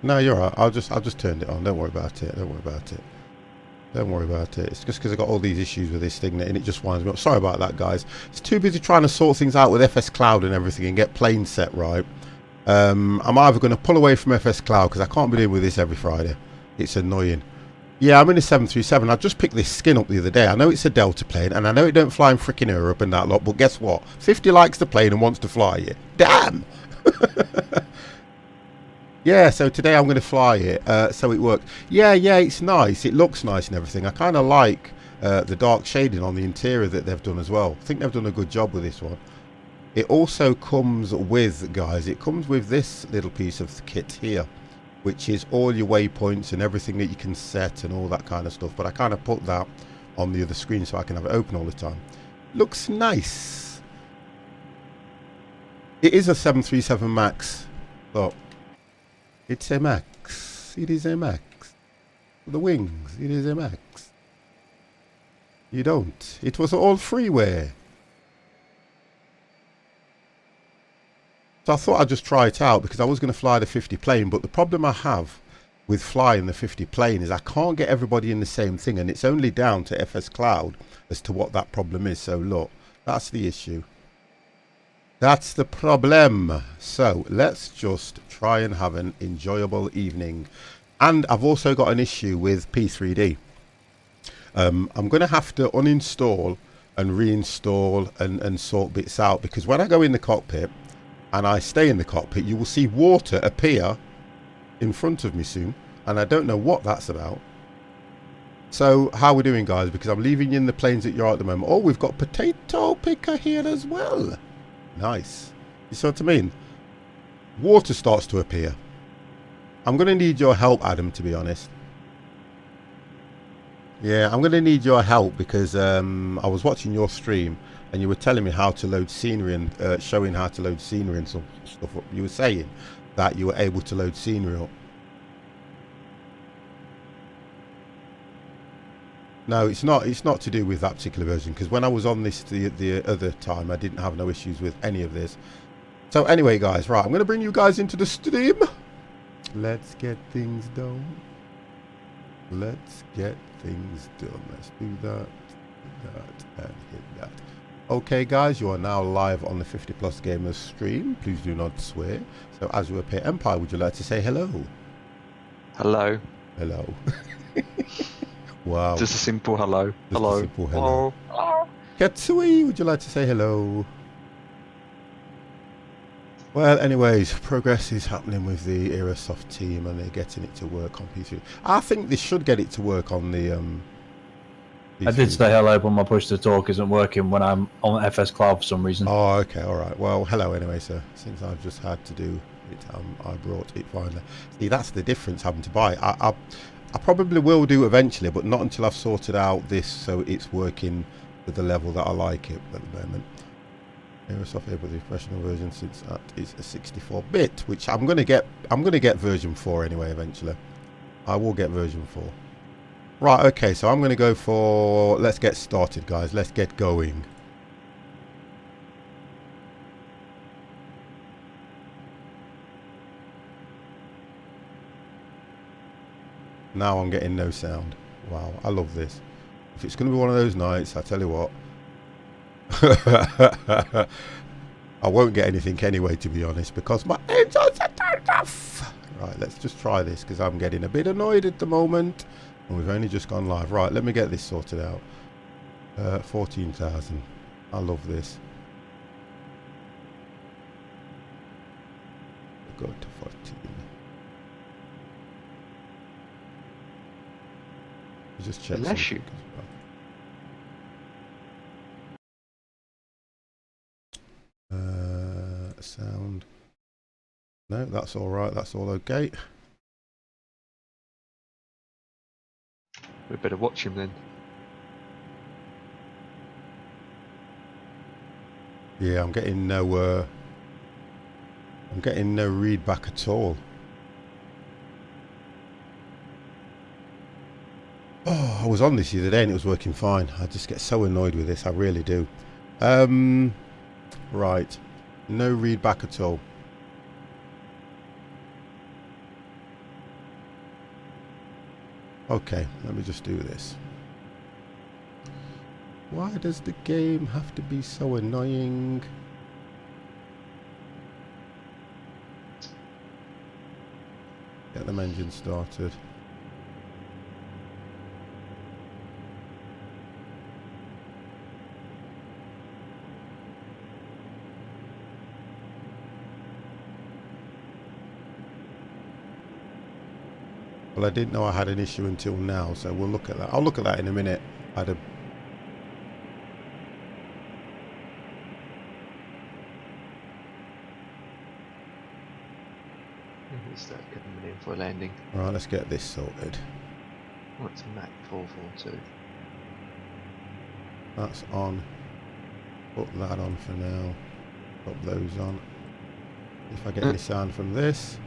No, you're right. I'll just turn it on. Don't worry about it. Don't worry about it. Don't worry about it. It's just because I got all these issues with this thing and it just winds me up. Sorry about that, guys. It's too busy trying to sort things out with FS Cloud and everything and get planes set right. I'm either going to pull away from FS Cloud because I can't be dealing with this every Friday. It's annoying. Yeah, I'm in a 737. I just picked this skin up the other day. I know it's a Delta plane and I know it don't fly in freaking Europe and that lot, but guess what? 50 likes the plane and wants to fly it. Damn! Yeah, so today I'm going to fly it, so it works. Yeah, it's nice. It looks nice and everything. I kind of like the dark shading on the interior that they've done as well. I think they've done a good job with this one. It also comes with, guys, it comes with this little piece of kit here, which is all your waypoints and everything that you can set and all that kind of stuff. But I kind of put that on the other screen so I can have it open all the time. Looks nice. It is a 737 MAX. Look. It's a Max. It is a Max. The wings. It is a Max. You don't. It was all freeware. So I thought I'd just try it out because I was going to fly the 50 plane. But the problem I have with flying the 50 plane is I can't get everybody in the same thing. And it's only down to FS Cloud as to what that problem is. So look, that's the issue. That's the problem. So let's just try and have an enjoyable evening. And I've also got an issue with P3D. I'm going to have to uninstall and reinstall and sort bits out, because when I go in the cockpit and I stay in the cockpit, you will see water appear in front of me soon. And I don't know what that's about. So how are we doing, guys? Because I'm leaving you in the planes that you're at the moment. Oh, we've got Potato Picker here as well. Nice. You see what I mean? Water starts to appear. I'm going to need your help, Adam, to be honest. Yeah, I'm going to need your help because I was watching your stream and you were telling me how to load scenery and showing how to load scenery and some stuff. You were saying that you were able to load scenery up. No, it's not to do with that particular version, because when I was on this the other time, I didn't have no issues with any of this. So anyway, guys, right, I'm going to bring you guys into the stream. Let's get things done. Let's get things done. Let's do that, and hit that. Okay, guys, you are now live on the 50 Plus Gamers stream. Please do not swear. So as you appear, Empire, would you like to say hello? Hello. Hello. Wow. Just a simple hello. Just hello. a simple hello. Hello. Katsui, would you like to say hello? Well, anyways, progress is happening with the Aerosoft team and they're getting it to work on P3. I think they should get it to work on the I did say hello, but my push to talk isn't working when I'm on FS Cloud for some reason. Oh, okay, alright. Well, hello anyway, sir. Since I've just had to do it, I brought it finally. See, that's the difference having to buy. I probably will do eventually, but not until I've sorted out this so it's working to the level that I like it at the moment. Aerosoft able the professional version, since that is a 64-bit, which I'm gonna get version 4 anyway eventually. I will get version 4. Right, okay, so I'm gonna go for, let's get started, guys. Let's get going. Now I'm getting no sound. Wow, I love this. If it's going to be one of those nights, I tell you what. I won't get anything anyway, to be honest, because my engines are turned off. Right, let's just try this, because I'm getting a bit annoyed at the moment. And we've only just gone live. Right, let me get this sorted out. 14,000. I love this. Go to 14. Just check something. Sound. No, that's all right. That's all okay. We better watch him then. Yeah, I'm getting no read back at all. Oh, I was on this the other day and it was working fine. I just get so annoyed with this. I really do. Right. No read back at all. Okay, let me just do this. Why does the game have to be so annoying? Get them engine started. Well, I didn't know I had an issue until now, so we'll look at that. I'll look at that in a minute, Adam. Start coming in for a landing. Right, let's get this sorted. What's Mac 442? That's on. Put that on for now. Put those on. If I get any sound from this.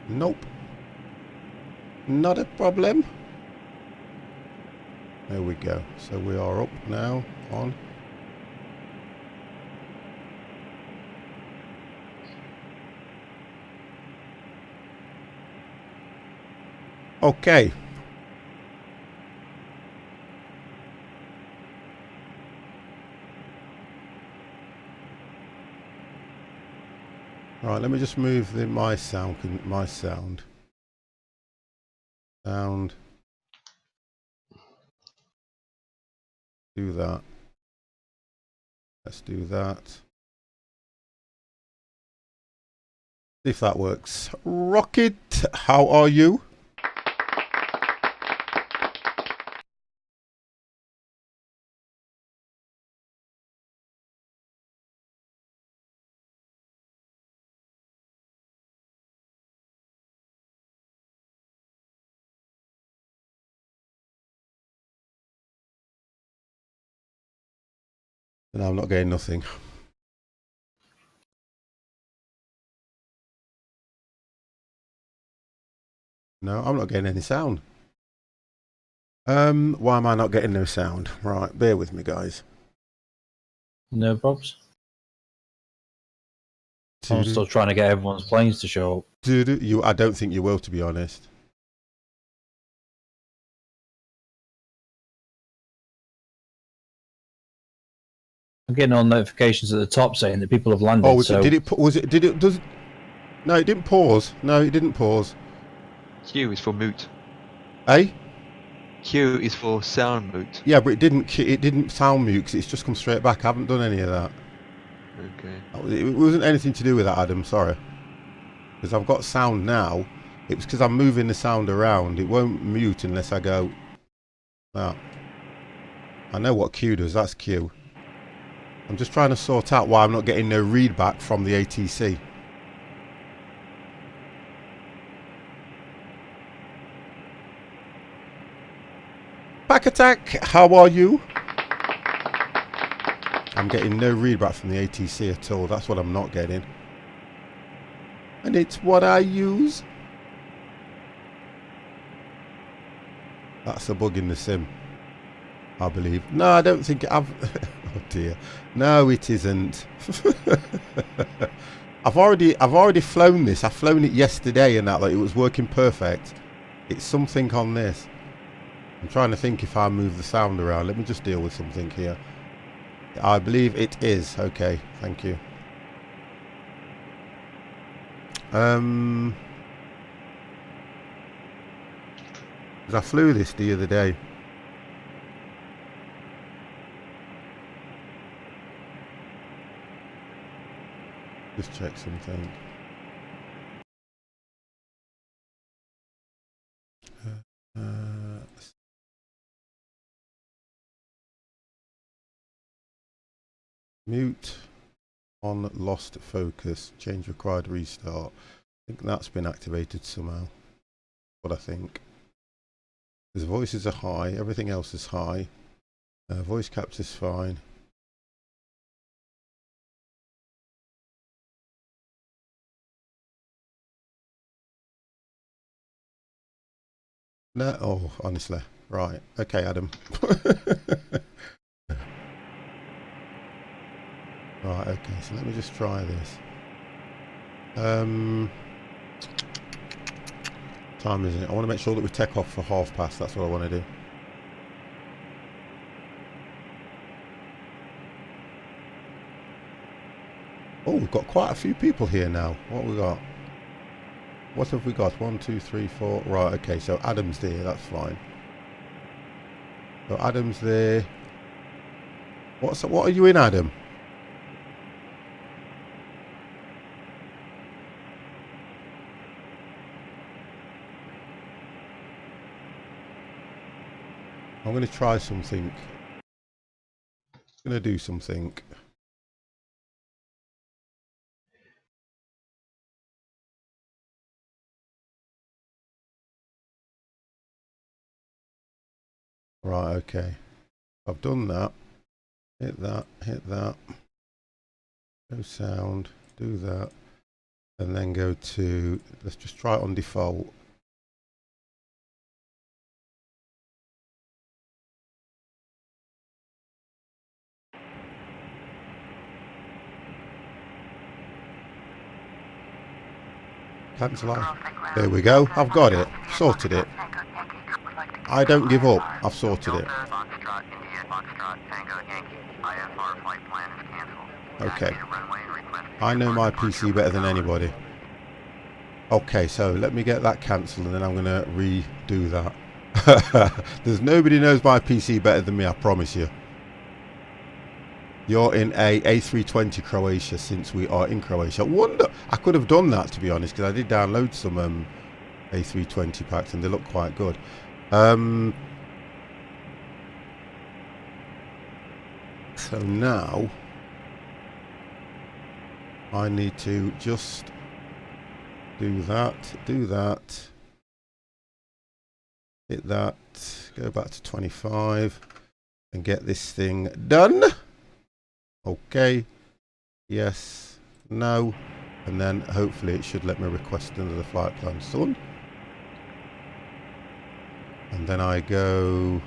Nope. Not a problem. There we go. So we are up now. On. Okay. Right, let me just move my sound. Do that. Let's do that. See if that works. Rocket, how are you? No, I'm not getting nothing. No, I'm not getting any sound. Why am I not getting no sound? Right, bear with me, guys. No problems. I'm still trying to get everyone's planes to show up. I don't think you will, to be honest. I'm getting all notifications at the top saying that people have landed. Oh, so... did it? No, it didn't pause. No, it didn't pause. Q is for mute. Eh? Q is for sound mute. Yeah, but it didn't sound mute because it's just come straight back. I haven't done any of that. Okay. It wasn't anything to do with that, Adam. Sorry. Because I've got sound now. It was because I'm moving the sound around. It won't mute unless I go. That. I know what Q does. That's Q. I'm just trying to sort out why I'm not getting no read back from the ATC. Pack Attack, how are you? I'm getting no read back from the ATC at all. That's what I'm not getting. And it's what I use. That's a bug in the sim, I believe. No, I don't think I've... Oh dear. No, it isn't. I've already flown this. I've flown it yesterday and that, like, it was working perfect. It's something on this. I'm trying to think if I move the sound around. Let me just deal with something here. I believe it is. Okay, thank you. Because I flew this the other day. Just check something. Mute on lost focus. Change required restart. I think that's been activated somehow. What I think. Because voices are high. Everything else is high. Voice capture's fine. No, oh, honestly. Right. Okay, Adam. Right, okay, so let me just try this. Time is it? I want to make sure that we take off for half past. That's what I want to do. Oh, we've got quite a few people here now. What have we got? What have we got? 1, 2, 3, 4. Right, okay, so Adam's there, that's fine. So Adam's there. What are you in, Adam? I'm going to try something. I'm going to do something. Right, okay. I've done that. Hit that, hit that. No sound, do that. And then go to, let's just try it on default. Cancel out. There we go. I've got it. Sorted it. I don't give up. I've sorted it. Okay. I know my PC better than anybody. Okay, so let me get that cancelled and then I'm going to redo that. There's nobody knows my PC better than me, I promise you. You're in a A320 Croatia since we are in Croatia. Wonder, I could have done that, to be honest, because I did download some A320 packs and they look quite good. So now I need to just do that, hit that, go back to 25 and get this thing done. Okay, yes, no, and then hopefully it should let me request another flight plan done. And then I go,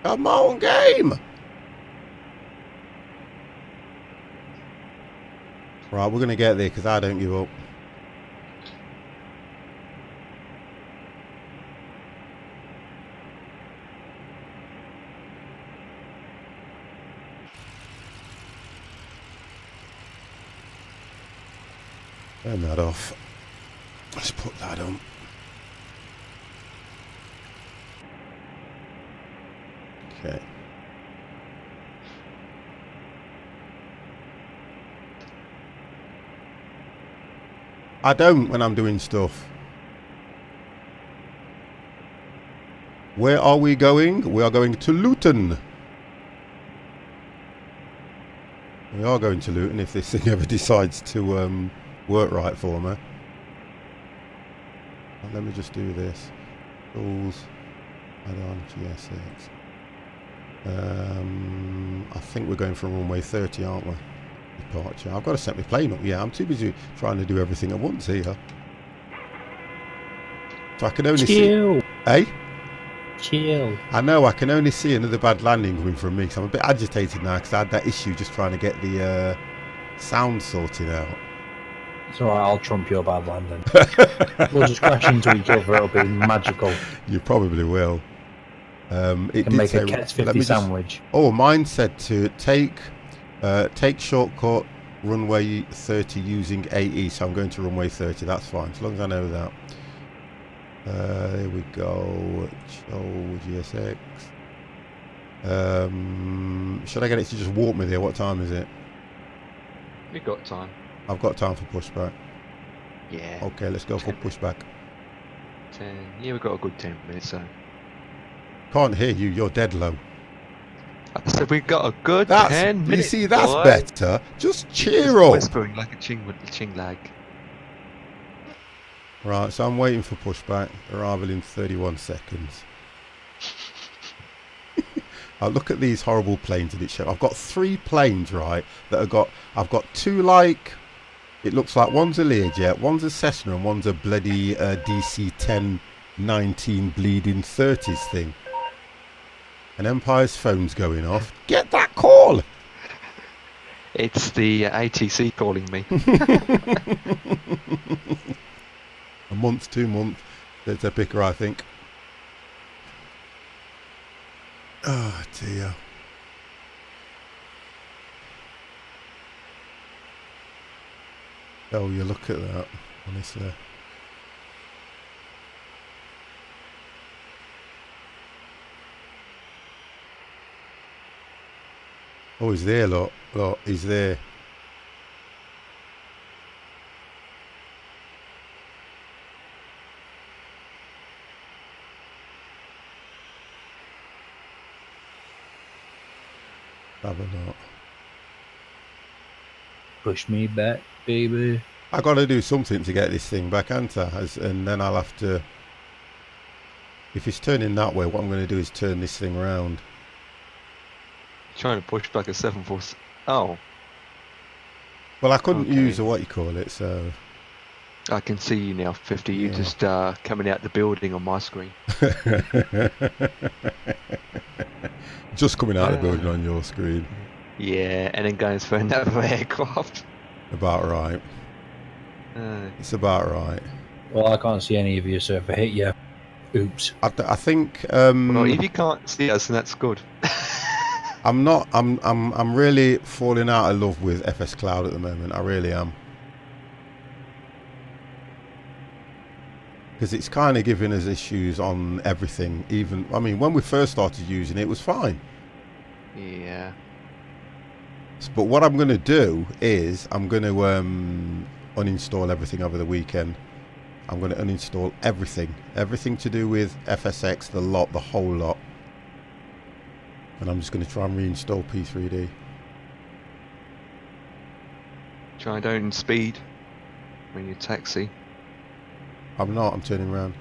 come on game! Right, we're going to get there because I don't give up. Turn that off. Let's put that on. Okay. I don't when I'm doing stuff. Where are we going? We are going to Luton. We are going to Luton if this thing ever decides to work right for me. Let me just do this. Tools. Add on GSX. I think we're going from runway 30, aren't we? Departure. I've got to set my plane up. Yeah, I'm too busy trying to do everything at once here. So I can only see. Eh? Chill. I know, I can only see another bad landing coming from me, because I'm a bit agitated now because I had that issue just trying to get the sound sorted out. It's alright, I'll trump your bad landing. We'll just crash into each other, it'll be magical. You probably will. It can did make say, a Kets 50 sandwich. Oh, mine said to take shortcut runway 30 using AE, so I'm going to runway 30, that's fine, as long as I know that. There we go. Show GSX. Should I get it to just walk me there? What time is it? We've got time. I've got time for pushback. Yeah. Okay, let's go for pushback. 10. Yeah, we've got a good 10 minutes, so. Can't hear you, you're dead low. I said we've got a good 10 minutes. You see, that's boy. better. Just cheer up. Whispering like a ching lag. Right, so I'm waiting for pushback. Arrival in 31 seconds. I look at these horrible planes that it shows. I've got 3 planes, right, that I've got 2 like, it looks like one's a Learjet, one's a Cessna, and one's a bloody DC-10-19 bleeding 30s thing. And Empire's phone's going off. Get that call! It's the ATC calling me. I'm month, 2 months. It's a picker, I think. Oh dear. Oh, you look at that, honestly. Oh, he's there, look. Look, he's there. Have a look. Push me back, baby. I got to do something to get this thing back, haven't I? And then I'll have to... If it's turning that way, what I'm going to do is turn this thing around. Trying to push back a 7-4. Oh. Well, I couldn't use a what you call it, so... I can see you now, 50. You just coming out the building on my screen. Just coming out of the building on your screen. Yeah, and then going for another aircraft. About right. It's about right. Well, I can't see any of you, so if I hit you, oops. I think. Well, if you can't see us, then that's good. I'm not. I'm really falling out of love with FS Cloud at the moment. I really am. Because it's kind of giving us issues on everything. Even, I mean, when we first started using it, it was fine. Yeah. But what I'm going to do is I'm going to uninstall everything over the weekend. I'm going to uninstall everything to do with FSX, the lot, the whole lot. And I'm just going to try and reinstall P3D. Try and don't speed when you taxi. I'm not, I'm turning around.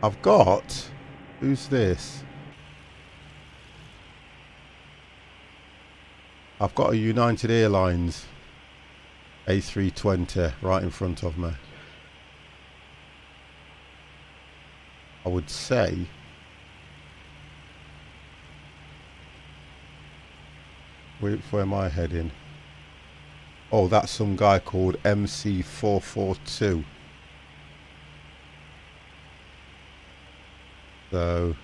I've got... Who's this? I've got a United Airlines A320 right in front of me. I would say... Where am I heading? Oh, that's some guy called MC442. So,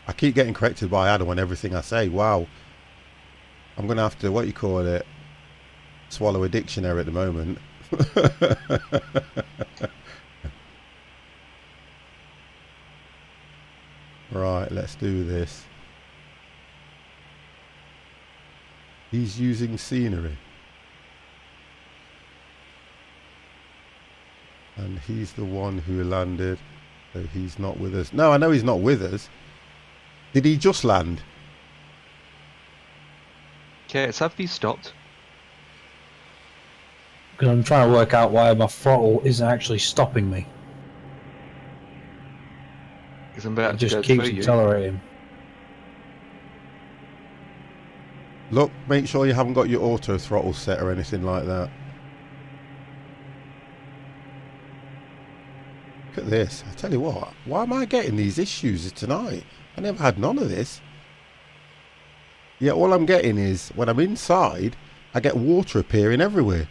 I keep getting corrected by Adam on everything I say. Wow. I'm going to have to, what you call it, swallow a dictionary at the moment. Right, let's do this. He's using scenery. And he's the one who landed. So he's not with us. No, I know he's not with us. Did he just land? Okay, so have you stopped? Because I'm trying to work out why my throttle isn't actually stopping me. Because I'm about It to just go keeps through you. accelerating. Look, make sure you haven't got your auto throttle set or anything like that. Look at this. I tell you what, why am I getting these issues tonight? I never had none of this. Yeah, all I'm getting is, when I'm inside, I get water appearing everywhere.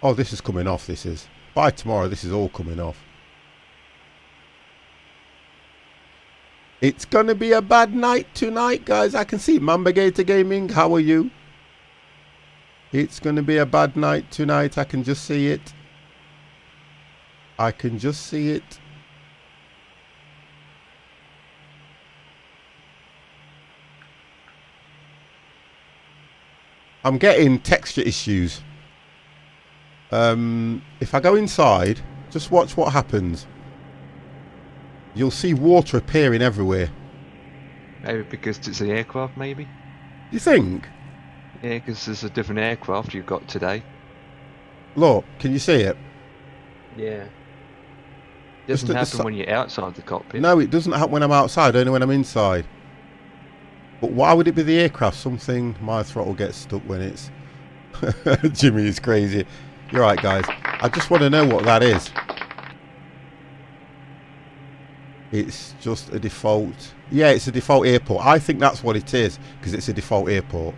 Oh, this is coming off, this is. By tomorrow, this is all coming off. It's going to be a bad night tonight, guys. I can see Mamba Gator Gaming. How are you? It's going to be a bad night tonight. I can just see it. I can just see it. I'm getting texture issues. If I go inside, just watch what happens. You'll see water appearing everywhere. Maybe because it's the aircraft, maybe? You think? Yeah, because there's a different aircraft you've got today. Look, can you see it? Yeah. It doesn't happen when you're outside the cockpit. No, it doesn't happen when I'm outside, only when I'm inside. But why would it be the aircraft? Something, my throttle gets stuck when it's... Jimmy is crazy. You're right, guys. I just want to know what that is. It's just a default. Yeah, it's a default airport. I think that's what it is, because it's a default airport.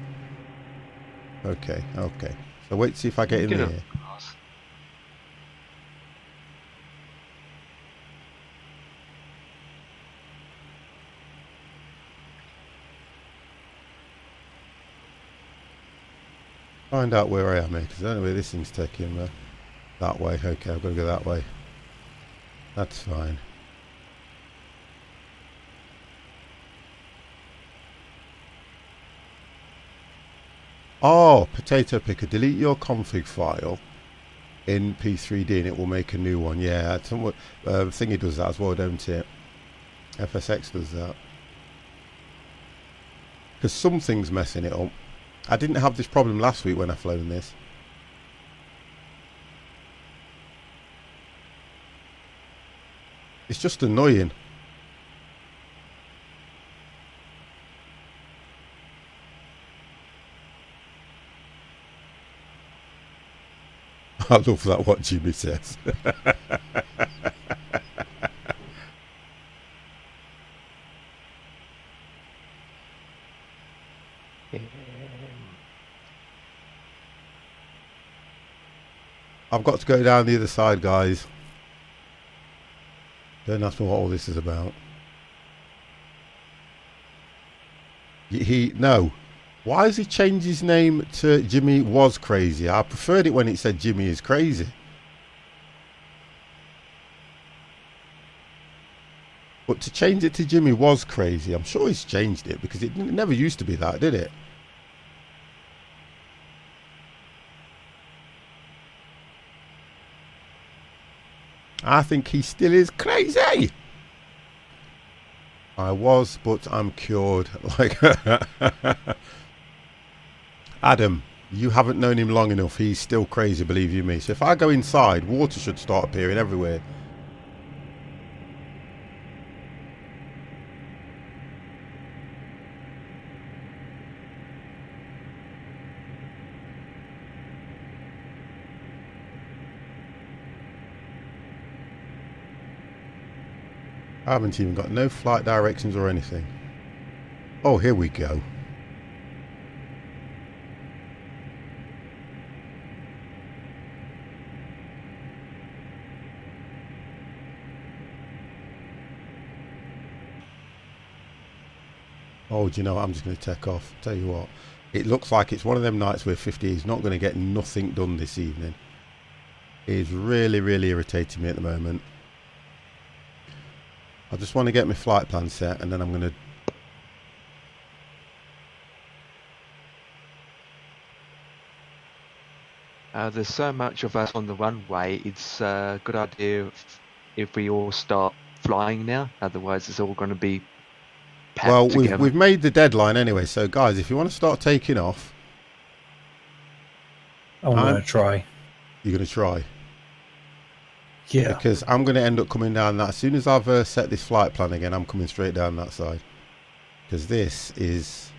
Okay, okay. So wait to see if I get in there. find out where I am here, because I don't know where this thing's taking me. That way. Okay, I've got to go that way. That's fine. Oh, potato picker. Delete your config file in P3D and it will make a new one. Yeah, somewhat, thingy does that as well, don't it? FSX does that. Because something's messing it up. I didn't have this problem last week when I flown this. It's just annoying. I love that, what Jimmy says. I've got to go down the other side, guys. Don't ask me what all this is about. No. Why has he changed his name to Jimmy Was Crazy? I preferred it when it said Jimmy is Crazy. But to change it to Jimmy Was Crazy, I'm sure he's changed it because it never used to be that, did it? I think he still is crazy. I was, but I'm cured. Like Adam, you haven't known him long enough. He's still crazy, believe you me. So if I go inside, water should start appearing everywhere. I haven't even got no flight directions or anything. Oh, here we go. Oh, do you know what? I'm just going to take off. Tell you what, it looks like it's one of them nights where 50 is not going to get nothing done this evening. It is really, really irritating me at the moment. I just want to get my flight plan set and then I'm going to... there's so much of us on the runway, it's a good idea if we all start flying now, otherwise it's all going to be packed well, together. we've made the deadline anyway, so guys, if you want to start taking off... I'm going to try. You're going to try? Yeah. Because I'm going to end up coming down that. As soon as I've set this flight plan again, I'm coming straight down that side. Because this is...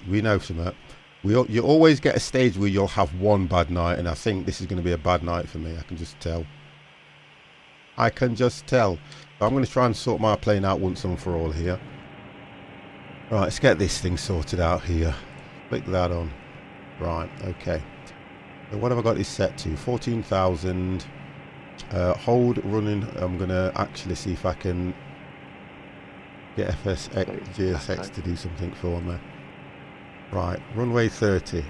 we know something. You always get a stage where you'll have one bad night, and I think this is going to be a bad night for me. I can just tell. I can just tell. I'm going to try and sort my plane out once and for all here. Right, let's get this thing sorted out here. Click that on. Right, okay. So what have I got this set to? 14,000. Hold running. I'm going to actually see if I can get GSX to do something for me. Right, runway 30.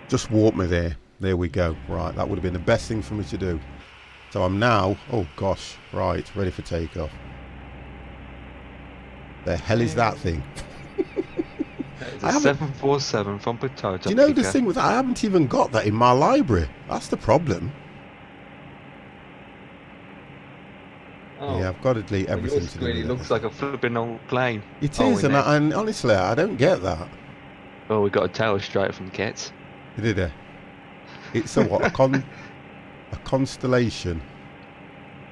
Just warp me there. There we go. Right, that would have been the best thing for me to do. So I'm now, oh gosh, right, ready for takeoff. The hell is that thing? It's a 747 from Potato. Do you know the thing with that? I haven't even got that in my library. That's the problem. Oh, yeah, I've got to delete everything. Your screen, it looks like a flipping old plane. It is, and honestly, I don't get that. Well, we got a tail straight from Kets. Did it? It's a what? A Constellation.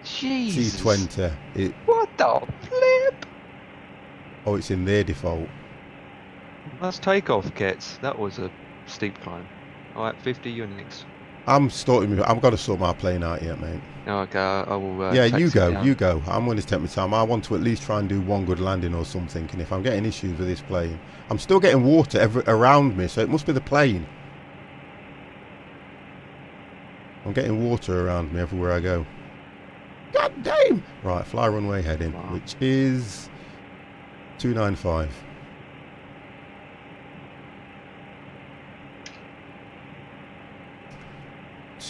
Jesus. C20. What the flip? Oh, it's in their default. Let's take off, Kets. That was a steep climb. Alright, 50 units. I've got to sort my plane out yet, mate. Okay, I will. Yeah, you go. I'm going to take my time. I want to at least try and do one good landing or something. And if I'm getting issues with this plane, I'm still getting water around me, so it must be the plane. I'm getting water around me everywhere I go. God damn! Right, fly runway heading, which is 295.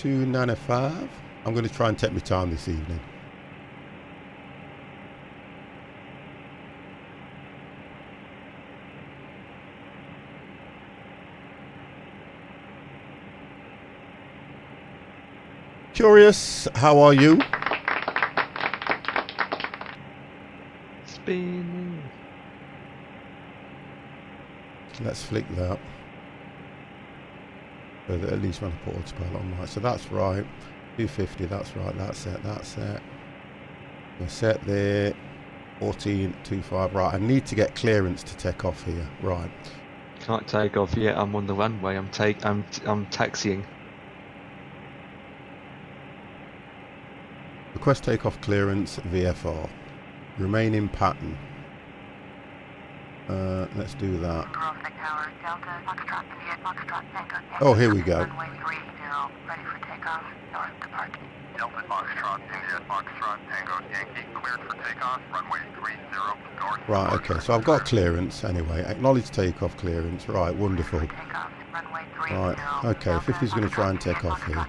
295. I'm going to try and take my time this evening. Curious, how are you? Spinning. Let's flick that. So that at least when I put autopilot on, right. So that's right. 250, that's right. That's set. That's set. We're set there. 14.25. Right. I need to get clearance to take off here. Right. Can't take off yet. I'm on the runway. I'm taxiing. Request takeoff clearance VFR. Remain in pattern. Let's do that. Oh, here we go. Right, okay, so I've got clearance anyway. Acknowledge takeoff clearance. Right, wonderful. Right, okay, 50's going to try and take off here.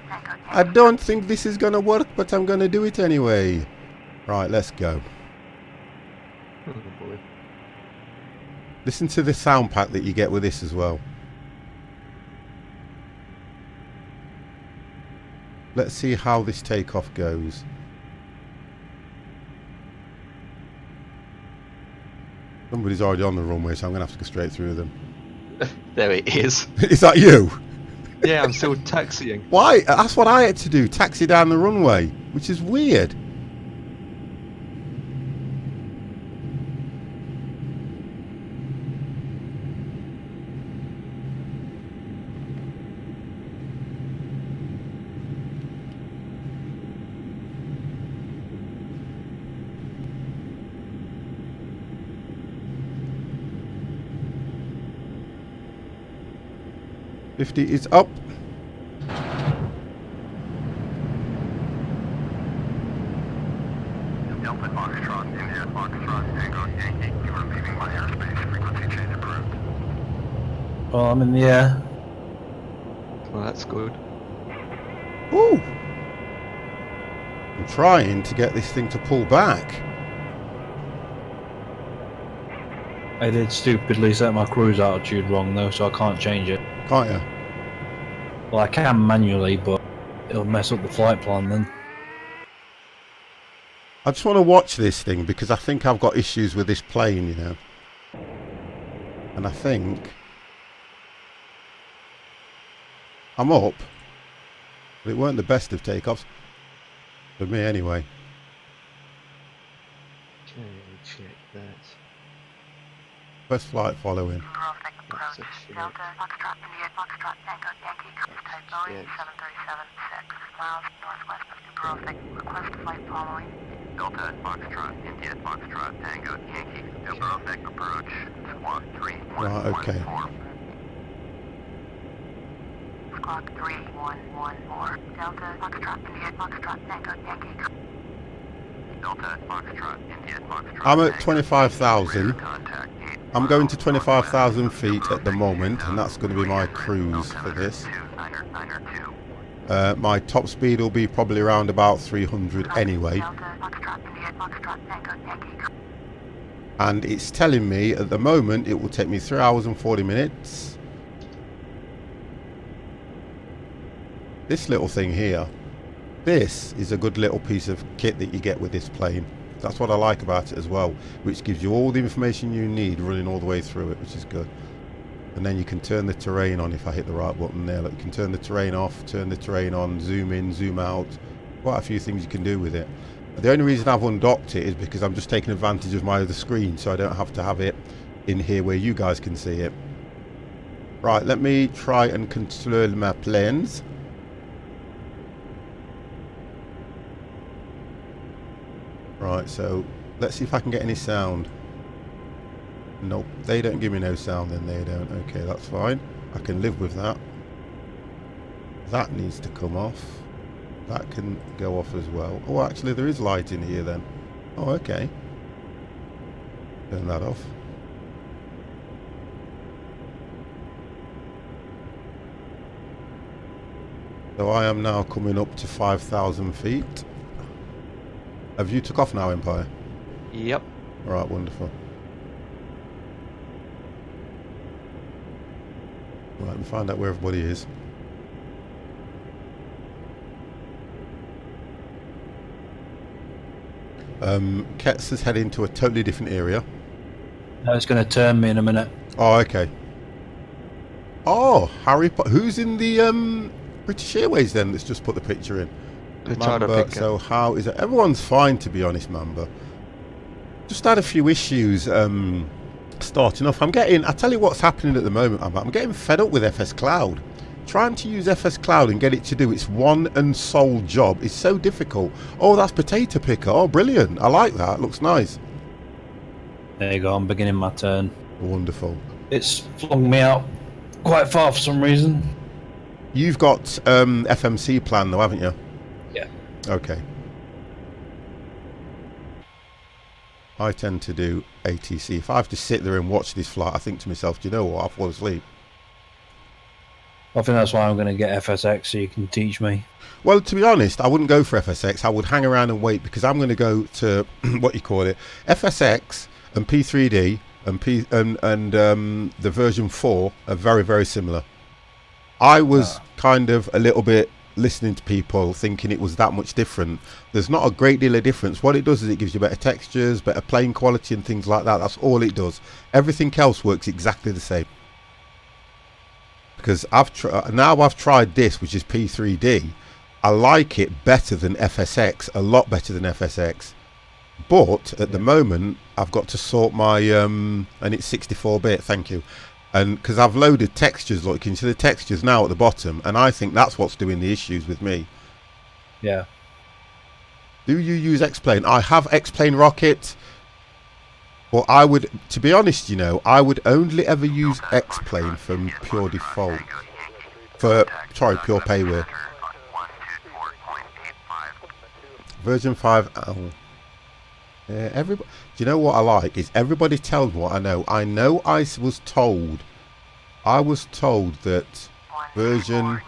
I don't think this is going to work, but I'm going to do it anyway. Right, let's go. Oh boy. Listen to the sound pack that you get with this as well. Let's see how this takeoff goes. Somebody's already on the runway, so I'm going to have to go straight through them. There it is. Is that you? Yeah, I'm still taxiing. Why? That's what I had to do, taxi down the runway, which is weird. $50 is up. Delta Foxtrot, India Foxtrot, Tango Yankee, you are leaving my airspace. Frequency change approved. Well, I'm in the air. Well, that's good. Ooh. I'm trying to get this thing to pull back. I did stupidly set my cruise altitude wrong though, so I can't change it. Can't you? Well, I can manually, but it'll mess up the flight plan then. I just want to watch this thing because I think I've got issues with this plane, you know. And I think I'm up, but it weren't the best of takeoffs for me anyway. Okay, check that. First flight following. That's a shit. Delta Foxtrot, India Foxtrot, Tango Yankee, cruise type Boeing 737-6 miles northwest of Dubrovnik. Request flight following. Delta Foxtrot, India Foxtrot, Tango Yankee, Dubrovnik approach. Squawk 3114. Right, okay. Squawk 3114. Delta Foxtrot, India Foxtrot, Tango Yankee. Delta Foxtrot, India Foxtrot. I'm at 25,000. Contact I'm going to 25,000 feet at the moment, and that's going to be my cruise for this. My top speed will be probably around about 300 anyway. And it's telling me at the moment it will take me 3 hours and 40 minutes. This little thing here, this is a good little piece of kit that you get with this plane. That's what I like about it as well, which gives you all the information you need running all the way through it, which is good. And then you can turn the terrain on if I hit the right button there. Like you can turn the terrain off, turn the terrain on, zoom in, zoom out. Quite a few things you can do with it. The only reason I've undocked it is because I'm just taking advantage of my other screen, so I don't have to have it in here where you guys can see it. Right, let me try and control my planes. Right, so let's see if I can get any sound. Nope, they don't give me no sound, then they don't. Okay, that's fine. I can live with that. That needs to come off. That can go off as well. Oh, actually there is light in here then. Oh, okay. Turn that off. So I am now coming up to 5,000 feet. Have you took off now, Empire? Yep. Right, wonderful. Right, let me find out where everybody is. Ketz is heading to a totally different area. No, it's going to turn me in a minute. Oh, okay. Oh, Harry Potter. Who's in the British Airways then that's just put the picture in? Good try to Mamba, pick so how is it? Everyone's fine, to be honest, Mamba. Just had a few issues starting off. I tell you what's happening at the moment, Mamba. I'm getting fed up with FS Cloud. Trying to use FS Cloud and get it to do its one and sole job is so difficult. Oh, that's potato picker. Oh, brilliant. I like that. Looks nice. There you go, I'm beginning my turn. Wonderful. It's flung me out quite far for some reason. You've got FMC plan though, haven't you? Yeah. Okay. I tend to do ATC. If I have to sit there and watch this flight, I think to myself, do you know what? I'll fall asleep. I think that's why I'm going to get FSX so you can teach me. Well, to be honest, I wouldn't go for FSX. I would hang around and wait because I'm going to go to what you call it, FSX and P3D and the version 4 are very, very similar. I was kind of a little bit listening to people thinking it was that much different. There's not a great deal of difference. What it does is it gives you better textures, better plane quality and things like that. That's all it does. Everything else works exactly the same. Because I've tried this, which is P3D. I like it better than FSX, a lot better than FSX. But at the moment, I've got to sort my and it's 64-bit. Thank you. And because I've loaded textures, look, you can see the textures now at the bottom, and I think that's what's doing the issues with me. Yeah. Do you use X-Plane? I have X-Plane Rocket. Well, I would, to be honest, you know, I would only ever use X-Plane from pure default. Pure payware. Version 5. Oh. Yeah, everybody. Do you know what I like? Is everybody tells me what I know. I was told that version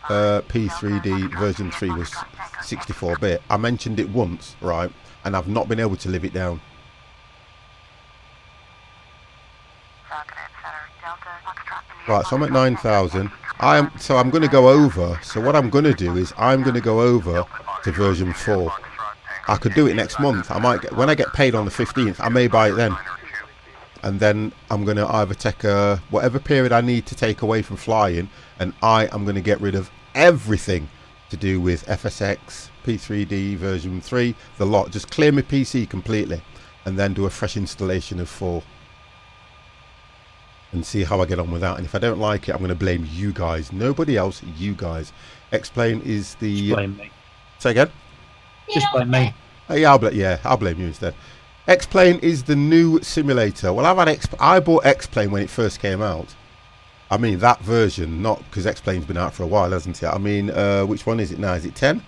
P3D version 3 was 64-bit. I mentioned it once, right? And I've not been able to live it down. Right, so I'm at 9,000. So I'm going to go over. So what I'm going to do is I'm going to go over to version 4. I could do it next month. I might when I get paid on the 15th, I may buy it then. And then I'm going to either take whatever period I need to take away from flying, and I am going to get rid of everything to do with FSX, P3D version 3, the lot. Just clear my PC completely, and then do a fresh installation of 4. And see how I get on with that. And if I don't like it, I'm going to blame you guys. Nobody else, you guys. X-Plane is the... Just blame me. Say again? Just blame me. Yeah, I'll blame you instead. X-Plane is the new simulator. Well, I bought X-Plane when it first came out. I mean, that version, not because X-Plane's been out for a while, hasn't it? I mean, which one is it now? Is it 10?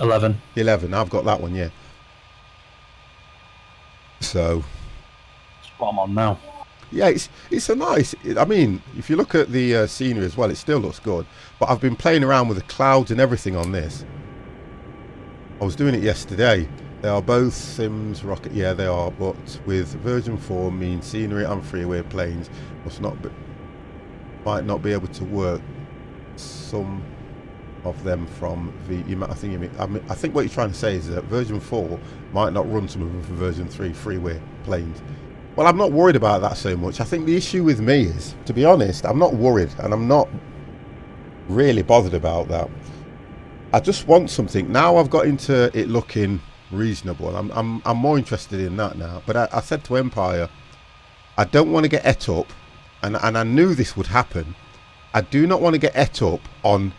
11. 11. I've got that one, yeah. So... That's what I'm on now. Yeah, it's a nice... I mean, if you look at the scenery as well, it still looks good. But I've been playing around with the clouds and everything on this. I was doing it yesterday. They are both Sims Rocket. Yeah, they are. But with version 4 means scenery and freeway planes might not be able to work. Some of them from I think what you're trying to say is that version 4 might not run some of them from version 3 freeway planes. Well, I'm not worried about that so much. I think the issue with me is, to be honest, I'm not worried, and I'm not really bothered about that. I just want something. Now I've got into it looking reasonable. I'm more interested in that now. But I said to Empire, I don't want to get et up, and I knew this would happen. I do not want to get et up on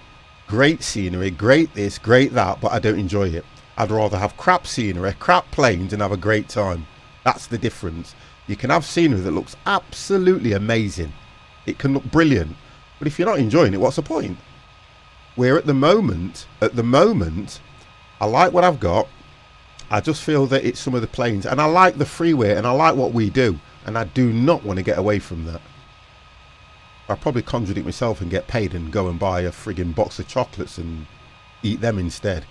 great scenery, great this, great that, but I don't enjoy it. I'd rather have crap scenery, crap planes, and have a great time. That's the difference. You can have scenery that looks absolutely amazing. It can look brilliant. But if you're not enjoying it, what's the point? Where at the moment, I like what I've got. I just feel that it's some of the planes. And I like the freeway, and I like what we do. And I do not want to get away from that. I'll probably contradict myself and get paid and go and buy a friggin' box of chocolates and eat them instead.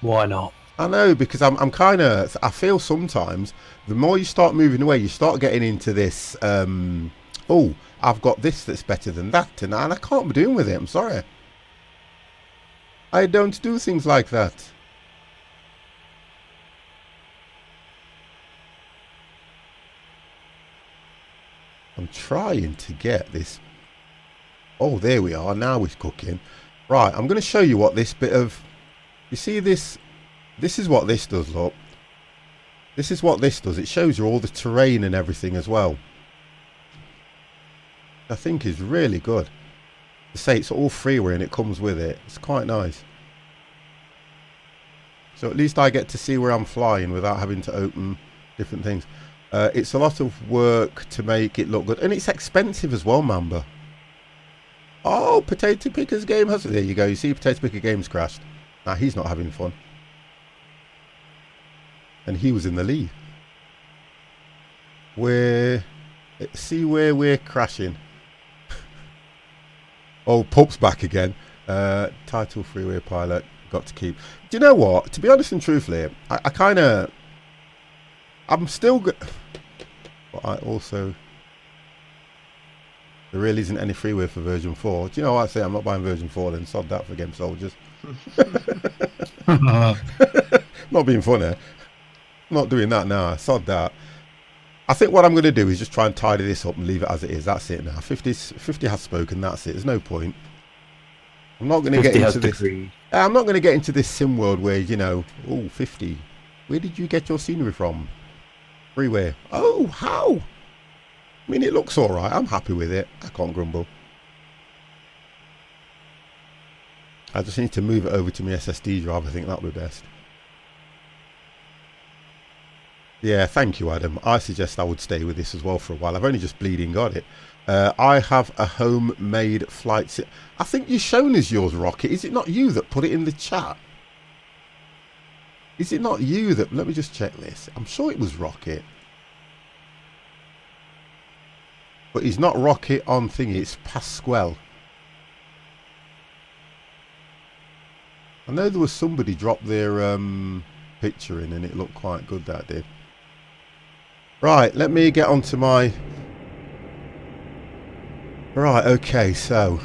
Why not? I know, because I'm kind of, I feel sometimes the more you start moving away, you start getting into this, oh, I've got this that's better than that, and I can't be doing with it, I'm sorry. I don't do things like that. I'm trying to get this. Oh, there we are. Now we're cooking. Right, I'm going to show you what this bit of... You see this? This is what this does, look. This is what this does. It shows you all the terrain and everything as well. I think is really good. To say it's all freeware and it comes with it. It's quite nice. So at least I get to see where I'm flying without having to open different things. It's a lot of work to make it look good. And it's expensive as well, Mamba. Oh, Potato Picker's game has... There you go. You see Potato Picker Games crashed. Nah, he's not having fun. And he was in the lead. See where we're crashing. Oh, Pup's back again. Title Freeway Pilot. Got to keep. Do you know what? To be honest and truthfully, I kind of... I'm still good. But I also... There really isn't any freeware for version 4. Do you know what I say? I'm not buying version 4 then. Sod that for Game Soldiers. Not being funny. Not doing that now. Sod that. I think what I'm going to do is just try and tidy this up and leave it as it is. That's it now. 50 has spoken. That's it. There's no point. I'm not going to get into this. I'm not going to get into this sim world where, you know, oh, 50. Where did you get your scenery from? Freeware. Oh, how? I mean, it looks all right. I'm happy with it. I can't grumble. I just need to move it over to my SSD drive. I think that would be best. Yeah, thank you, Adam. I suggest I would stay with this as well for a while. I've only just bleeding got it. I have a homemade flight sim. I think you've shown us yours, Rocket. Is it not you that put it in the chat? Is it not you that... Let me just check this. I'm sure it was Rocket. But he's not Rocket on thingy. It's Pasquale. I know there was somebody dropped their picture in and it looked quite good, that did. Right, let me get onto my... Right, okay, so...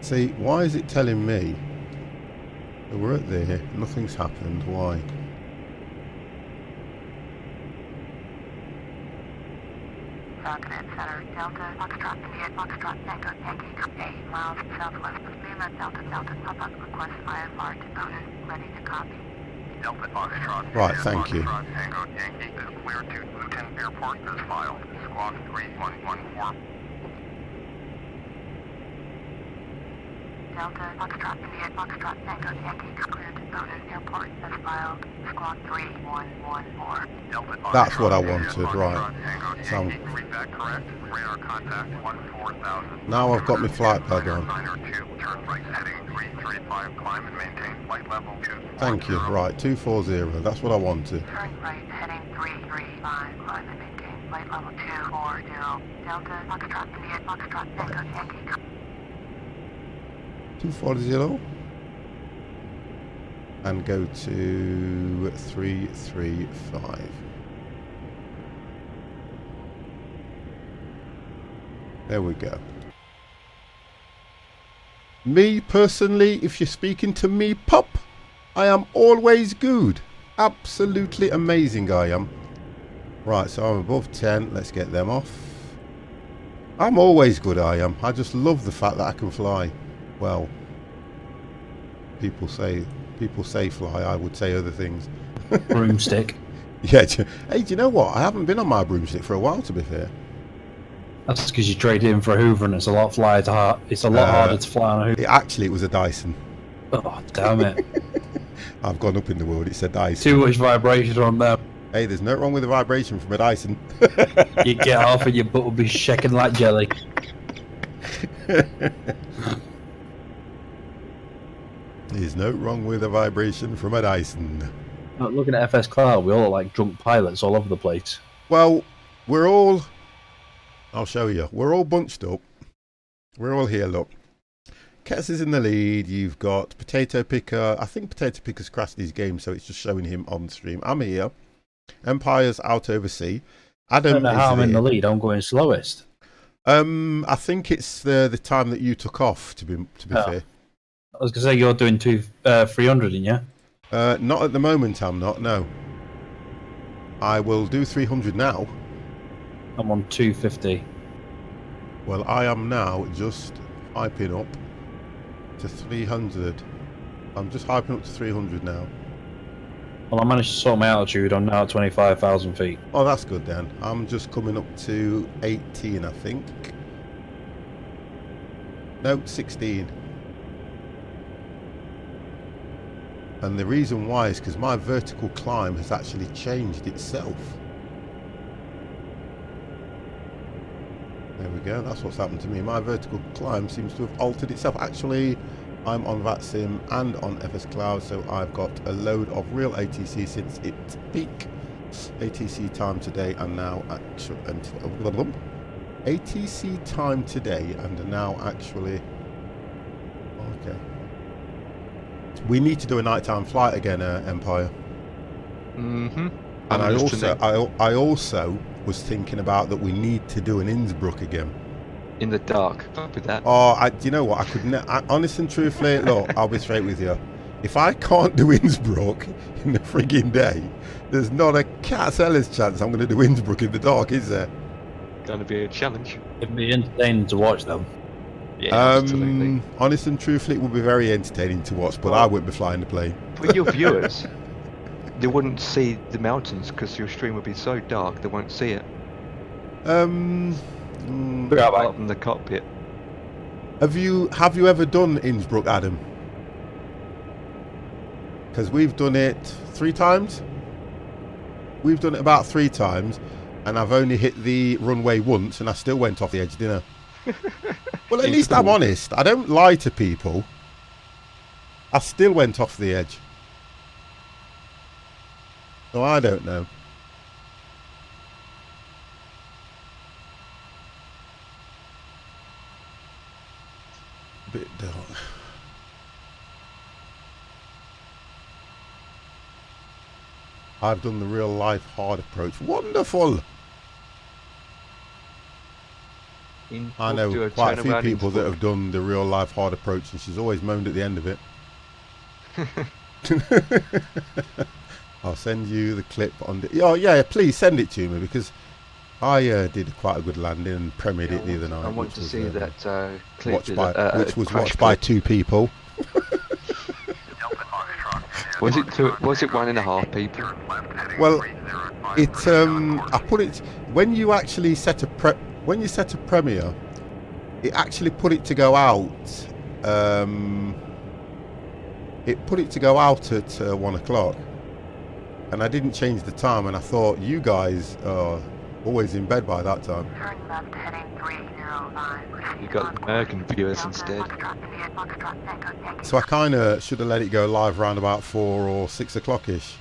See, why is it telling me? So we're at there, nothing's happened, why? Falcon at Center, Delta, Foxtrot, India, Foxtrot, Echo, Yankee, 8 miles southwest of Lima, Delta, pop-up request IFR to bonus, ready to copy. Delta, Foxtrot, right, thank you. Tango, Yankee is clear to Luton Airport as filed. Squawk 3114. Delta, Foxtrot, India, Foxtrot, Tango, Yankee is clear to bonus airport as filed. Squawk 3114. Delta, Foxtrot, that's what I wanted, right. So now I've got my flight pad on. Thank you, right, 240, that's what I wanted. Turn right, heading 335, climb and maintain flight level 240. Delta, Foxtrot, India, Foxtrot, Echo, Yankee. 240. And go to 335. There we go. Me personally, if you're speaking to me, Pop, I am always good. Absolutely amazing I am. Right, so I'm above 10. Let's get them off. I'm always good, I am. I just love the fact that I can fly. Well, people say fly. I would say other things. Broomstick. Yeah. Hey, do you know what? I haven't been on my broomstick for a while, to be fair. That's because you traded in for a Hoover and it's a lot it's a lot harder to fly on a Hoover. Actually, it was a Dyson. Oh, damn it. I've gone up in the world. It's a Dyson. Too much vibration on there. Hey, there's no wrong with the vibration from a Dyson. You get off and your butt will be shaking like jelly. There's no wrong with a vibration from a Dyson. Looking at FS Cloud, we all look like drunk pilots all over the place. Well, we're all... I'll show you. We're all bunched up. We're all here, look. Kets is in the lead. You've got Potato Picker. I think Potato Picker's crashed his game, so it's just showing him on stream. I'm here. Empire's out over sea. Adam I don't know how I'm in the here. lead. I'm going slowest. I think it's the time that you took off, to be fair. I was going to say you're doing 300, in you? Not at the moment, I'm not, no. I will do 300 now. I'm on 250. Well, I am now just hyping up to 300. I'm just hyping up to 300 now. Well, I managed to sort my altitude. I'm now at 25,000 feet. Oh, that's good then. I'm just coming up to 18, I think. No, 16. And the reason why is because my vertical climb has actually changed itself. There we go, that's what's happened to me. My vertical climb seems to have altered itself. Actually, I'm on VATSIM and on FS Cloud, so I've got a load of real ATC since its peak. ATC time today and now actually... ATC time today and now actually... Okay. We need to do a nighttime flight again, Empire. Mm-hmm. And I also was thinking about that we need to do an Innsbruck again. In the dark. Copy that. Oh, do you know what? I could honest and truthfully, look, I'll be straight with you. If I can't do Innsbruck in the frigging day, there's not a cat's heller's chance I'm going to do Innsbruck in the dark, is there? Going to be a challenge. It'd be entertaining to watch them. Yeah, absolutely. Honest and truthfully, it would be very entertaining to watch, but I wouldn't be flying the plane. For your viewers, they wouldn't see the mountains because your stream would be so dark they won't see it. Apart from the cockpit. Have you ever done Innsbruck, Adam? Because we've done it 3 times. We've done it about 3 times, and I've only hit the runway once, and I still went off the edge, didn't I? Well, at least I'm honest. I don't lie to people. I still went off the edge. So I don't know. Bit dark. I've done the real life hard approach. Wonderful. I know quite a few people that have done the real life hard approach, and she's always moaned at the end of it. I'll send you the clip on the... Oh yeah, please send it to me, because I did quite a good landing and premiered it the other night. I want to see that clip which was watched by 2 people. Was it 1.5 people? Well, it I put it when you actually set a premiere, it actually put it to go out. It put it to go out at 1 o'clock, and I didn't change the time. And I thought you guys are always in bed by that time. Turn left heading 309. You got American viewers instead. So I kind of should have let it go live around about 4 or 6 o'clock ish.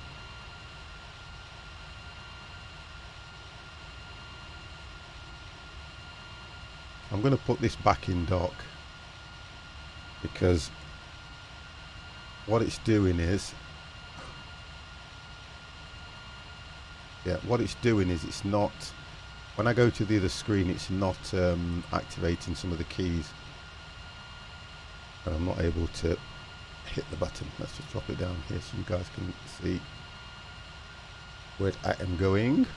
I'm going to put this back in dock, because what it's doing is, it's not, when I go to the other screen, it's not activating some of the keys, and I'm not able to hit the button. Let's just drop it down here so you guys can see where I am going.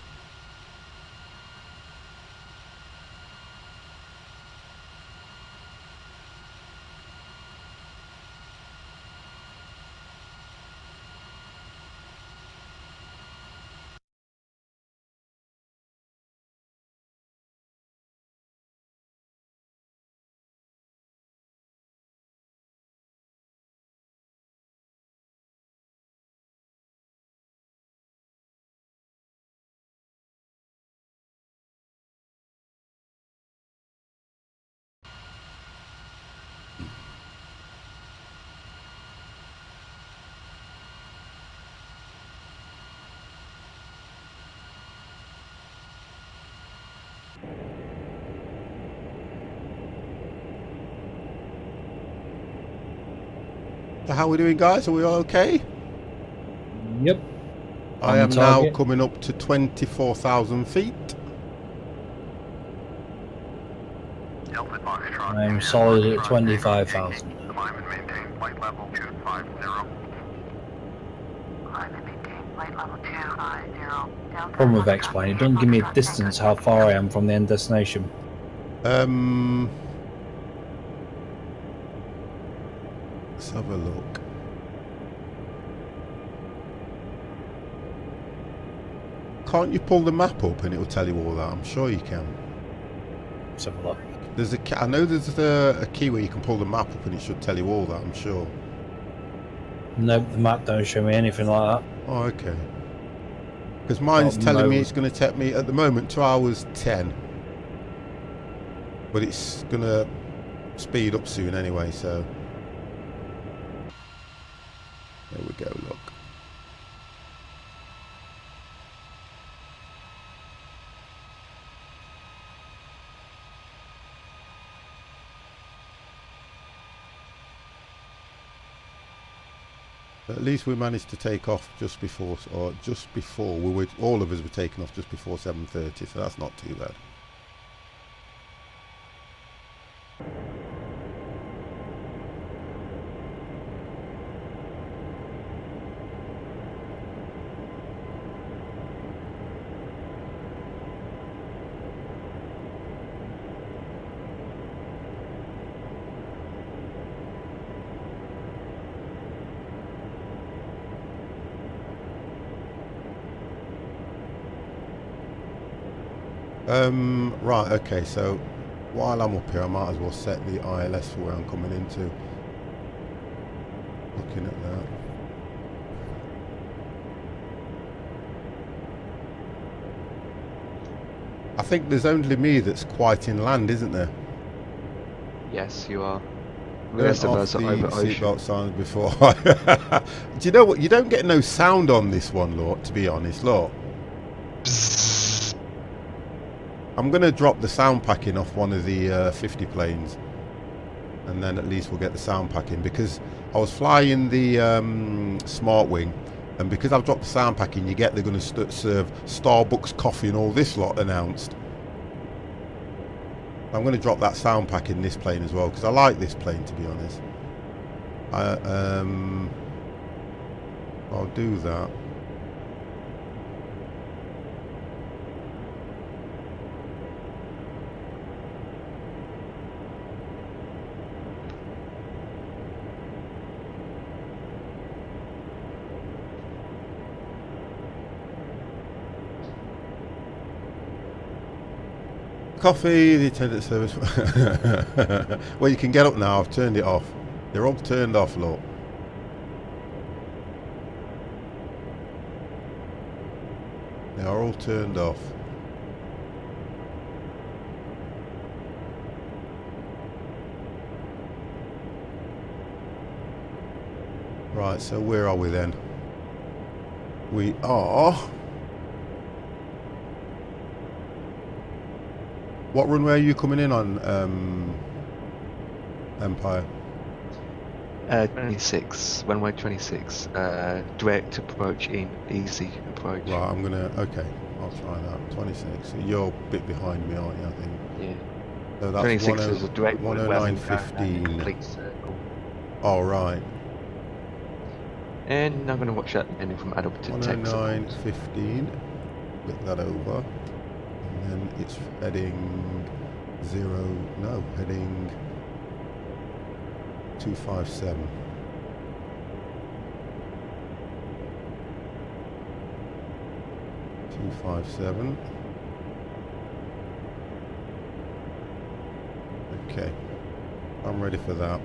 So how are we doing, guys? Are we all okay? Yep. I On am now target. coming up to 24,000 feet. Delta Foxtrot. I'm solid at 25,000. Climb and maintain flight level 250. Climb and maintain flight level 250. Problem with X-Plane, it doesn't give me a distance how far I am from the end destination. Let's have a look. Can't you pull the map up and it will tell you all that? I'm sure you can. Let's have a look. There's a I know there's a key where you can pull the map up and it should tell you all that, I'm sure. Nope, the map don't show me anything like that. Oh, okay. Because mine's telling me it's going to take me, at the moment, 2 hours 10. But it's going to speed up soon anyway, so... There we go, look. At least we managed to take off just before, all of us were taking off just before 7:30, so that's not too bad. Right, okay, so while I'm up here I might as well set the ILS for where I'm coming into. Looking at that. I think there's only me that's quite inland, isn't there? Yes, you are. The rest of us are over ocean. Seatbelt signs before. Do you know what? You don't get no sound on this one, Lord, to be honest, look. I'm going to drop the sound packing off one of the 50 planes, and then at least we'll get the sound packing, because I was flying the Smart Wing, and because I've dropped the sound packing, you get they're going to serve Starbucks coffee and all this lot announced. I'm going to drop that sound pack in this plane as well, because I like this plane, to be honest. I'll do that. Coffee, the attendant service. Well, you can get up now. I've turned it off. They're all turned off, look. They are all turned off. Right, so where are we then? We are... What runway are you coming in on, Empire? 26, runway 26, direct approach in, easy approach. Right, I'm gonna, okay, I'll try that. 26, so you're a bit behind me, aren't you, I think? Yeah. So that's 26 is a direct 109.15. complete circle. Oh, right. And I'm going to watch that ending from adult to tech. 109.15, flip that over. And then it's heading heading 257. Okay, I'm ready for that.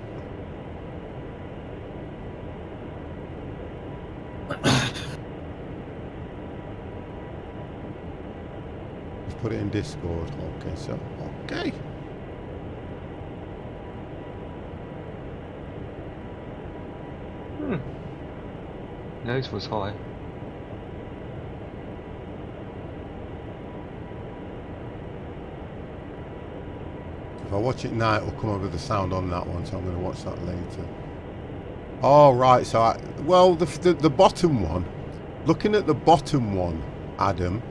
Put it in Discord. Okay, so okay. Nose was high. If I watch it now, it will come over the sound on that one, so I'm going to watch that later. Oh, right. So, well, the bottom one, looking at the bottom one, Adam,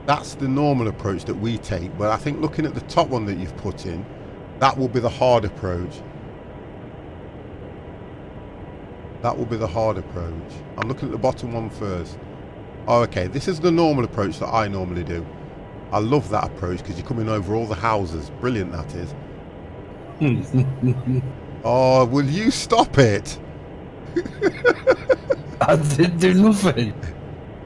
that's the normal approach that we take. But I think looking at the top one that you've put in, that will be the hard approach. That will be the hard approach. I'm looking at the bottom one first. Oh, okay. This is the normal approach that I normally do. I love that approach because you're coming over all the houses. Brilliant, that is. Oh, will you stop it? I didn't do nothing.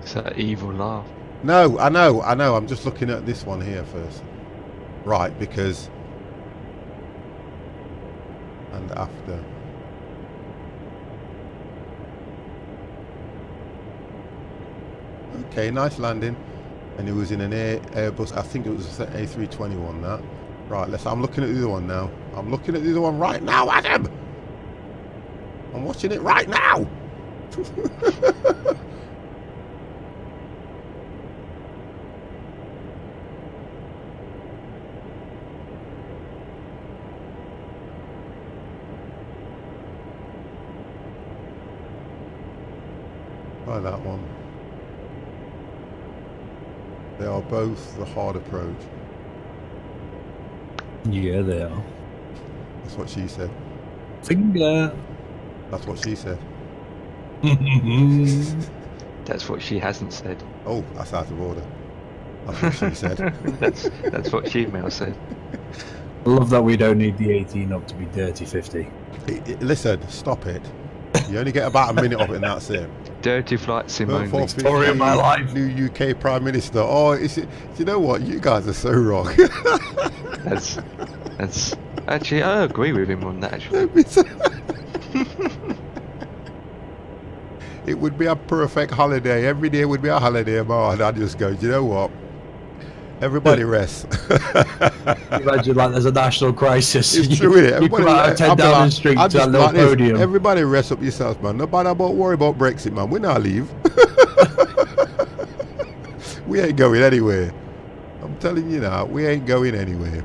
It's that evil laugh. No, I know. I'm just looking at this one here first. Right, because... And after... Okay, nice landing. And it was in an Airbus. I think it was an A321, that. Right, I'm looking at the other one now. I'm looking at the other one right now, Adam! I'm watching it right now! Try that one. They are both the hard approach. Yeah, they are. That's what she said. Finger. That's what she said. That's what she hasn't said. Oh, that's out of order. That's what she said. That's what she email said. I love that we don't need the 18 up to be dirty 50. Listen, stop it. You only get about a minute of it and that's it. Dirty flight sim only. 450, Story of my life. New UK Prime Minister. Oh, do you know what? You guys are so wrong. That's actually, I agree with him on that. Actually, it would be a perfect holiday. Every day would be a holiday, man. I'd just go, do you know what? Everybody rest. Imagine like there's a national crisis. It's true, isn't it? You come out of 10 Downing Street to that little podium. Everybody rest up yourselves, man. Nobody worry about Brexit, man. We're not leave. We ain't going anywhere. I'm telling you now, we ain't going anywhere.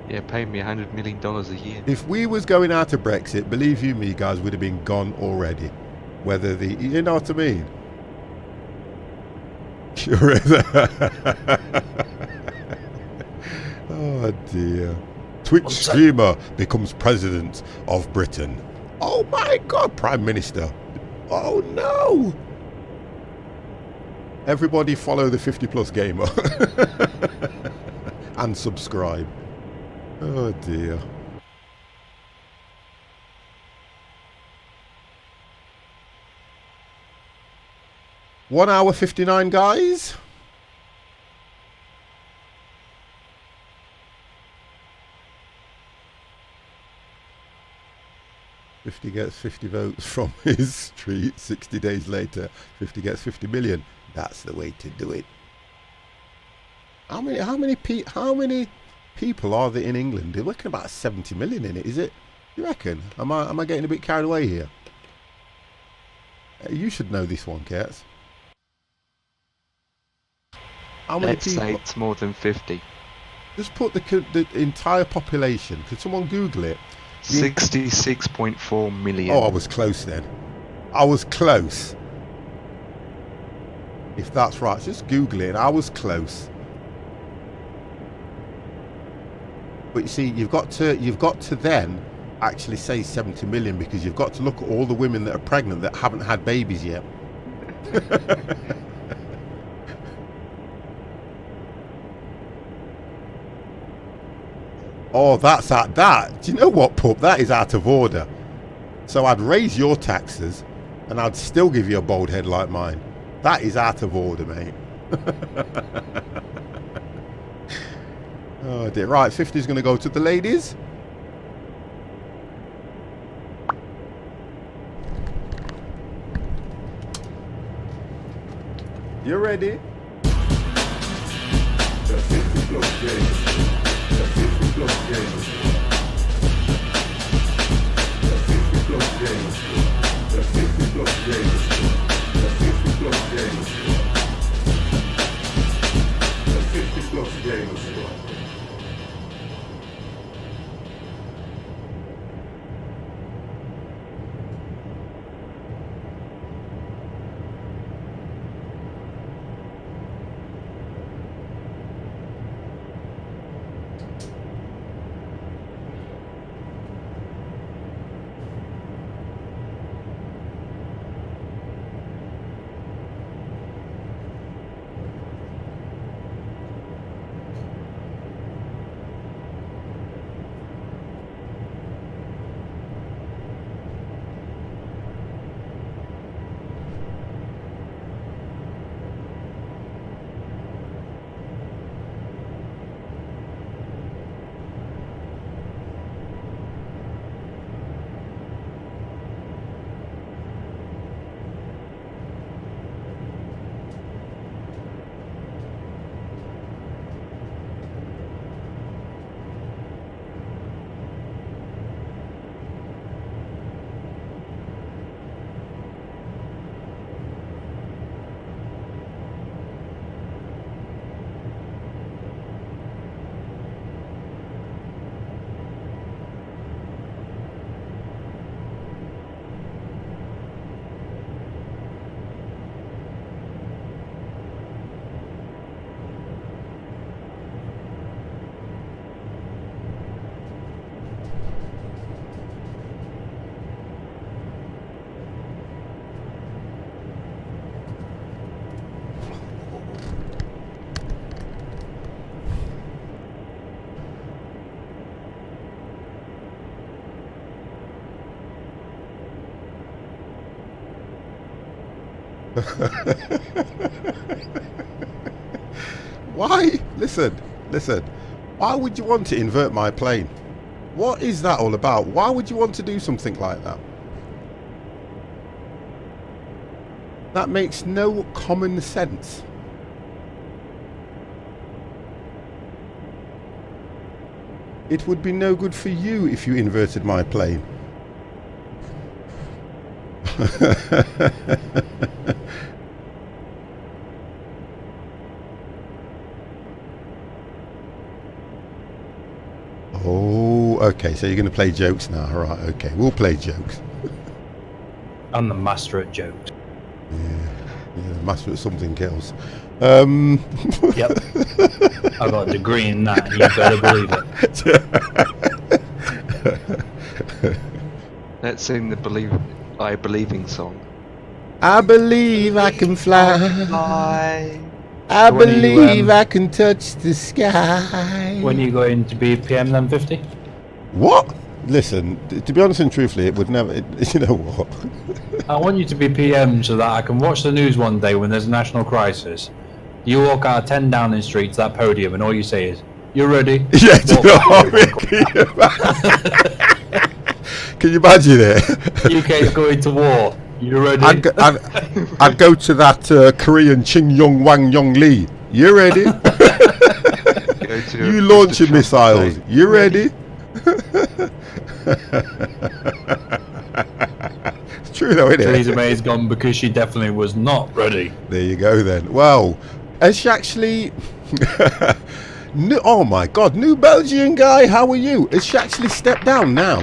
yeah, pay me $100 million a year. If we was going out of Brexit, believe you me, guys, we'd have been gone already. Whether you know what I mean? Sure is. Oh dear. Twitch streamer becomes president of Britain. Oh my God, Prime Minister. Oh no. Everybody follow the 50 Plus Gamer. And subscribe. Oh dear. One hour 59, guys. "50 gets 50 votes from his street. 60 days later, 50 gets 50 million. That's the way to do it." How many people are there in England? They're working about 70 million in it. Is it? You reckon? Am I getting a bit carried away here? You should know this one, Kurtz. How many Let's people? say it's more than 50. Just put the entire population. Could someone Google it? 66.4 million. Oh, I was close then. I was close. If that's right, just Google it. I was close. But you see, you've got to then actually say 70 million, because you've got to look at all the women that are pregnant that haven't had babies yet. Oh, that's at that. Do you know what, pup? That is out of order. So I'd raise your taxes and I'd still give you a bald head like mine. That is out of order, mate. Oh dear. Right, 50 is going to go to the ladies. You ready? The 50 plus game. The 50 plus game. The 50 plus game. The 50 plus game. The 50 plus game. The 50 plus game. Why? Listen. Why would you want to invert my plane? What is that all about? Why would you want to do something like that? That makes no common sense. It would be no good for you if you inverted my plane. Oh, okay, so you're going to play jokes now. Right, okay, we'll play jokes. I'm the master at jokes. Yeah, master at something else. Yep. I got a degree in that, you better believe it. Let's sing the believing song. I believe I can fly. Fly. I When are you, believe I can touch the sky. When are you going to be PM then 50? What? Listen, to be honest and truthfully, it would never. You know what? I want you to be PM so that I can watch the news one day when there's a national crisis. You walk out of 10 Downing Street to that podium and all you say is, "You ready?" Yeah, do you know what I mean? Can you imagine it? UK's going to war. You ready? I'd go to that Korean Ching Yong Wang Yong Lee. You ready? You launching missiles. You ready? It's true though, isn't it? Theresa May's gone because she definitely was not ready. There you go then. Well, has she actually... Oh my god, new Belgian guy, how are you? Has she actually stepped down now?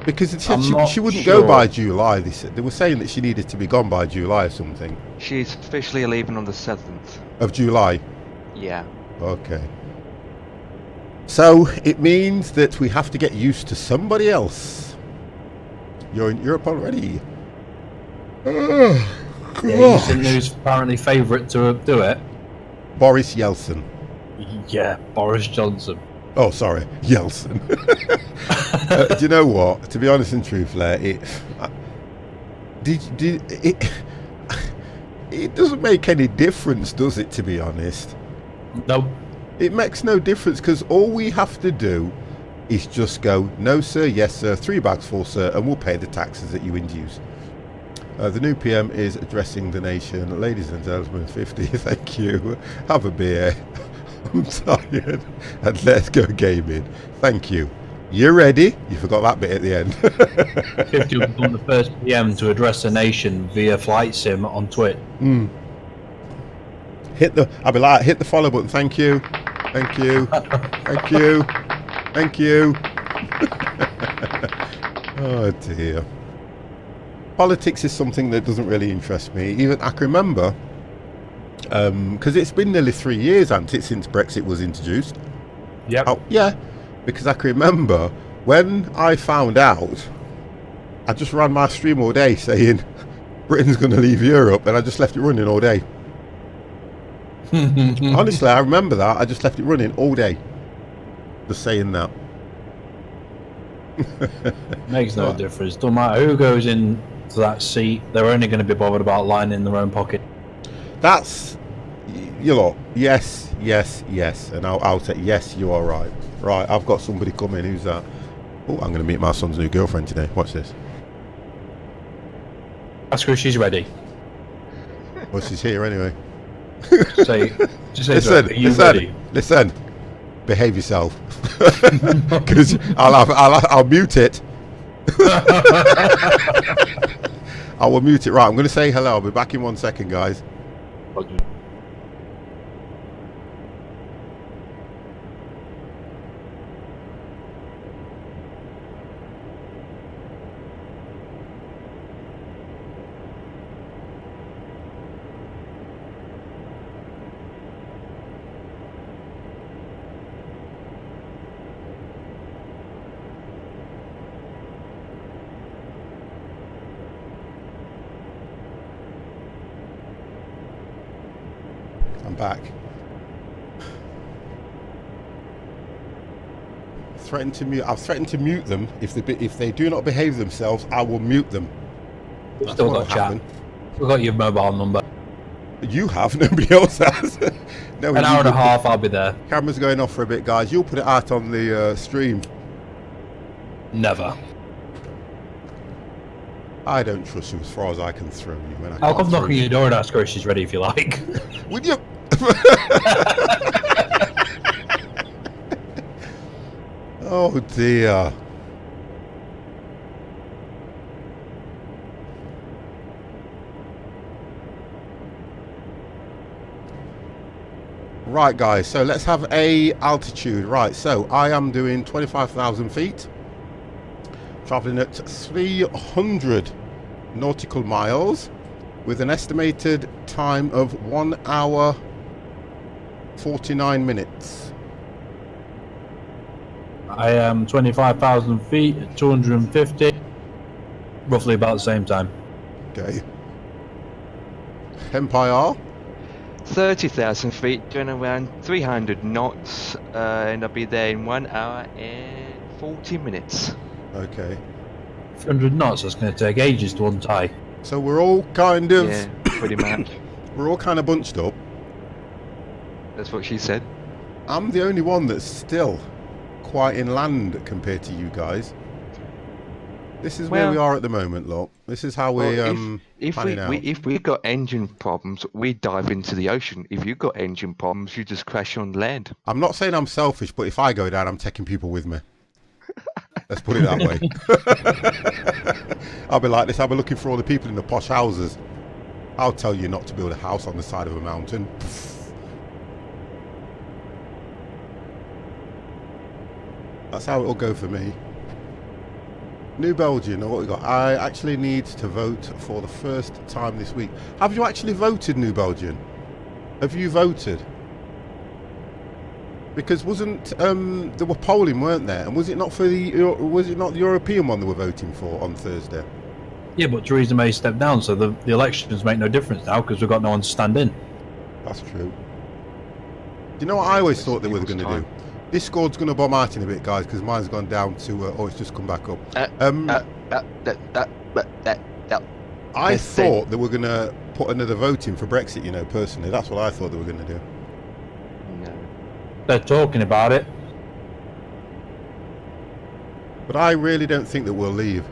Because it said she wouldn't go by July. They were saying that she needed to be gone by July or something. She's officially leaving on the 7th. Of July? Yeah. Okay. So, it means that we have to get used to somebody else. You're in Europe already? Yeah, he's the news apparently favourite to do it. Boris Yeltsin. Yeah, Boris Johnson. Oh, sorry, Yeltsin. Do you know what? To be honest and truthfully, it doesn't make any difference, does it? To be honest, Nope. it makes no difference because all we have to do is just go, no sir, yes sir, 3 bags full sir, and we'll pay the taxes that you induce. The new PM is addressing the nation. Ladies and gentlemen, 50, thank you. Have a beer. I'm tired. And let's go gaming. Thank you. You ready? You forgot that bit at the end. 50 will become the first PM to address the nation via flight sim on Twitch. I'll be like, hit the follow button. Thank you. Thank you. Thank you. Thank you. Oh dear. Politics is something that doesn't really interest me. Even I can remember, because it's been nearly 3 years, hasn't it, since Brexit was introduced? Yep. Oh, yeah, because I can remember when I found out, I just ran my stream all day saying Britain's going to leave Europe, and I just left it running all day. Honestly, I remember that. I just left it running all day, just saying that. Makes no difference. Don't matter who goes in to that seat, they're only going to be bothered about lining their own pocket. That's, you know, yes, yes, yes. And I'll say, yes, you are right. Right, I've got somebody coming. Who's that? Oh, I'm going to meet my son's new girlfriend today. Watch this. Ask her if she's ready. Well, she's here anyway. Just say Listen, are you ready? listen. Behave yourself. Because I'll mute it. I will mute it. Right, I'm going to say hello. I'll be back in 1 second, guys. Okay. I'm back. I've threatened to mute them. If they do not behave themselves, I will mute them. We've That's still what got will chat. happen. We've got your mobile number. You have, nobody else has. No, An hour and a half, I'll be there. Camera's going off for a bit, guys. You'll put it out on the stream. Never. I don't trust you as far as I can throw you. When I I'll can't come throw knock on you. your door and ask her if she's ready if you like. Would you? Oh dear. Right, guys, so let's have a altitude. Right, so I am doing 25,000 feet, traveling at 300 nautical miles with an estimated time of 1 hour 49 minutes. I am 25,000 feet at 250. Roughly about the same time. Okay. Empire. 30,000 feet, doing around 300 knots, and I'll be there in 1 hour and 40 minutes. Okay. 300 knots, that's going to take ages to untie. So we're all kind of Yeah, pretty much. we're all kind of bunched up. That's what she said. I'm the only one that's still quite inland compared to you guys. This is where Well- we are at the moment, look. This is how we Well, if planning out. if we got engine problems, we dive into the ocean. If you got engine problems, you just crash on land. I'm not saying I'm selfish, but if I go down, I'm taking people with me. Let's put it that way. I'll be like this. I'll be looking for all the people in the posh houses. I'll tell you not to build a house on the side of a mountain. That's how it'll go for me. New Belgium, what we got? I actually need to vote for the first time this week. Have you actually voted, New Belgium? Have you voted? Because wasn't there were polling, weren't there? And was it not for was it not the European one they were voting for on Thursday? Yeah, but Theresa May stepped down, so the elections make no difference now because we've got no one to stand in. That's true. Do you know what I always thought they were going to do? Discord's going to bomb out in a bit, guys, because mine's gone down to. Oh, it's just come back up. I thought they were going to put another vote in for Brexit. You know, personally, that's what I thought they were going to do. No. They're talking about it. But I really don't think that we'll leave.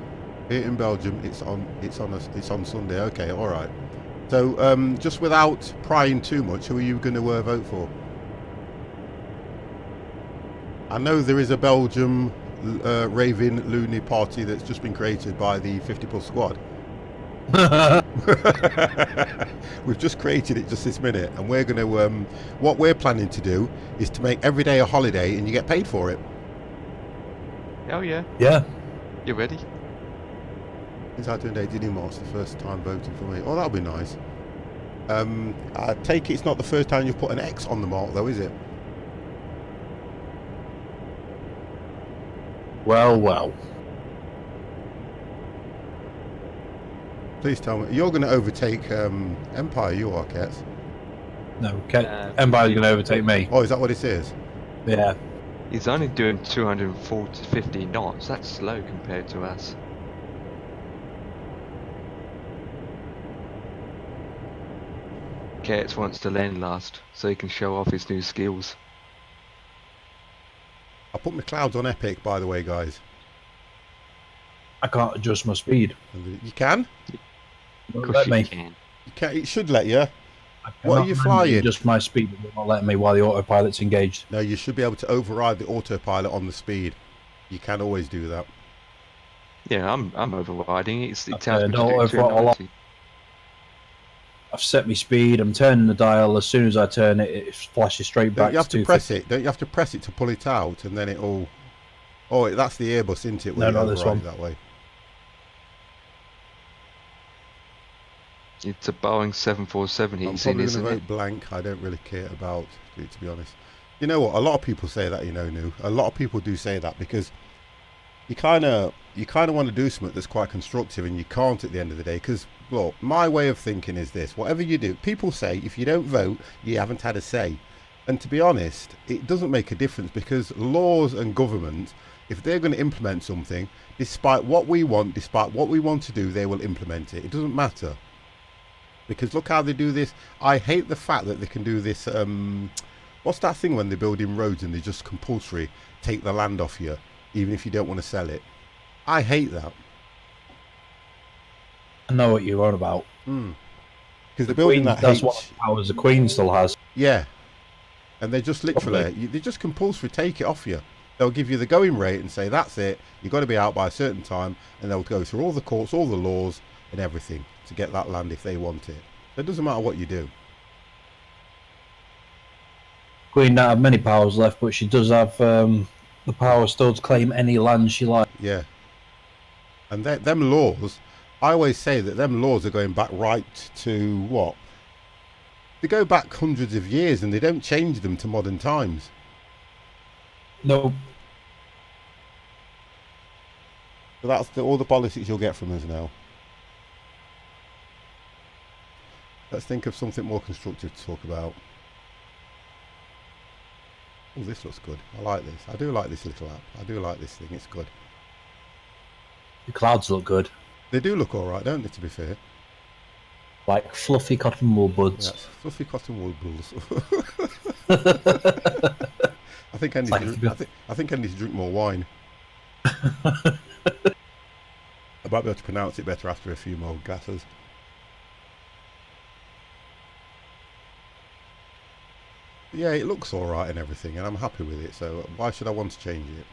Here in Belgium, it's on Sunday. Okay, all right. So just without prying too much, who are you going to vote for? I know there is a Belgium raving loony party that's just been created by the 50 Plus squad. We've just created it just this minute, and we're going to what we're planning to do is to make every day a holiday and you get paid for it. Oh yeah. Yeah. You ready? Inside doing day didn't march the first time voting for me. Oh, that'll be nice. I take it it's not the first time you've put an X on the mark though, is it? Well, well. Please tell me you're going to overtake Empire. You are, Kets. No, Empire's going to overtake me. Oh, is that what it is? Yeah. He's only doing 250 knots. That's slow compared to us. Kurtz wants to land last so he can show off his new skills. I put my clouds on epic, by the way, guys. I can't adjust my speed. You can? Won't Of course let you me. can. You can. It should let you. I What are cannot you manage flying? Just my speed will not let me while the autopilot's engaged. No, you should be able to override the autopilot on the speed. You can always do that. Yeah, I'm overriding it. It Okay, tells me to don't do override a lot. 290. I've set my speed. I'm turning the dial. As soon as I turn it, it flashes straight back Don't you have to 250. press it? Don't you have to press it to pull it out, and then it'll? Oh, that's the Airbus, isn't it? Where No, you not this override one. it that way. It's a Boeing 747 I'm he's in, probably isn't going to it? vote blank. I don't really care about it, to be honest. You know what? A lot of people say that. You know, New. A lot of people do say that because you kind of want to do something that's quite constructive, and you can't at the end of the day. Because look, my way of thinking is this: whatever you do, people say if you don't vote, you haven't had a say. And to be honest, it doesn't make a difference because laws and government, if they're going to implement something, despite what we want to do, they will implement it. It doesn't matter. Because look how they do this. I hate the fact that they can do this. What's that thing when they're building roads and they just compulsory take the land off you, even if you don't want to sell it? I hate that. I know what you're on about. Because they're building that. That's what powers the Queen still has. Yeah. And they just literally, they just compulsory take it off you. They'll give you the going rate and say, that's it, you've got to be out by a certain time, and they'll go through all the courts, all the laws and everything to get that land if they want it. It doesn't matter what you do. Queen don't have many powers left, but she does have the power still to claim any land she likes. Yeah. And them laws, I always say that them laws are going back right to what? They go back hundreds of years and they don't change them to modern times. No. So that's all the politics you'll get from us now. Let's think of something more constructive to talk about. Oh, this looks good. I like this. I do like this little app. I do like this thing. It's good. The clouds look good. They do look all right, don't they, to be fair? Like fluffy cotton wool buds. Yes, fluffy cotton wool bulls. I think I need to drink more wine. I might be able to pronounce it better after a few more glasses. Yeah, it looks all right and everything, and I'm happy with it. So why should I want to change it?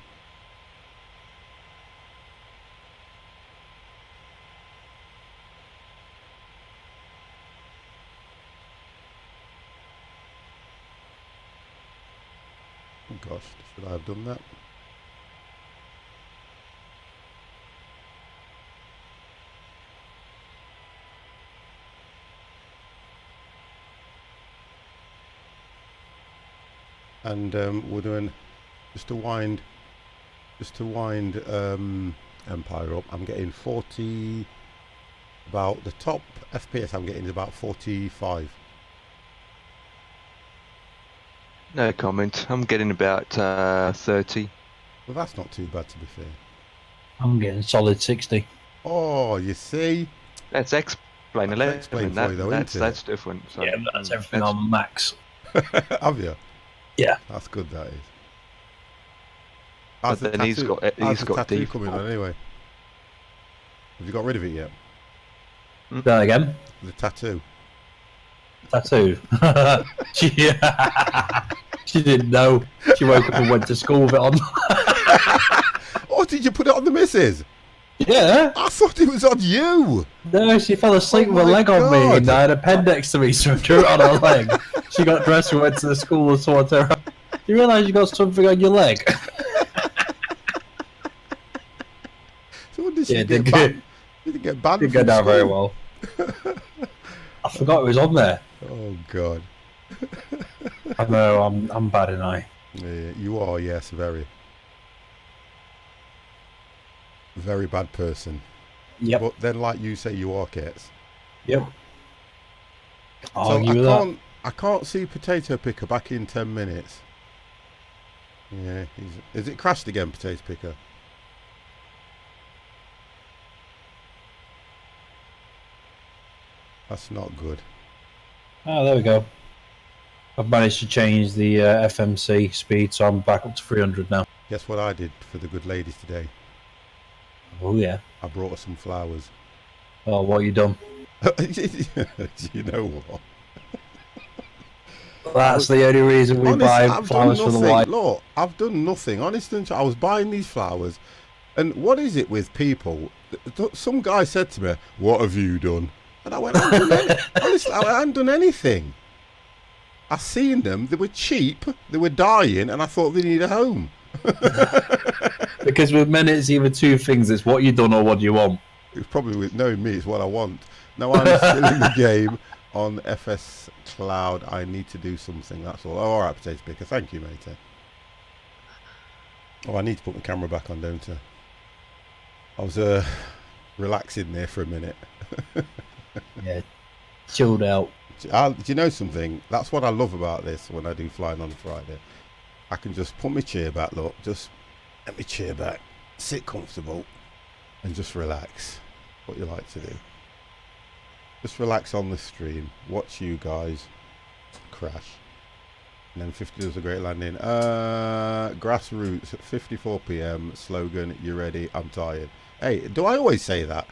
Oh gosh, should I have done that? And we're doing just to wind Empire up. I'm getting 40. About the top FPS I'm getting is about 45. No comment. I'm getting about 30. Well, that's not too bad, to be fair. I'm getting solid 60. Oh, you see? That's explain 11. Explain for you though, isn't it? That's different. So, Yeah, but that's everything on max. Have you? Yeah. That's good, that is. But How's the then he's tattoo- got how's the tattoo default. coming on anyway? Have you got rid of it yet? Say that again. The tattoo. Tattoo. She didn't know. She woke up and went to school with it on. Oh, did you put it on the missus? Yeah. I thought it was on you. No, she fell asleep Oh with a my leg on me, God. and I had a pen next to me, so I drew it on her leg. She got dressed and went to the school and sorted her out. You realise you got something on your leg? So what did she Yeah, get did banned? Did it get banned Didn't go from down very school? well. I forgot it was on there. Oh God. I know, I'm bad, and I. Yeah, you are, yes, very. Very bad person. Yep. But then, like you say, you are Kets. Yep. So Argue with that. I can't see Potato Picker back in 10 minutes. Yeah, is it crashed again, Potato Picker? That's not good. Oh, there we go. I've managed to change the FMC speed, so I'm back up to 300 now. Guess what I did for the good ladies today? Oh, yeah. I brought her some flowers. Oh, what you done? You know what? That's the only reason we buy flowers for the wife. Look, I've done nothing. Honestly, I was buying these flowers, and what is it with people? Some guy said to me, "What have you done?" And I went, honestly, I hadn't done anything. I seen them. They were cheap. They were dying, and I thought they need a home. Because with men, it's either two things: it's what you done or what you want. It's probably with knowing me, it's what I want. Now I'm still in the game on FS Cloud. I need to do something. That's all. Oh, all right, Potato Picker. Thank you, mate. Oh, I need to put my camera back on, don't I? I was relaxing there for a minute. Yeah, chilled out. Do you know something? That's what I love about this when I do flying on a Friday. I can just put my chair back, look, just let me chair back, sit comfortable, and just relax. What you like to do. Just relax on the stream. Watch you guys crash. And then 50 does a great landing. Grassroots, 54 PM, slogan, you ready? I'm tired. Hey, do I always say that?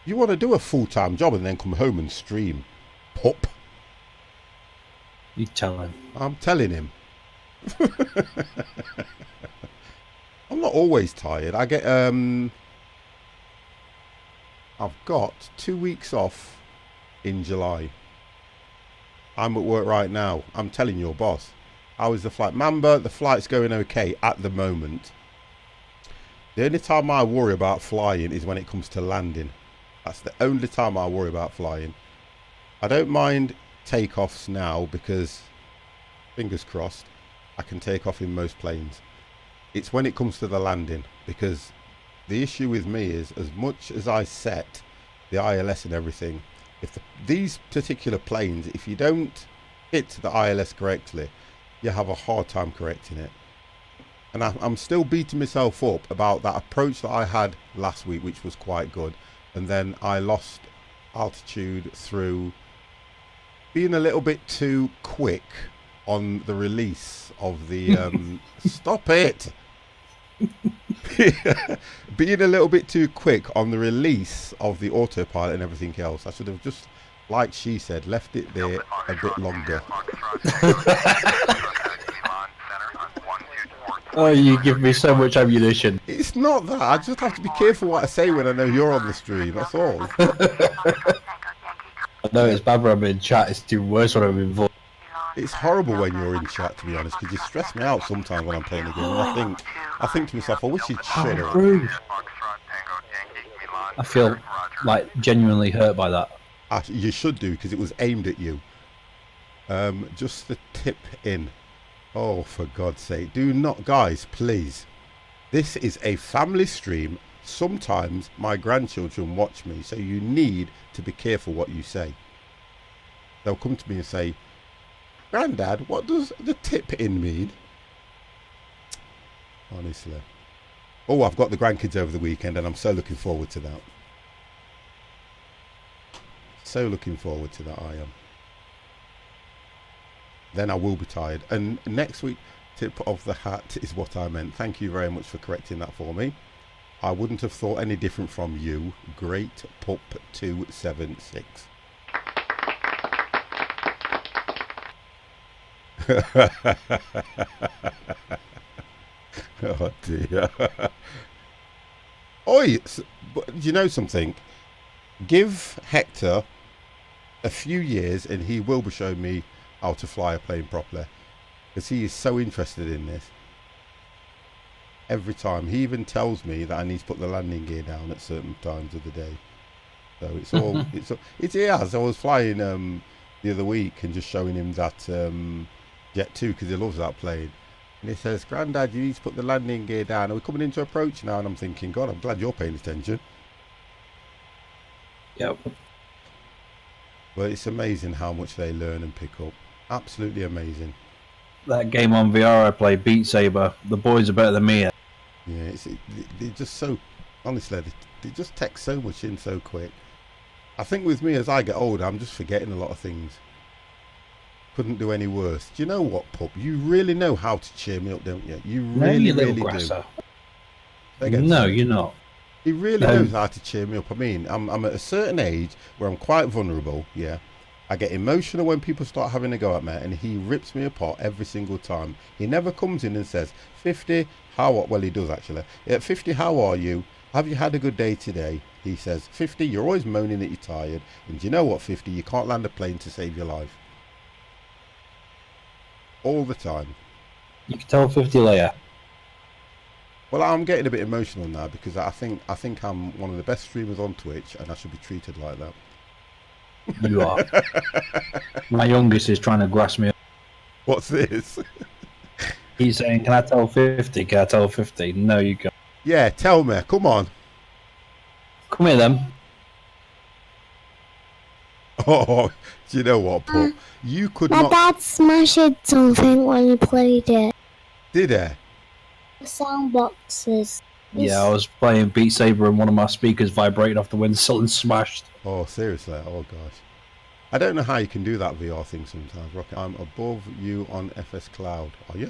You want to do a full-time job and then come home and stream? Pup. You tell him. I'm telling him. I'm not always tired. I get, I've got 2 weeks off in July. I'm at work right now. I'm telling your boss. How is the flight? Mamba, the flight's going okay at the moment. The only time I worry about flying is when it comes to landing. That's the only time I worry about flying. I don't mind takeoffs now because, fingers crossed, I can take off in most planes. It's when it comes to the landing, because the issue with me is, as much as I set the ILS and everything, if these particular planes, if you don't hit the ILS correctly, you have a hard time correcting it. And I'm still beating myself up about that approach that I had last week, which was quite good. And then I lost altitude through being a little bit too quick on the release of the stop it. Being a little bit too quick on the release of the autopilot and everything else. I should have just, like she said, left it there a bit longer. Oh, you give me so much ammunition. It's not that. I just have to be careful what I say when I know you're on the stream. That's all. I know it's bad when I'm in chat. It's too worse when I'm involved. It's horrible when you're in chat, to be honest, because you stress me out sometimes when I'm playing a game. And I think to myself, I wish you'd shut up. I feel like genuinely hurt by that. You should do, because it was aimed at you. Just the tip in. Oh, for God's sake, do not, guys, please. This is a family stream. Sometimes my grandchildren watch me, so you need to be careful what you say. They'll come to me and say, Grandad, what does the tip in mean? Honestly. Oh, I've got the grandkids over the weekend and I'm so looking forward to that. So looking forward to that, I am. Then I will be tired. And next week, tip of the hat is what I meant. Thank you very much for correcting that for me. I wouldn't have thought any different from you. Great Pup 276. Oh dear. Oi, do you know something? Give Hector a few years and he will be showing me how to fly a plane properly, because he is so interested in this. Every time he even tells me that I need to put the landing gear down at certain times of the day. So it's all it's I was flying the other week and just showing him that Jet 2, because he loves that plane, and he says, Grandad, you need to put the landing gear down, are we coming into approach now? And I'm thinking, God, I'm glad you're paying attention. Yep. But it's amazing how much they learn and pick up. Absolutely amazing. That game on VR I play, Beat Saber, the boys are better than me. Yeah, they're just so, honestly, they just text so much in so quick. I think with me, as I get older, I'm just forgetting a lot of things. Couldn't do any worse. Do you know what, Pup? You really know how to cheer me up, don't you? You really, really do. No, you're not. He really knows how to cheer me up. I mean, I'm at a certain age where I'm quite vulnerable, yeah. I get emotional when people start having a go at me, and he rips me apart every single time. He never comes in and says, 50, well, he does actually. 50, how are you? Have you had a good day today? He says, 50, you're always moaning that you're tired. And do you know what, 50, you can't land a plane to save your life. All the time. You can tell 50 later. Well, I'm getting a bit emotional now because I think I'm one of the best streamers on Twitch, and I should be treated like that. You are. My youngest is trying to grasp me up. What's this? He's saying, can I tell 50? Can I tell 50? No, you can't. Yeah, tell me. Come on. Come here, then. Oh, do you know what, Paul? You could My not... dad smashed something when he played it. Did he? The sound boxes. Yeah, I was playing Beat Saber and one of my speakers vibrated off the windsill and smashed. Oh, seriously? Oh, gosh. I don't know how you can do that VR thing sometimes, Rocket. I'm above you on FS Cloud. Are you?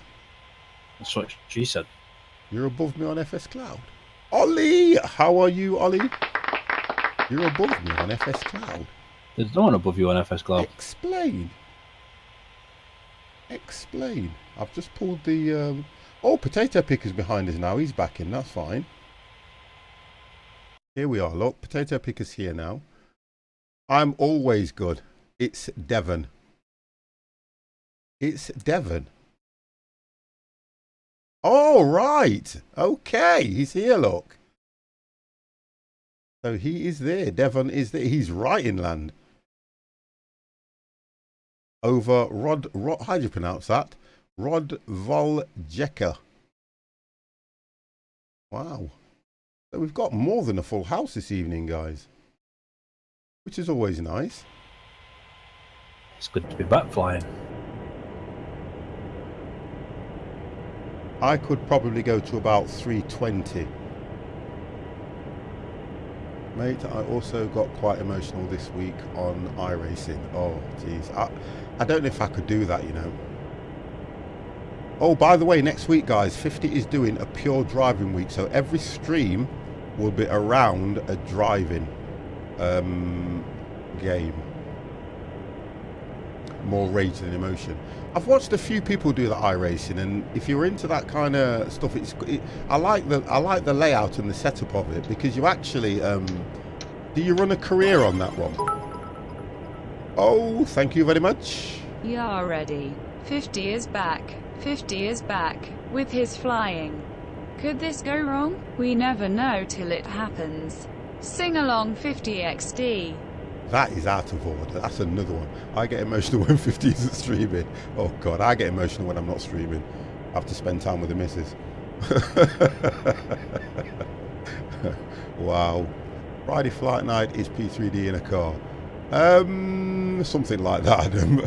That's what she said. You're above me on FS Cloud. Ollie! How are you, Ollie? You're above me on FS Cloud. There's no one above you on FS Cloud. Explain. Explain. I've just pulled the... Oh, Potato Picker's behind us now. He's back in. That's fine. Here we are. Look, Potato Picker's here now. I'm always good. It's Devon. It's Devon. Oh, right. Okay. He's here, look. So he is there. Devon is there. He's right inland. Over how do you pronounce that? Rodvoljeka. Wow. So we've got more than a full house this evening, guys. Which is always nice. It's good to be back flying. I could probably go to about 320. Mate, I also got quite emotional this week on iRacing. Oh, geez. I don't know if I could do that, you know. Oh, by the way, next week, guys, 50 is doing a pure driving week. So every stream will be around a driving game. More rage than emotion. I've watched a few people do the iRacing, and if you're into that kind of stuff, I like the layout and the setup of it, because you actually do you run a career on that one? Oh, thank you very much. YAH-READY. 50 is back. 50 is back with his flying. Could this go wrong? We never know till it happens. Sing along 50XD. That is out of order. That's another one. I get emotional when 50 isn't streaming. Oh God, I get emotional when I'm not streaming. I have to spend time with the missus. Wow. Friday flight night is P3D in a car. Something like that, Adam.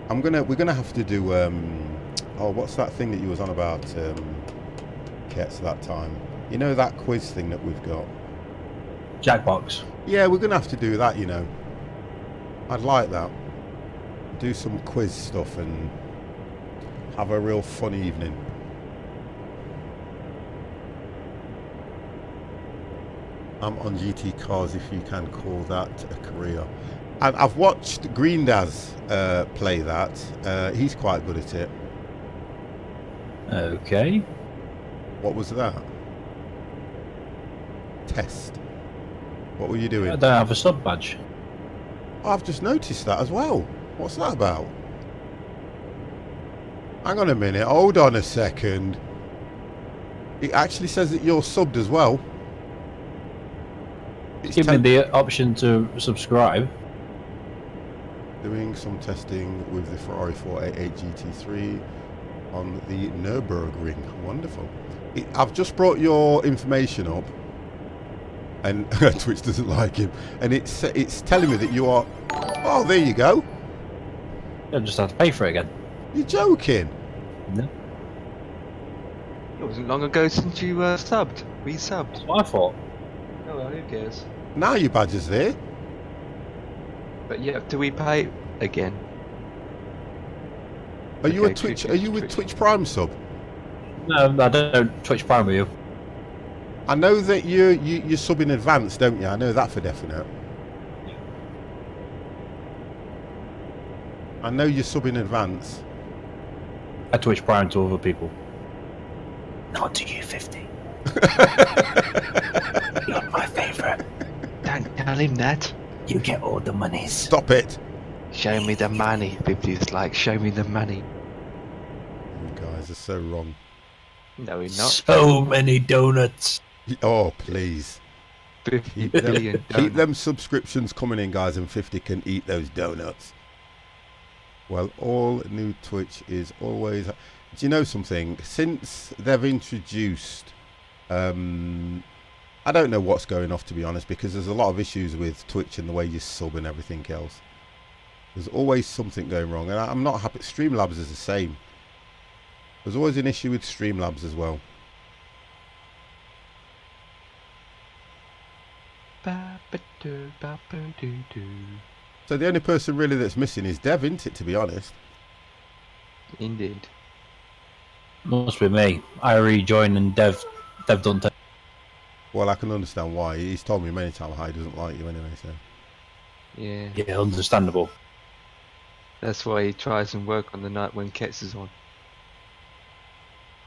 We're gonna have to do oh, what's that thing that you was on about, Kets, that time? You know, that quiz thing that we've got? Jackbox. Yeah, we're gonna have to do that, you know. I'd like that. Do some quiz stuff and have a real fun evening. I'm on GT cars, if you can call that a career. And I've watched Greendaz play that. He's quite good at it. Okay. What was that? Test. What were you doing? I don't have a sub badge. I've just noticed that as well. What's that about? Hang on a minute. Hold on a second. It actually says that you're subbed as well. It's Give me the option to subscribe. Doing some testing with the Ferrari 488 GT3 on the Nürburgring. Wonderful. I've just brought your information up, and Twitch doesn't like him, and it's telling me that you are... Oh, there you go. You'll just have to pay for it again. You're joking. No. It wasn't long ago since you subbed. We subbed. That's what I thought. Oh well, who cares? Now your badge is there. But yeah, do we pay again? Are you a Okay, Twitch? Twitch Are you with Twitch Prime sub? No, I don't Twitch Prime with you. I know that you sub in advance, don't you? I know that for definite. I know you sub in advance. I Twitch Prime to other people. Not to you, 50. You're my favourite. Don't tell him that. You get all the monies. Stop it. Show me the money. 50's like, show me the money. You guys are so wrong. No, we're not. So many donuts. Oh, please. 50 Keep billion. keep them subscriptions coming in, guys, and 50 can eat those donuts. Well, all new Twitch is always... Do you know something? Since they've introduced... I don't know what's going off, to be honest, because there's a lot of issues with Twitch and the way you sub and everything else. There's always something going wrong, and I'm not happy. Streamlabs is the same. There's always an issue with Streamlabs as well. So the only person really that's missing is Dev, isn't it, to be honest? Indeed. Must be me. I rejoined and Dev don't take. Well, I can understand why. He's told me many times how he doesn't like you anyway, so. Yeah. Yeah, understandable. That's why he tries and work on the night when Kets is on.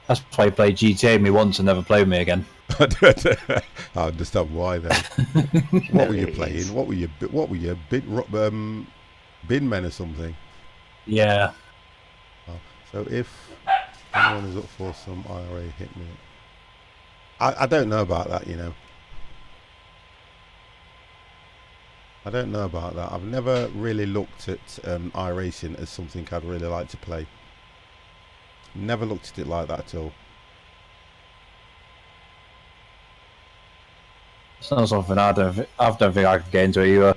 That's why he played GTA me once and never played me again. I understand why then. What were you playing? What were you? Bin men or something? Yeah. Oh, so if anyone is up for some IRA, hit me. I don't know about that, you know. I don't know about that. I've never really looked at iRacing as something I'd really like to play. Never looked at it like that at all. It's not something I don't think I could get into it either.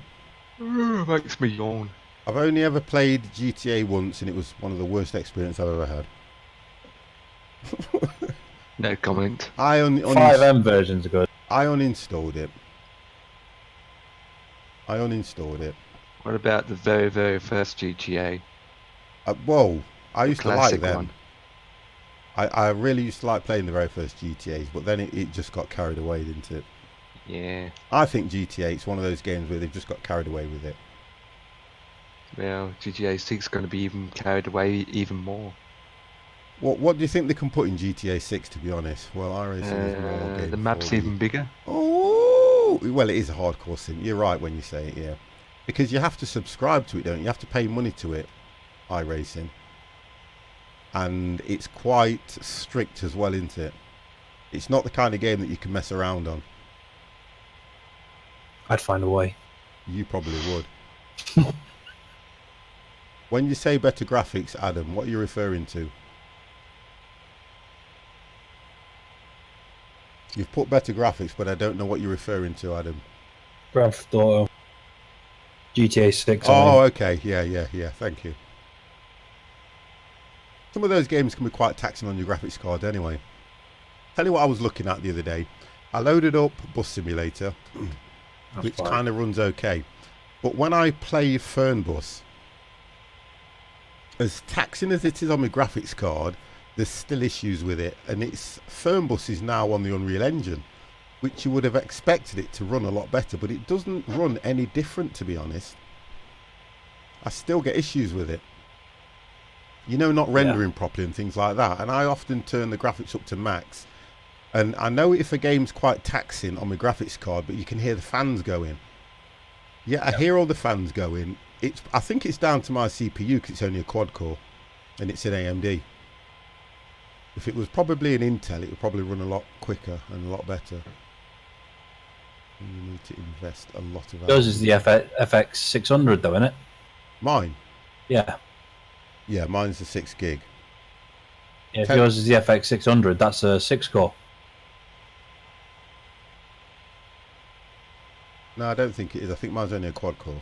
Makes me yawn. I've only ever played GTA once, and it was one of the worst experiences I've ever had. No comment. 5M versions are good. I uninstalled it. What about the very, very first GTA? Whoa, I used to like Classic them. one. I really used to like playing the very first GTAs, but then it just got carried away, didn't it? Yeah. I think GTA, it's one of those games where they've just got carried away with it. Well, GTA 6 is going to be even carried away even more. What do you think they can put in GTA 6, to be honest? Well, iRacing is more game The map's 4D. even bigger. Oh, well, it is a hardcore sim. You're right when you say it, yeah. Because you have to subscribe to it, don't you? You have to pay money to it, iRacing. And it's quite strict as well, isn't it? It's not the kind of game that you can mess around on. I'd find a way. You probably would. When you say better graphics, Adam, what are you referring to? You've put better graphics, but I don't know what you're referring to, Adam. Grand Theft Auto. GTA 6. Oh, okay. Yeah. Thank you. Some of those games can be quite taxing on your graphics card anyway. Tell you what I was looking at the other day. I loaded up Bus Simulator, which kind of runs okay. But when I play Fernbus, as taxing as it is on my graphics card, there's still issues with it. And Fernbus is now on the Unreal Engine, which you would have expected it to run a lot better, but it doesn't run any different, to be honest. I still get issues with it. You know, not rendering properly and things like that. And I often turn the graphics up to max. And I know if a game's quite taxing on my graphics card, but you can hear the fans going. Yeah, I hear all the fans going. I think it's down to my CPU because it's only a quad core and it's an AMD. If it was probably an Intel, it would probably run a lot quicker and a lot better. And you need to invest a lot of. Yours is the FX 600 though, isn't it? Mine? Yeah. Yeah, mine's a 6 gig. Yeah, if yours is the FX 600, that's a 6-core. No, I don't think it is. I think mine's only a quad core.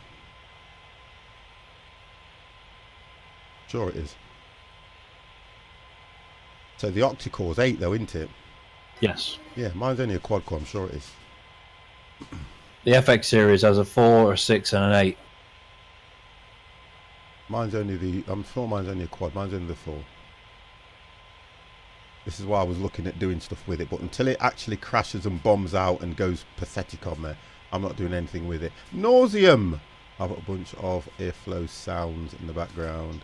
Sure it is. So the octa-core's 8 though, isn't it? Yes. Yeah, mine's only a quad core, I'm sure it is. The FX series has a 4, a 6 and an 8. Mine's only I'm sure mine's only a quad, mine's only the 4. This is why I was looking at doing stuff with it, but until it actually crashes and bombs out and goes pathetic on me, I'm not doing anything with it. Nauseum! I've got a bunch of airflow sounds in the background.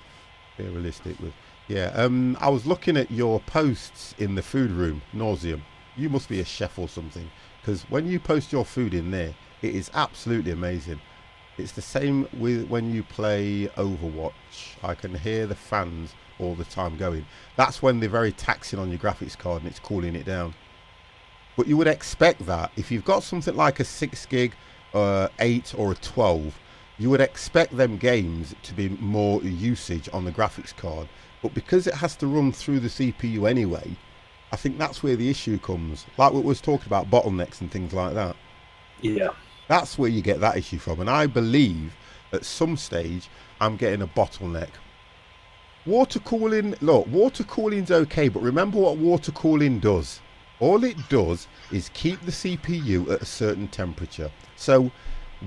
Be realistic with... Yeah, I was looking at your posts in the food room. Nauseum. You must be a chef or something, because when you post your food in there, it is absolutely amazing. It's the same with when you play Overwatch. I can hear the fans all the time going. That's when they're very taxing on your graphics card and it's cooling it down. But you would expect that if you've got something like a 6 gig, 8 or a 12, you would expect them games to be more usage on the graphics card. But because it has to run through the CPU anyway, I think that's where the issue comes. Like what we was talking about, bottlenecks and things like that. Yeah. That's where you get that issue from. And I believe at some stage I'm getting a bottleneck. Water cooling, look, water cooling's okay, but remember what water cooling does. All it does is keep the CPU at a certain temperature. So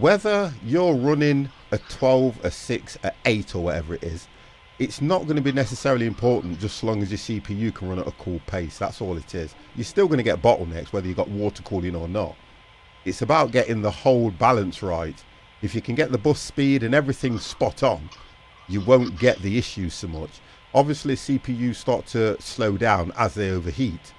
whether you're running a 12, a 6, a 8 or whatever it is, it's not going to be necessarily important just so long as your CPU can run at a cool pace. That's all it is. You're still going to get bottlenecks whether you've got water cooling or not. It's about getting the whole balance right. If you can get the bus speed and everything spot on, you won't get the issues so much. Obviously CPUs start to slow down as they overheat.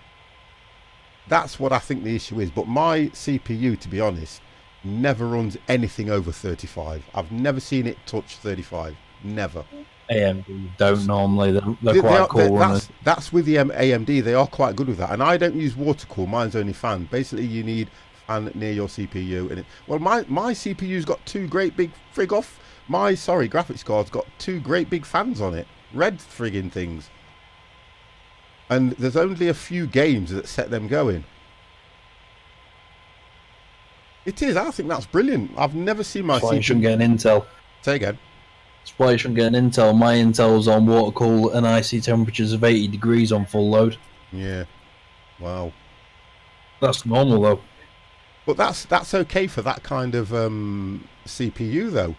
That's what I think the issue is. But my CPU, to be honest, never runs anything over 35. I've never seen it touch 35. Never. AMD don't normally. They're quite cool. That's with the AMD. They are quite good with that. And I don't use water cool. Mine's only fan. Basically, you need fan near your CPU. And well, my CPU's got two great big graphics card's got two great big fans on it. Red friggin' things. And there's only a few games that set them going. It is. I think that's brilliant. I've never seen my CPU. That's why you shouldn't get an Intel. Say again. That's why you shouldn't get an Intel. My Intel's on water cool and I see temperatures of 80 degrees on full load. Yeah. Wow. That's normal though. But that's okay for that kind of CPU though.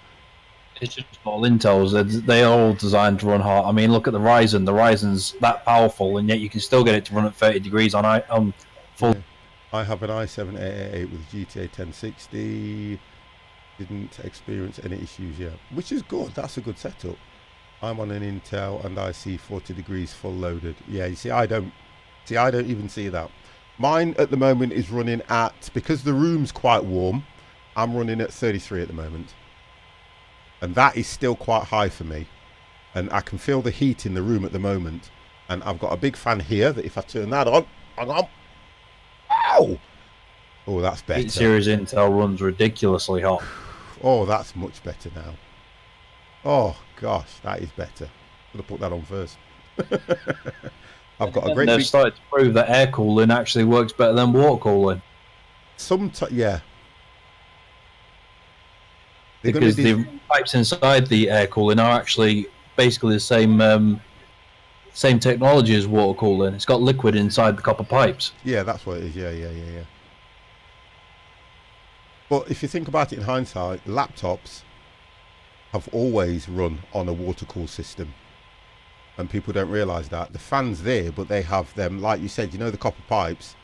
It's just all Intels. They're all designed to run hot. I mean, look at the Ryzen. The Ryzen's that powerful, and yet you can still get it to run at 30 degrees on full. Yeah. I have an i7-8888 with GTA 1060. Didn't experience any issues yet, which is good. That's a good setup. I'm on an Intel, and I see 40 degrees full loaded. Yeah, you see, I don't even see that. Mine at the moment is running at, because the room's quite warm, I'm running at 33 at the moment. And that is still quite high for me. And I can feel the heat in the room at the moment. And I've got a big fan here that if I turn that on, hang on. Ow! Oh, that's better. 8 series Intel runs ridiculously hot. Oh, that's much better now. Oh, gosh, that is better. I'm going to put that on first. I've got a great They've started to prove that air cooling actually works better than water cooling. Yeah. Because the pipes inside the air cooling are actually basically the same technology as water cooling. It's got liquid inside the copper pipes. Yeah, that's what it is. Yeah. But if you think about it in hindsight, laptops have always run on a water cool system. And people don't realise that. The fan's there, but they have them, like you said, you know the copper pipes?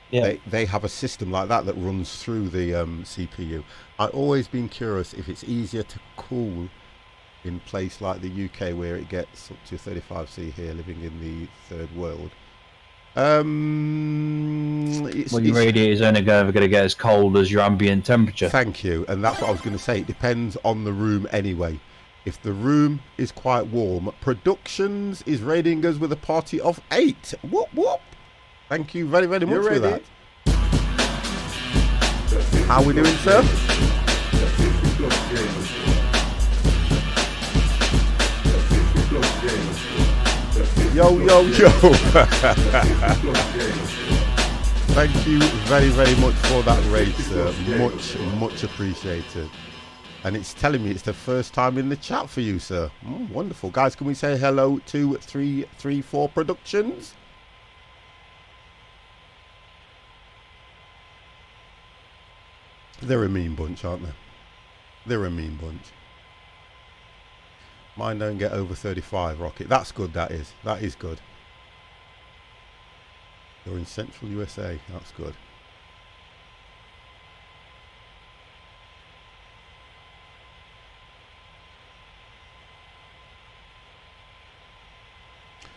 Yeah. They have a system like that runs through the CPU. I've always been curious if it's easier to cool in a place like the UK where it gets up to 35°C here, living in the third world. Your radiator is only ever going to get as cold as your ambient temperature. Thank you. And that's what I was going to say. It depends on the room anyway. If the room is quite warm, Productions is raiding us with a party of 8. Whoop, whoop. Thank you very, very much for that. How we doing, sir? Yo. Thank you very, very much for that raid, sir. Much appreciated. And it's telling me it's the first time in the chat for you, sir. Wonderful. Guys, can we say hello to 334 Productions? They're a mean bunch, aren't they? They're a mean bunch. Mine don't get over 35, Rocket. That's good, that is. That is good. You're in central USA. That's good.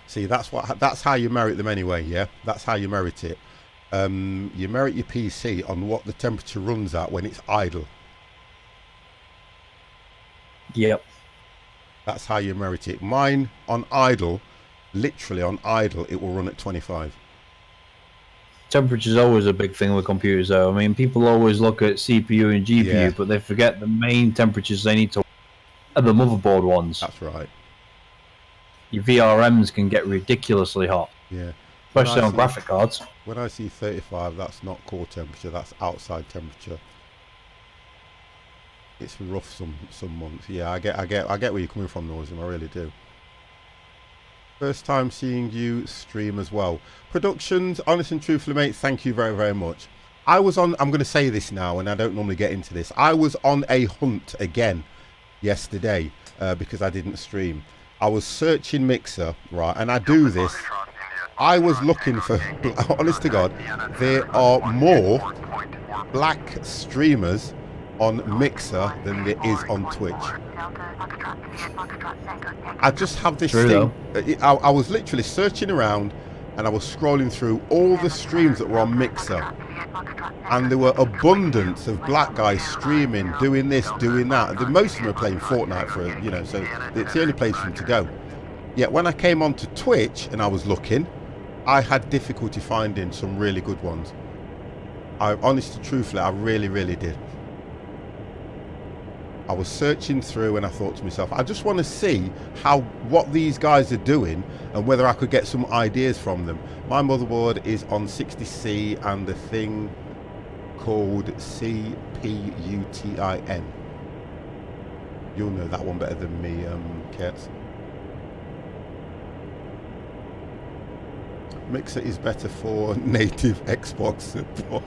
See, that's how you merit them anyway, yeah? That's how you merit it. You merit your PC on what the temperature runs at when it's idle. Yep. That's how you merit it. Mine on idle, literally on idle, it will run at 25. Temperature's always a big thing with computers though. I mean, people always look at CPU and GPU, but they forget the main temperatures they need to are the motherboard ones. That's right. Your VRMs can get ridiculously hot. Yeah. Especially on graphic cards. When I see 35, that's not core temperature, that's outside temperature. It's rough some months. Yeah, I get where you're coming from, Noisem, I really do. First time seeing you stream as well. Productions, honest and truthfully, mate, thank you very, very much. I was on, I'm going to say this now, and I don't normally get into this. I was on a hunt again yesterday because I didn't stream. I was searching Mixer, right, and I do this. I was looking for, honest to God, there are more black streamers on Mixer than there is on Twitch. I just have this thing. I was literally searching around and I was scrolling through all the streams that were on Mixer, and there were abundance of black guys streaming, doing this, doing that. Most of them are playing Fortnite for, you know, so it's the only place for them to go. Yet when I came onto Twitch and I was looking, I had difficulty finding some really good ones. I honestly, truthfully, I really, really did. I was searching through and I thought to myself, I just want to see what these guys are doing and whether I could get some ideas from them. My motherboard is on 60C and the thing called CPUTIN. You'll know that one better than me, Kurtz. Mixer is better for native Xbox support.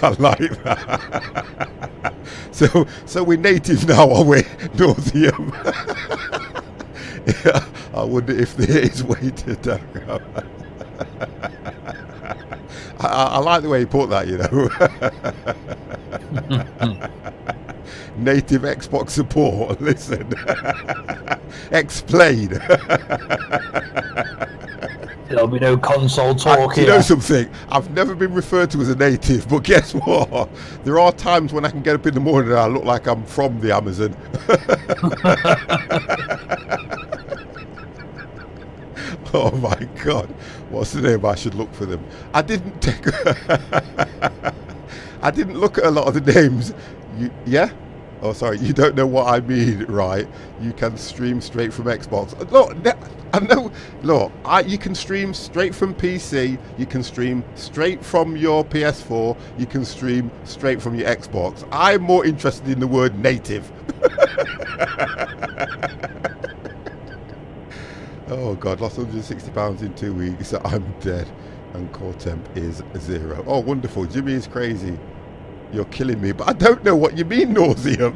I like that. So we're native now, are we? Nauseum. Yeah, I wonder if there is way to do. I like the way you put that, you know. Native Xbox support. Listen. Explain. There'll be no console talk here. You know something? I've never been referred to as a native, but guess what? There are times when I can get up in the morning and I look like I'm from the Amazon. Oh my God. What's the name? I should look for them. I didn't take... I didn't look at a lot of the names. Yeah? Oh, sorry, you don't know what I mean, right? You can stream straight from Xbox. Look, I know. Look, you can stream straight from PC. You can stream straight from your PS4. You can stream straight from your Xbox. I'm more interested in the word native. Oh God, lost £160 in 2 weeks. I'm dead, and core temp is 0. Oh, wonderful. Jimmy is crazy. You're killing me, but I don't know what you mean, nauseum.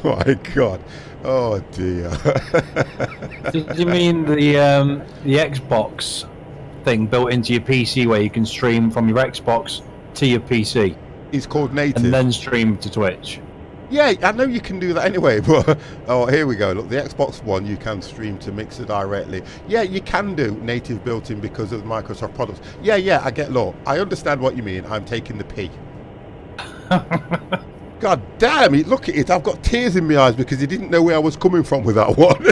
Oh my God. Oh dear. Did you mean the Xbox thing built into your PC where you can stream from your Xbox to your PC? It's called native. And then stream to Twitch. Yeah, I know you can do that anyway, but oh, here we go. Look, the Xbox One, you can stream to Mixer directly. Yeah, you can do native built-in because of Microsoft products. Yeah, I get. Look, I understand what you mean. I'm taking the P. God damn it! Look at it. I've got tears in my eyes because he didn't know where I was coming from with that one.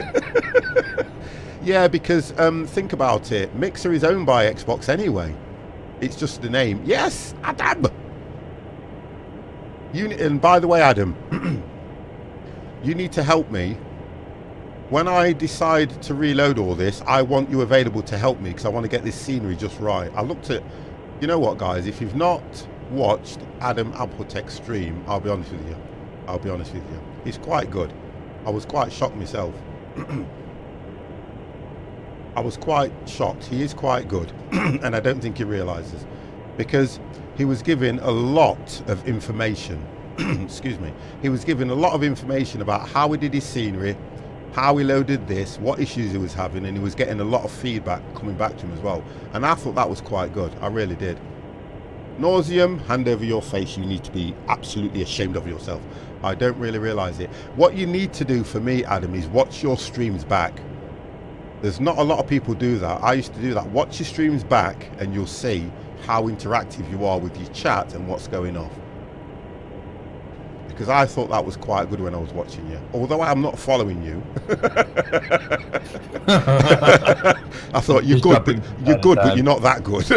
Yeah, because think about it. Mixer is owned by Xbox anyway. It's just the name. Yes, Adam. And by the way, Adam, you need to help me. When I decide to reload all this, I want you available to help me because I want to get this scenery just right. I looked at, you know what, guys, if you've not watched Adam Appletech stream, I'll be honest with you. He's quite good. I was quite shocked myself. I was quite shocked. He is quite good. And I don't think he realizes, because he was given a lot of information. Excuse me. He was given a lot of information about how he did his scenery, how he loaded this, what issues he was having, and he was getting a lot of feedback coming back to him as well. And I thought that was quite good. I really did. Nauseum, hand over your face. You need to be absolutely ashamed of yourself. I don't really realize it. What you need to do for me, Adam, is watch your streams back. There's not a lot of people do that. I used to do that. Watch your streams back and you'll see how interactive you are with your chat and what's going on. Because I thought that was quite good when I was watching you. Although I'm not following you. I thought you're good, but you're not that good.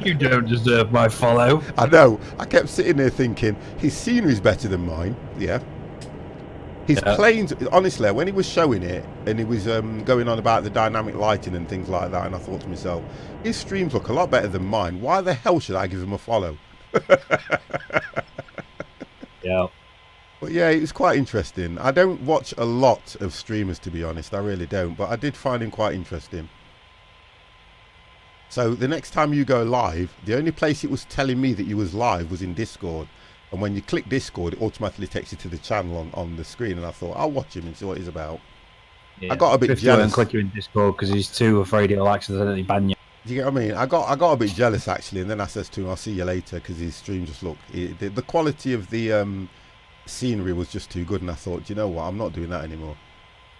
You don't deserve my follow. I know. I kept sitting there thinking, his scenery's better than mine. Yeah. His planes, honestly, when he was showing it and he was going on about the dynamic lighting and things like that, and I thought to myself, his streams look a lot better than mine. Why the hell should I give him a follow? Yeah. But yeah, it was quite interesting. I don't watch a lot of streamers, to be honest. I really don't. But I did find him quite interesting. So the next time you go live, the only place it was telling me that you was live was in Discord. And when you click Discord, it automatically takes you to the channel on the screen. And I thought, I'll watch him and see what he's about. Yeah. I got a bit 50 jealous. won't click you in Discord because he's too afraid he'll accidentally ban you. Do you get what I mean? I got a bit jealous actually, and then I says to him, "I'll see you later," because his stream just looked. The quality of the scenery was just too good, and I thought, you know what? I'm not doing that anymore.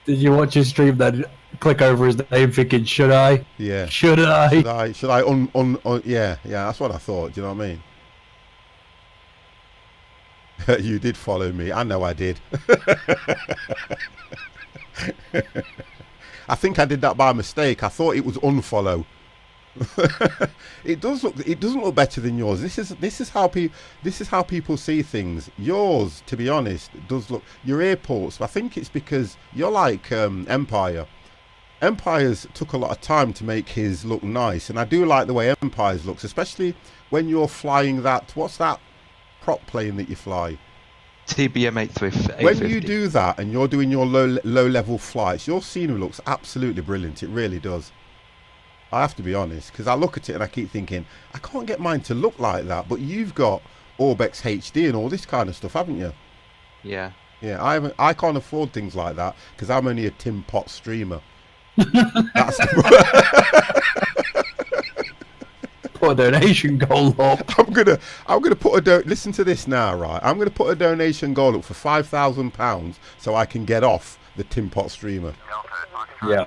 Did you watch his stream then? Click over his name thinking, should I? Yeah. Should I? Should I yeah, that's what I thought. Do you know what I mean? You did follow me. I know I did. I think I did that by mistake. I thought it was unfollow. It doesn't look better than yours. This is how people see things. Yours, to be honest, does look. Your airports, I think it's because you're like Empire. Empire's took a lot of time to make his look nice, and I do like the way Empire's looks, especially when you're flying that. What's that prop plane that you fly? TBM 850. When you do that and you're doing your low level flights, your scenery looks absolutely brilliant. It really does. I have to be honest, because I look at it and I keep thinking, I can't get mine to look like that. But you've got Orbex HD and all this kind of stuff, haven't you? Yeah. Yeah, I can't afford things like that because I'm only a Tim Pot streamer. That's Put a donation goal up. I'm gonna put a listen to this now, right? I'm gonna put a donation goal up for £5,000 so I can get off the Tim Pot streamer. Yeah.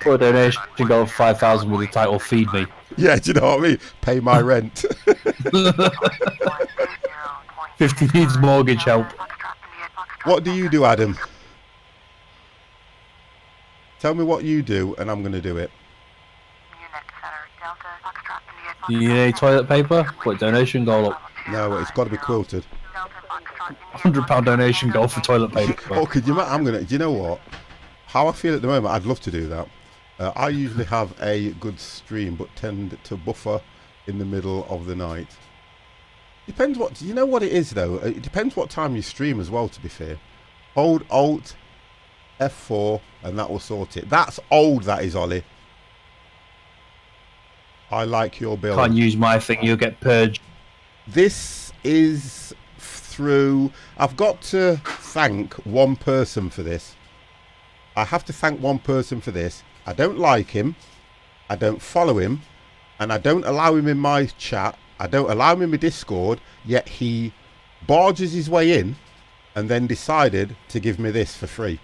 Put a donation goal of 5,000 with the title "Feed Me." Yeah, do you know what I mean? Pay my rent. 50 needs mortgage help. What do you do, Adam? Tell me what you do, and I'm gonna do it. Do you need any toilet paper? Put donation goal up. No, it's got to be quilted. £100 donation goal for toilet paper. Oh, could you? Do you know what? How I feel at the moment, I'd love to do that. I usually have a good stream, but tend to buffer in the middle of the night. Depends what. You know what it is though. It depends what time you stream as well. To be fair, hold Alt F4 and that will sort it. That's old. That is, Ollie. I like your build. Can't use my thing. You'll get purged. This is through. I've got to thank one person for this. I have to thank one person for this. I don't like him. I don't follow him. And I don't allow him in my chat. I don't allow him in my Discord. Yet he barges his way in and then decided to give me this for free.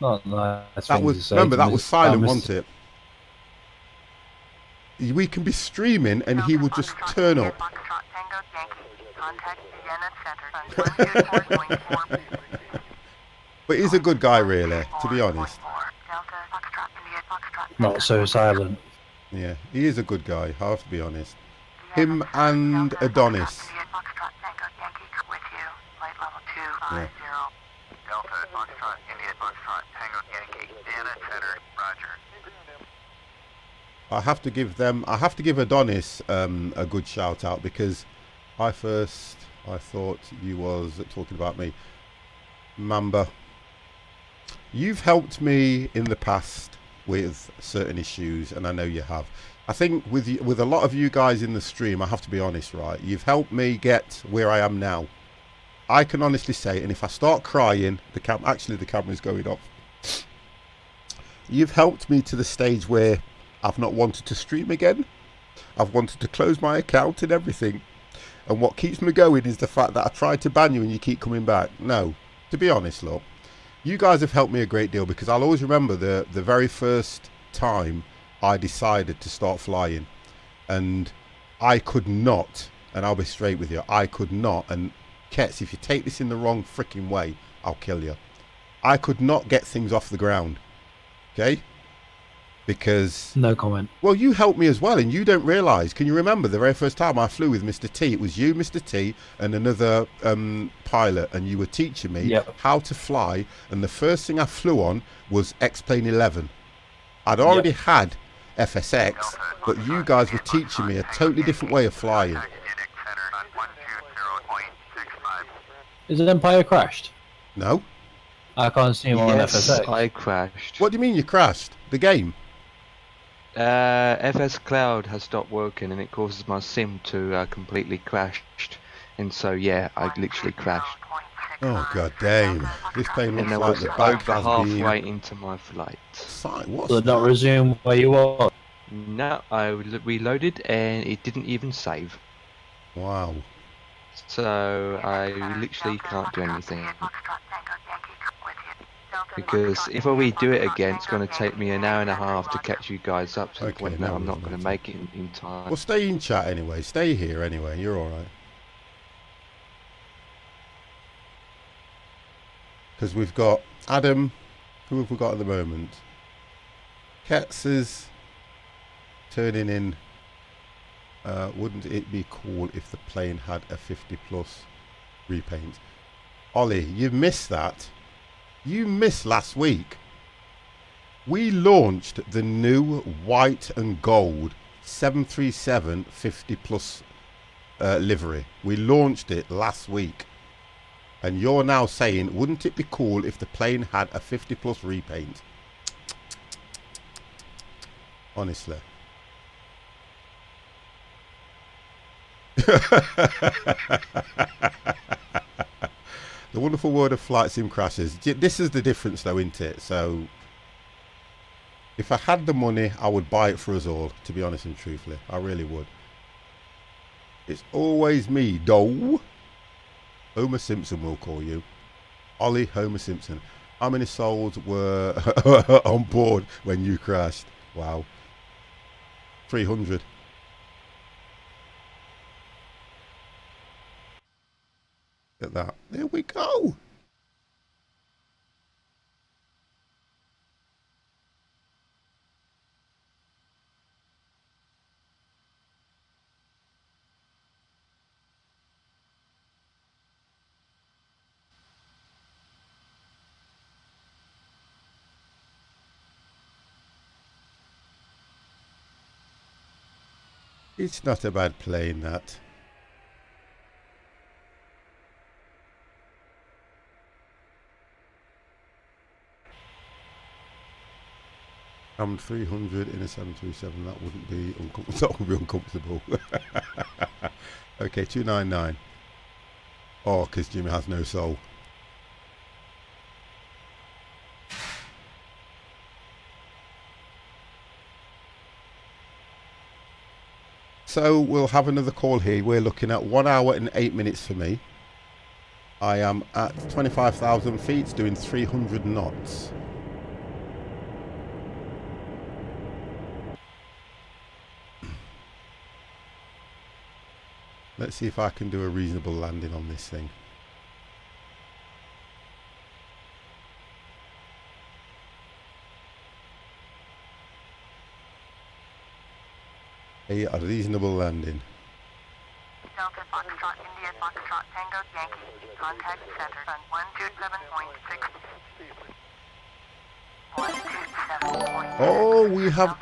Not nice. That was, remember, that was silent, wasn't it? We can be streaming and he would just turn up. But he's a good guy, really, to be honest. Not so silent. Yeah, he is a good guy, I have to be honest. Him and Adonis. Yeah. I have to give them. I have to give Adonis a good shout out because I thought you was talking about me. Mamba, you've helped me in the past with certain issues, and I know you have. I think with a lot of you guys in the stream, I have to be honest, right? You've helped me get where I am now. I can honestly say, and if I start crying, the camera's going off. You've helped me to the stage where I've not wanted to stream again. I've wanted to close my account and everything. And what keeps me going is the fact that I tried to ban you and you keep coming back. No, to be honest, look, you guys have helped me a great deal because I'll always remember the very first time I decided to start flying. And I could not, and I'll be straight with you, I could not, and Kets, if you take this in the wrong freaking way, I'll kill you. I could not get things off the ground. Okay? Because no comment. Well, you helped me as well, and you don't realise. Can you remember the very first time I flew with Mr. T? It was you, Mr. T, and another pilot, and you were teaching me how to fly. And the first thing I flew on was X-Plane 11. I'd already had FSX, but you guys were teaching me a totally different way of flying. Is Empire crashed? No. I can't see him on Yes, FSX. I crashed. What do you mean you crashed? The game? FS Cloud has stopped working and it causes my sim to completely crash. And so yeah, I literally crashed. Oh god damn. This plane looks And I like was the back over has halfway been... into my flight. What's Will it not that? resume where you are? No, I reloaded and it didn't even save. Wow. So I literally can't do anything. Because if I redo it again, it's going to take me an hour and a half to catch you guys up to the Okay, point no that I'm worries, not going to mate. make it in time. Well, stay in chat anyway. Stay here anyway. You're alright. Because we've got Adam. Who have we got at the moment? Ketz is turning in. Wouldn't it be cool if the plane had a 50 plus repaint? Ollie, you missed that. You missed last week. We launched the new white and gold 737 50 plus livery. We launched it last week. And you're now saying, wouldn't it be cool if the plane had a 50 plus repaint? Honestly. The wonderful world of flight sim crashes. This is the difference though, isn't it? So if I had the money, I would buy it for us all, to be honest and truthfully. I really would. It's always me, though. Homer Simpson will call you. Ollie Homer Simpson. How many souls were on board when you crashed? Wow. 300. At that. There we go. It's not a bad plane, that. I'm 300 in a 737. That wouldn't be uncomfortable. That would be uncomfortable. Okay, 299. Oh, because Jimmy has no soul. So we'll have another call here. We're looking at 1 hour and 8 minutes for me. I am at 25,000 feet, doing 300 knots. Let's see if I can do a reasonable landing on this thing. A reasonable landing. Delta Foxtrot India Foxtrot Tango Yankee. Contact center on 127.6. Oh, we have...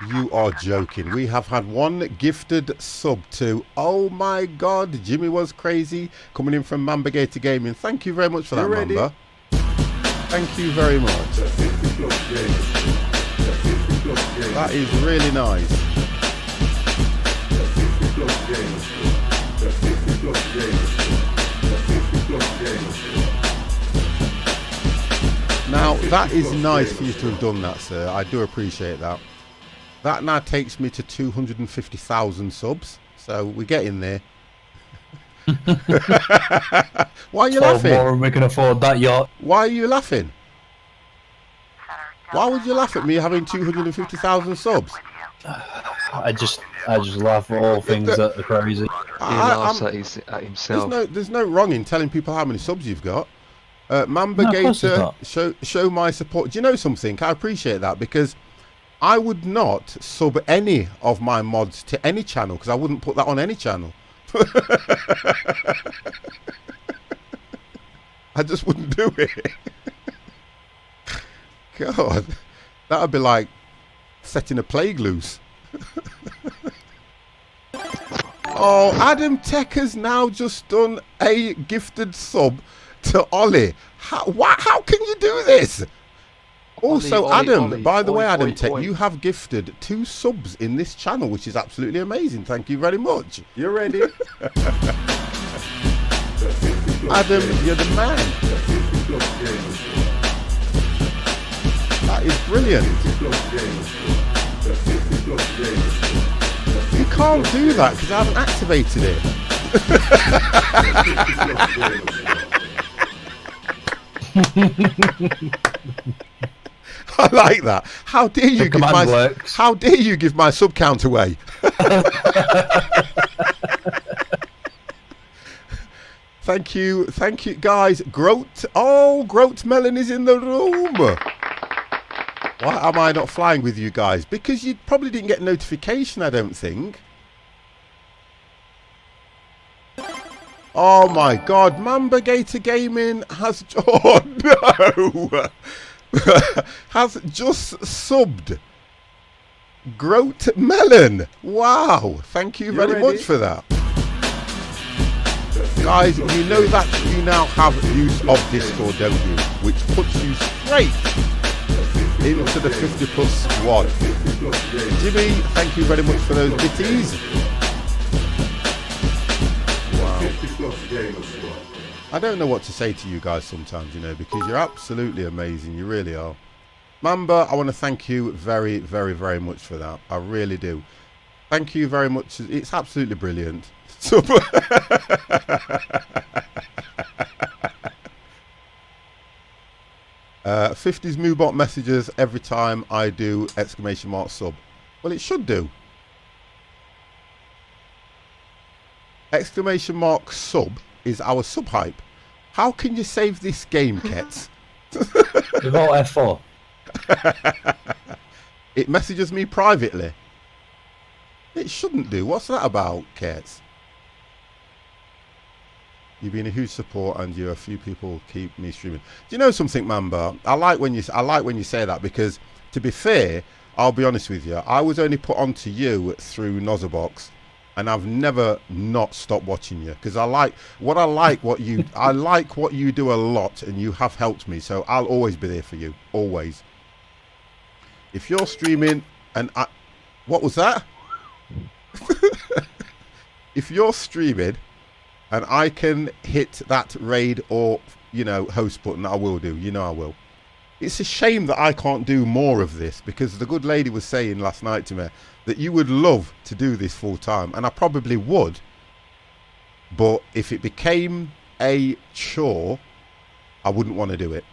You are joking. We have had one gifted sub to... Oh my god, Jimmy was crazy. Coming in from Mambergator Gaming. Thank you very much for that, Mamba. Thank you very much. That is really nice. Now, that is nice for you to have done that, sir. I do appreciate that. That now takes me to 250,000 subs. So we're getting there. Why are you laughing? More and we can afford that yacht. Why are you laughing? Why would you laugh at me having 250,000 subs? I just laugh at all things that are crazy. He laughs at himself. There's no wrong in telling people how many subs you've got. Mamba Gator, show my support. Do you know something? I appreciate that, because I would not sub any of my mods to any channel, because I wouldn't put that on any channel. I just wouldn't do it. God, that would be like setting a plague loose. Oh, Adam Tech has now just done a gifted sub to Ollie. How can you do this? Also, Ollie, Adam, Ollie, by the way, oi, Adam oi, Tech, oi. you have gifted 2 subs in this channel, which is absolutely amazing. Thank you very much. You ready? Adam, you're the man. That is brilliant. You can't do that because I haven't activated it. I like that. How dare you give my works. How dare you give my sub count away? Thank you, guys. Groat Melon is in the room. Why am I not flying with you guys? Because you probably didn't get notification, I don't think. Oh my God, Mamba Gator Gaming has... Oh no! has just subbed Groat Melon. Wow, thank you very much for that. Guys, you know that you now have use of Discord, don't you? Which puts you straight into the 50+ squad. Jimmy, thank you very much for those bitties. Wow. I don't know what to say to you guys sometimes, you know, because you're absolutely amazing. You really are. Mamba, I want to thank you very, very, very much for that. I really do. Thank you very much. It's absolutely brilliant. 50s Moobot messages every time I do ! Sub. Well, it should do. ! Sub is our sub hype. How can you save this game, Kets? With all F4. It messages me privately. It shouldn't do. What's that about, Kets? You've been a huge support, and a few people keep me streaming. Do you know something, Mamba? I like when you say that, because to be fair, I'll be honest with you. I was only put onto you through Nozerbox, and I've never not stopped watching you because I like what you do a lot, and you have helped me. So I'll always be there for you, always. If you're streaming, and what was that? If you're streaming and I can hit that raid or, you know, host button, I will do. You know I will. It's a shame that I can't do more of this, because the good lady was saying last night to me that you would love to do this full time, and I probably would, but if it became a chore, I wouldn't want to do it.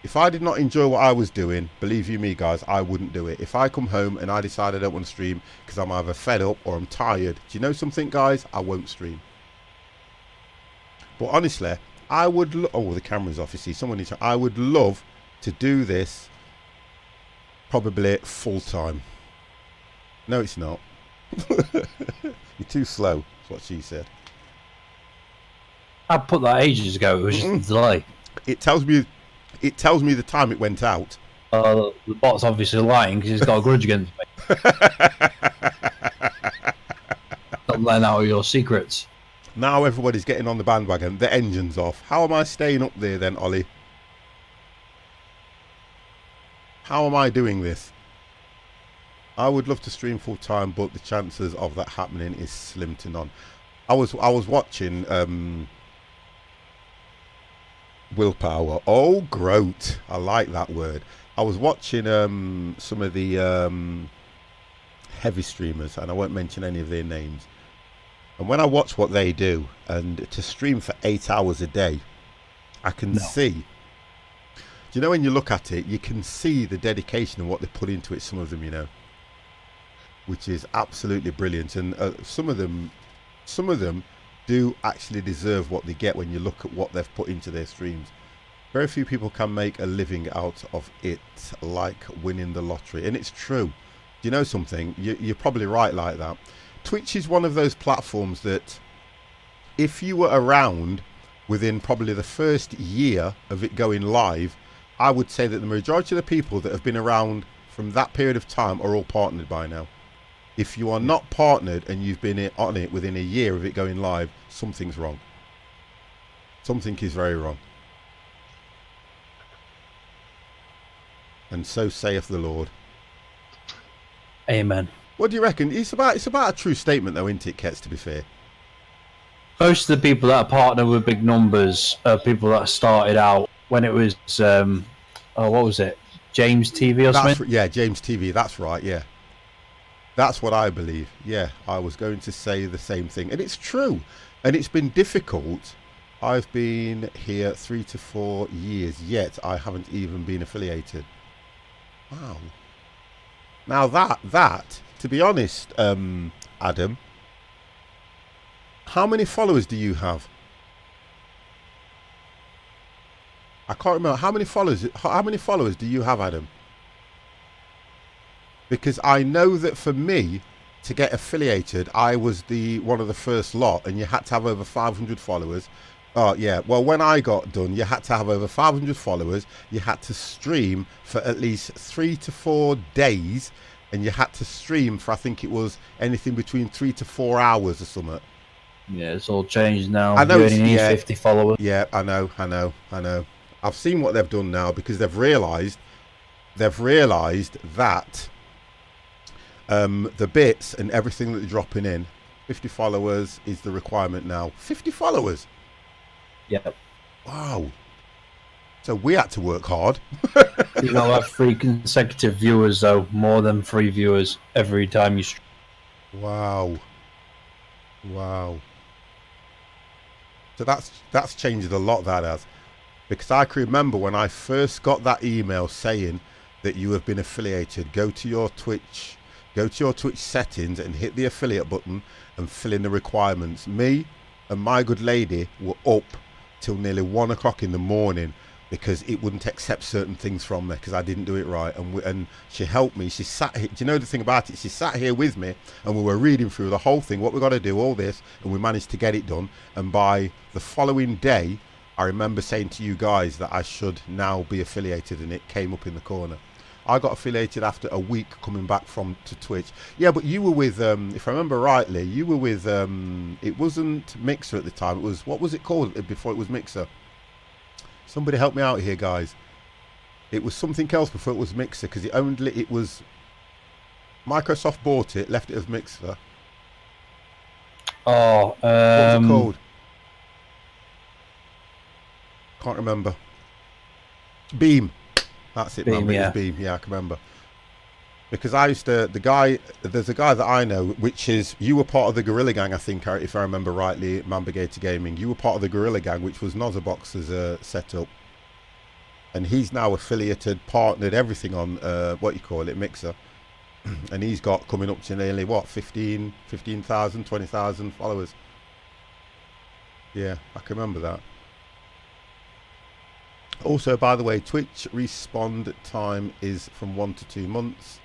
If I did not enjoy what I was doing, believe you me guys, I wouldn't do it. If I come home and I decide I don't want to stream because I'm either fed up or I'm tired, do you know something, guys? I won't stream. But honestly, I would oh, the camera's off, you see. Someone needs to, I would love to do this probably full time. No, it's not. You're too slow, that's what she said. I put that ages ago. It was just a delay. It tells me the time it went out. The bot's obviously lying because he's got a grudge against me. Stop letting out your secrets. Now everybody's getting on the bandwagon. The engine's off. How am I staying up there then, Ollie? How am I doing this? I would love to stream full time, but the chances of that happening is slim to none. I was watching Willpower. Oh, groat. I like that word. I was watching some of the heavy streamers, and I won't mention any of their names. And when I watch what they do, and to stream for 8 hours a day, I can see. Do you know, when you look at it, you can see the dedication and what they put into it, some of them, you know, which is absolutely brilliant. And some of them do actually deserve what they get when you look at what they've put into their streams. Very few people can make a living out of it like winning the lottery. And it's true. Do you know something? You're probably right like that. Twitch is one of those platforms that if you were around within probably the first year of it going live, I would say that the majority of the people that have been around from that period of time are all partnered by now. If you are not partnered and you've been on it within a year of it going live, something's wrong. Something is very wrong. And so saith the Lord. Amen. What do you reckon? It's about a true statement though, isn't it, Kets, to be fair? Most of the people that are partnered with big numbers are people that started out when it was, what was it? James TV or something? Yeah, James TV, that's right, yeah. That's what I believe. Yeah, I was going to say the same thing. And it's true. And it's been difficult. I've been here 3 to 4 years, yet I haven't even been affiliated. Wow. Now that, to be honest, Adam, how many followers do you have? I can't remember. How many followers do you have, Adam? Because I know that for me to get affiliated, I was one of the first lot, and you had to have over 500 followers. Oh yeah, well, when I got done, you had to have over 500 followers. You had to stream for at least 3 to 4 days, and you had to stream for, I think it was anything between 3 to 4 hours or something. Yeah, it's all changed now. I know. You only need 50 followers. Yeah, I know. I've seen what they've done now, because they've realised that the bits and everything that they're dropping in, 50 followers is the requirement now. 50 followers. Yep. Wow. So we had to work hard. You know, have 3 consecutive viewers though, more than 3 viewers every time you stream. Wow. So that's changed a lot, that has. Because I can remember when I first got that email saying that you have been affiliated, go to your Twitch settings and hit the affiliate button and fill in the requirements. Me and my good lady were up till nearly 1 o'clock in the morning because it wouldn't accept certain things from me because I didn't do it right. And she helped me. She sat here. Do you know the thing about it? She sat here with me and we were reading through the whole thing, what we got to do, all this, and we managed to get it done. And by the following day, I remember saying to you guys that I should now be affiliated, and it came up in the corner. I got affiliated after a week coming back to Twitch. Yeah, but you were with, if I remember rightly, you were with, it wasn't Mixer at the time. It was, what was it called before it was Mixer? Somebody help me out here, guys. It was something else before it was Mixer, because it was, Microsoft bought it, left it as Mixer. Oh, what was it called? Can't remember. Beam. That's it, Beam, man. yeah. It was Beam. Yeah, I can remember. Because I used to, there's a guy that I know, which is, you were part of the Gorilla Gang, I think, if I remember rightly, Mambigator Gaming. You were part of the Gorilla Gang, which was Nozabox's setup. And he's now affiliated, partnered, everything on, what you call it, Mixer. And he's got coming up to nearly, what, 15,000, 20,000 followers. Yeah, I can remember that. Also, by the way, Twitch respawn time is from 1 to 2 months.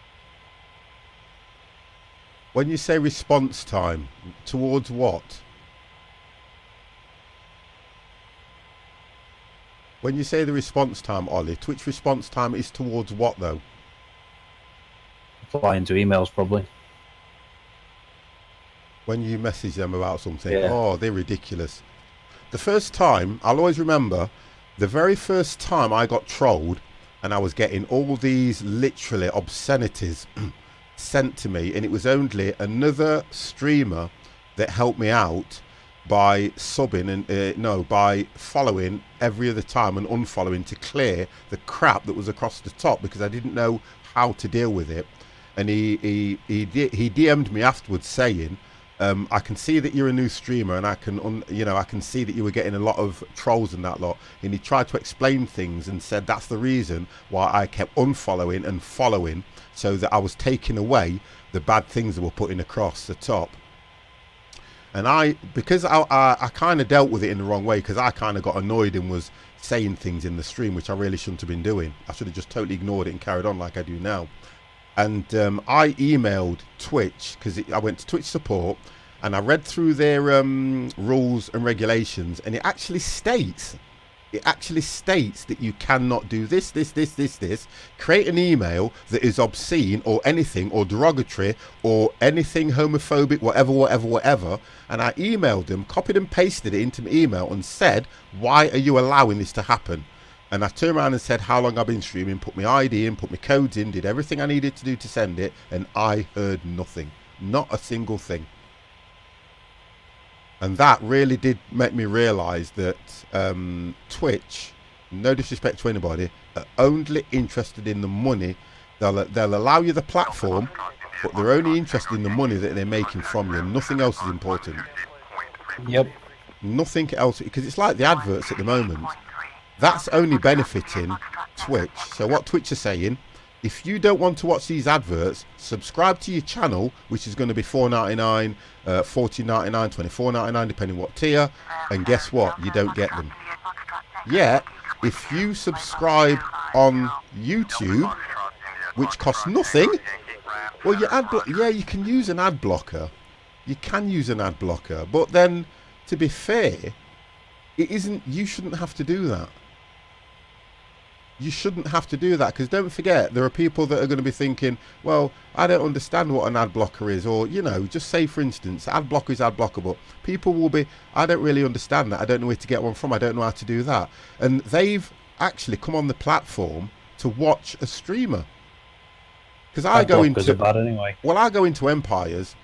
When you say response time, towards what? When you say the response time, Ollie, Twitch response time is towards what, though? Replying to emails, probably. When you message them about something. Yeah. Oh, they're ridiculous. The first time, I'll always remember, the very first time I got trolled and I was getting all these literally obscenities sent to me, and it was only another streamer that helped me out by subbing and by following every other time and unfollowing to clear the crap that was across the top, because I didn't know how to deal with it. And he DM'd me afterwards saying, I can see that you're a new streamer, and I can see that you were getting a lot of trolls and that lot. And he tried to explain things and said that's the reason why I kept unfollowing and following, so that I was taking away the bad things that were putting across the top. And because I kind of dealt with it in the wrong way, because I kind of got annoyed and was saying things in the stream which I really shouldn't have been doing. I should have just totally ignored it and carried on like I do now. And I emailed Twitch, because I went to Twitch support and I read through their rules and regulations, and it actually states it actually states that you cannot do this, create an email that is obscene or anything or derogatory or anything homophobic, whatever. And I emailed them, copied and pasted it into my email and said, why are you allowing this to happen? And I turned around and said how long I've been streaming, put my ID in, put my codes in, did everything I needed to do to send it, and I heard nothing. Not a single thing. And that really did make me realise that Twitch, no disrespect to anybody, are only interested in the money. They'll allow you the platform, but they're only interested in the money that they're making from you. Nothing else is important. Yep. Nothing else, because it's like the adverts at the moment. That's only benefiting Twitch. So what Twitch are saying, if you don't want to watch these adverts, subscribe to your channel, which is going to be $4.99, $14.99, $24.99, depending what tier. And guess what? You don't get them. Yet, if you subscribe on YouTube, which costs nothing, well, your yeah, you can use an ad blocker. You can use an ad blocker, but then, to be fair, it isn't. You shouldn't have to do that. You shouldn't have to do that, because don't forget, there are people that are going to be thinking, well, I don't understand what an ad blocker is, or, you know, just say, for instance, ad blocker is ad blocker, but people will be, I don't really understand that, I don't know where to get one from, I don't know how to do that. And they've actually come on the platform to watch a streamer. Because I go into, bad anyway. well, I go into Empires,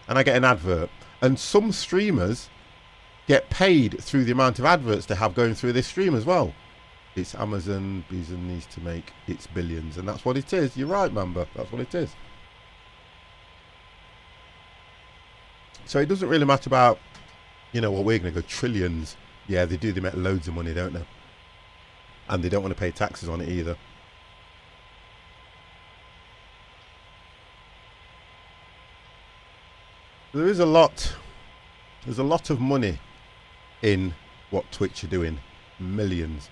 and I get an advert, and some streamers get paid through the amount of adverts they have going through this stream as well. It's Amazon needs to make its billions, and that's what it is. You're right, Mamba. That's what it is. So it doesn't really matter about, you know, what we're going to go trillions. Yeah, they do. They make loads of money, don't they? And they don't want to pay taxes on it either. There is a lot. There's a lot of money in what Twitch are doing. Millions.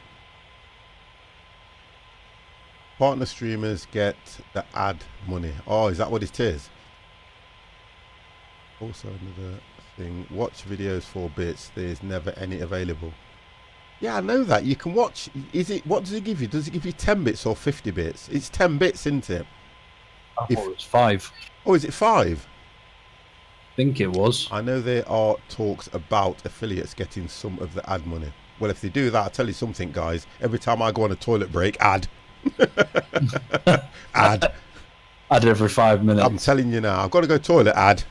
Partner streamers get the ad money. Oh, is that what it is? Also another thing, watch videos for bits. There's never any available. Yeah, I know that. You can watch. Is it? What does it give you? Does it give you 10 bits or 50 bits? It's 10 bits, isn't it? I thought it was 5. Oh, is it 5? I think it was. I know there are talks about affiliates getting some of the ad money. Well, if they do that, I'll tell you something, guys. Every time I go on a toilet break, ad. Ad every 5 minutes. I'm telling you now, I've got to go toilet, ad.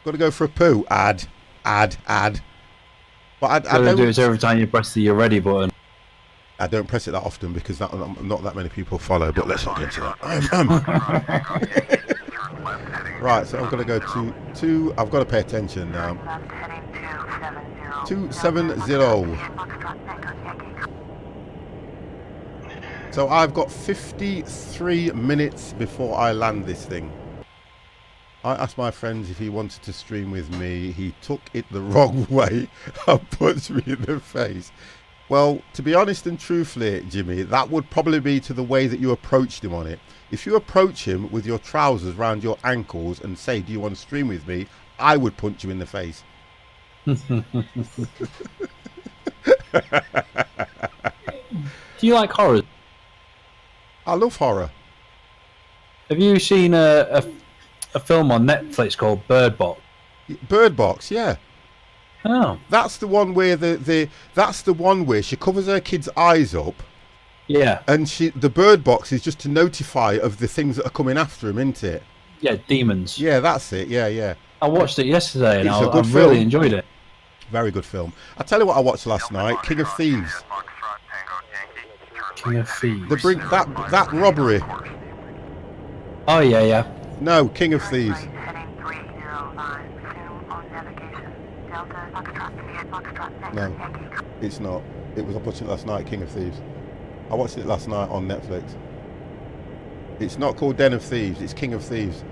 Got to go for a poo, ad. But I don't do it every time you press the "You're ready" button. I don't press it that often because not that many people follow. But let's not get into that. Right, so I'm going to go to I've got to pay attention now. 270. So I've got 53 minutes before I land this thing. I asked my friends if he wanted to stream with me. He took it the wrong way and punched me in the face. Well, to be honest and truthfully, Jimmy, that would probably be to the way that you approached him on it. If you approach him with your trousers round your ankles and say, do you want to stream with me? I would punch you in the face. Do you like horror? I love horror. Have you seen a film on Netflix called Bird Box? Bird Box, yeah. Oh. That's the one where that's the one where she covers her kid's eyes up. Yeah. And the bird box is just to notify of the things that are coming after him, isn't it? Yeah, demons. Yeah, that's it. Yeah. I watched it yesterday and I film. really enjoyed it. Very good film. I'll tell you what I watched last night, King of Thieves. King of Thieves. The bring that robbery. Oh yeah. No, King of Thieves. No, it's not. It was I watched it last night, King of Thieves. I watched it last night on Netflix. It's not called Den of Thieves, it's King of Thieves.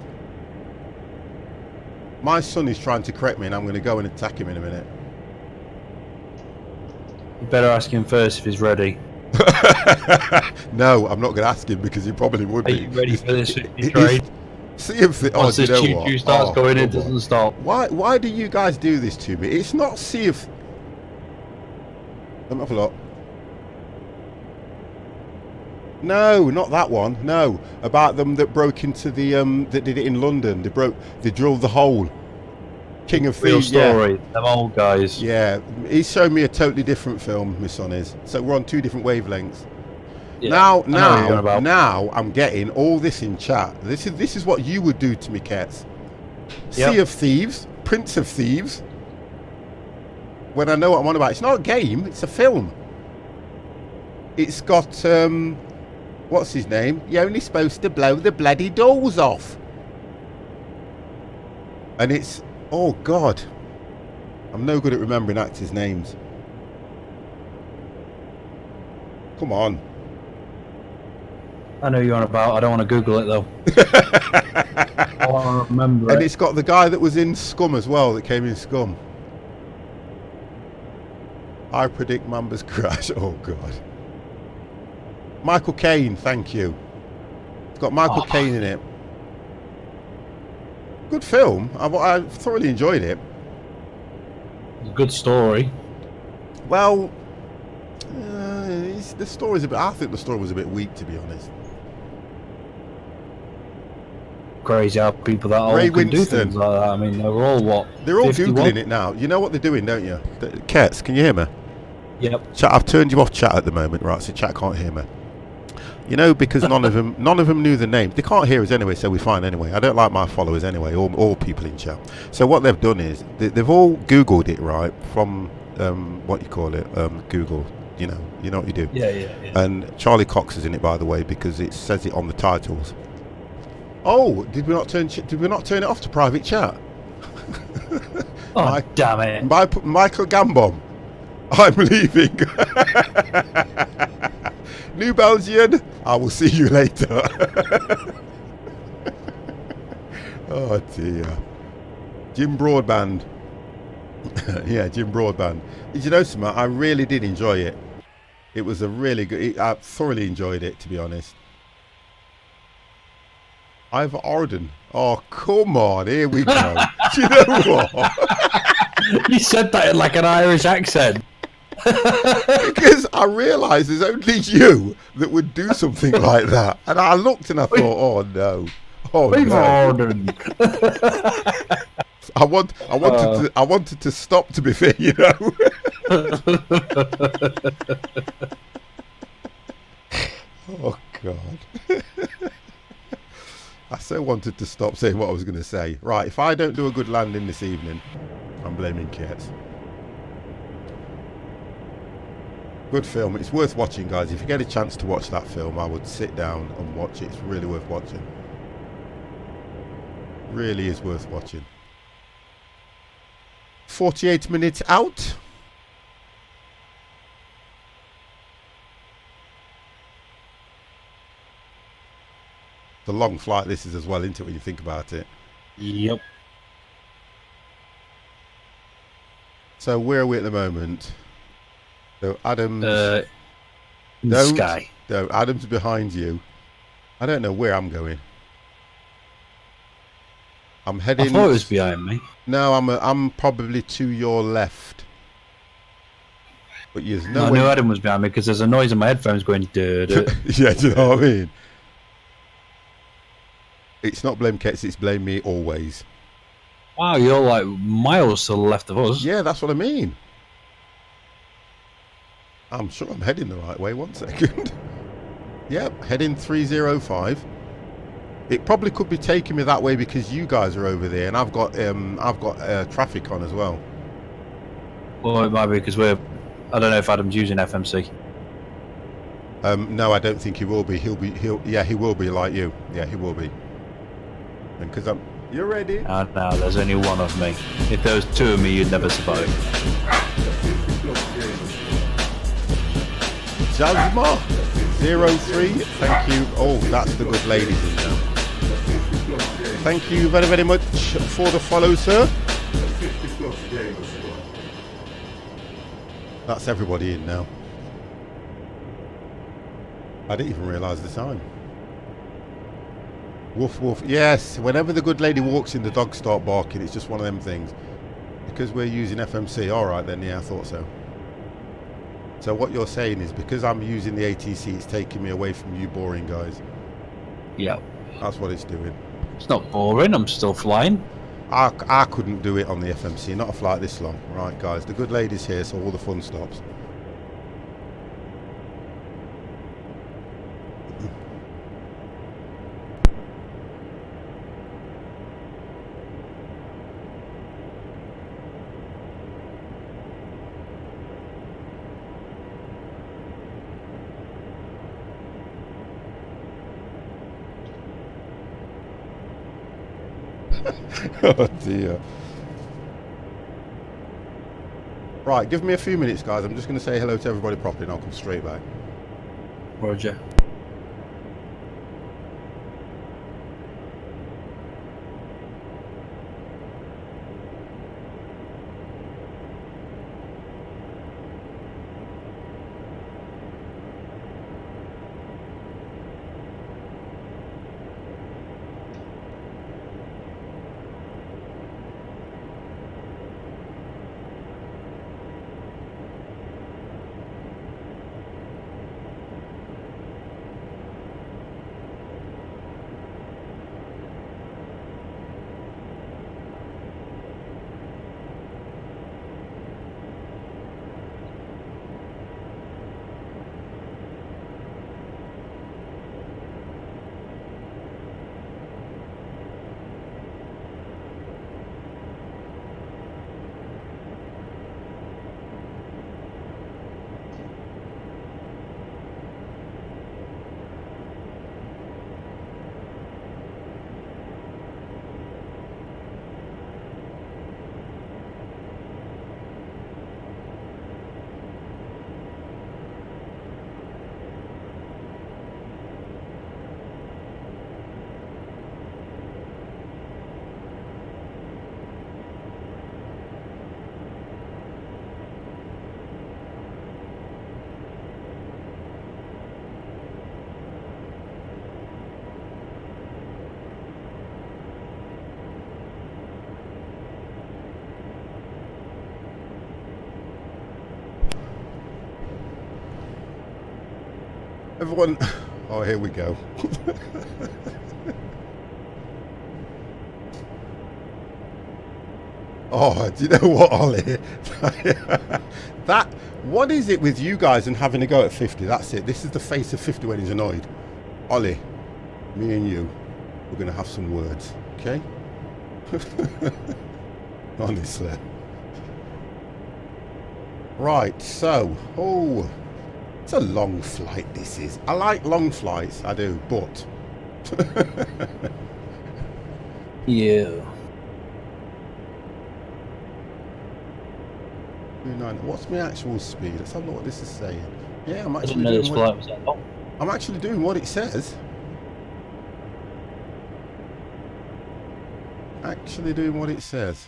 My son is trying to correct me and I'm going to go and attack him in a minute. You better ask him first if he's ready. No, I'm not going to ask him because he probably would be. Are you ready for this trade? See if the Once this choo-choo starts going, it doesn't stop. Why do you guys do this to me? It's not see if... Let me have a look. No, not that one. No, about them that broke into the that did it in London. They drilled the hole. King of Real Thieves. Yeah, story. Them old guys. yeah. He's shown me a totally different film. My son is. So we're on two different wavelengths. Yeah, I know what you're on about. Now I'm getting all this in chat. This is what you would do to me, Kets. Yep. Sea of Thieves, Prince of Thieves. When I know what I'm on about, it's not a game. It's a film. It's got what's his name? You're only supposed to blow the bloody doors off. And it's, oh God, I'm no good at remembering actors' names. Come on. I know you're on about. I don't want to Google it though. I want to remember And it. it's got the guy that was in Scum as well, that came in Scum. I predict Mamba's crash. Oh God. Michael Caine, thank you. It's got Michael Caine in it. Good film. I thoroughly enjoyed it. Good story. Well, the story's a bit. I think the story was a bit weak, to be honest. Crazy how people that old Ray can do Winston. things like that. I mean, they're all what? They're all 51? googling it now. You know what they're doing, don't you? Kets, can you hear me? Yep. Chat, I've turned you off chat at the moment, right? So chat can't hear me. You know, because none of them knew the name. They can't hear us anyway, so we're fine anyway. I don't like my followers anyway, all people in chat. So what they've done is they've all Googled it, right? From what you call it, Google. You know what you do. Yeah. And Charlie Cox is in it, by the way, because it says it on the titles. Oh, did we not turn it off to private chat? Oh, damn it. Michael Gambon, I'm leaving. New Belgian, I will see you later. Oh dear. Jim Broadband. Yeah, Jim Broadband. Did you know something? I really did enjoy it. It was a really good. I thoroughly enjoyed it, to be honest. Ivor Orden. Oh, come on, here we go. Do you know what? You said that in like an Irish accent. Because I realised there's only you that would do something like that, and I looked and I thought, oh no, Orden. I wanted to stop. To be fair, you know. Oh God. I so wanted to stop saying what I was going to say. Right, if I don't do a good landing this evening, I'm blaming Kets. Good film. It's worth watching, guys. If you get a chance to watch that film, I would sit down and watch it. It's really worth watching. Really is worth watching. 48 minutes out. It's a long flight this is as well, isn't it, when you think about it? Yep. So where are we at the moment? So Adam's In the sky. No, Adam's behind you. I don't know where I'm going. I'm heading. I thought it was behind me. No, I'm probably to your left. But there's no I way. knew Adam was behind me because there's a noise in my headphones going. Duh. Yeah, do you know what I mean? It's not blame Kets, it's blame me always. Wow, you're like miles to the left of us. Yeah, that's what I mean. I'm sure I'm heading the right way. 1 second. Yep, heading 305. It probably could be taking me that way because you guys are over there, and I've got traffic on as well. Well, it might be because I don't know if Adam's using FMC. No, I don't think he will be. He will be like you. Yeah, he will be. And because you're ready. And now there's only one of me. If there was two of me, you'd never survive. Jasma 03, thank you. Oh, that's the good ladies in there. Thank you very, very much for the follow, sir. That's everybody in now. I didn't even realise the time. Woof woof. Yes, whenever the good lady walks in, the dogs start barking. It's just one of them things. Because we're using FMC. All right then. Yeah, I thought so. So what you're saying is because I'm using the ATC, it's taking me away from you boring guys. Yeah. That's what it's doing. It's not boring, I'm still flying. I couldn't do it on the FMC, not a flight this long. Right guys, the good lady's here, so all the fun stops. Oh dear. Right, give me a few minutes guys, I'm just going to say hello to everybody properly and I'll come straight back. Roger. Everyone, oh here we go. Oh, do you know what, Ollie? That, what is it with you guys and having to go at 50? That's it. This is the face of 50 when he's annoyed. Ollie, me and you, we're going to have some words, okay? Honestly. Right, so, oh, it's a long flight this is. I like long flights, I do, but... Yeah. 29. What's my actual speed? Let's have a look what this is saying. Yeah, I'm I actually didn't know doing this what, flight was that long. I'm actually doing what it says. Actually doing what it says.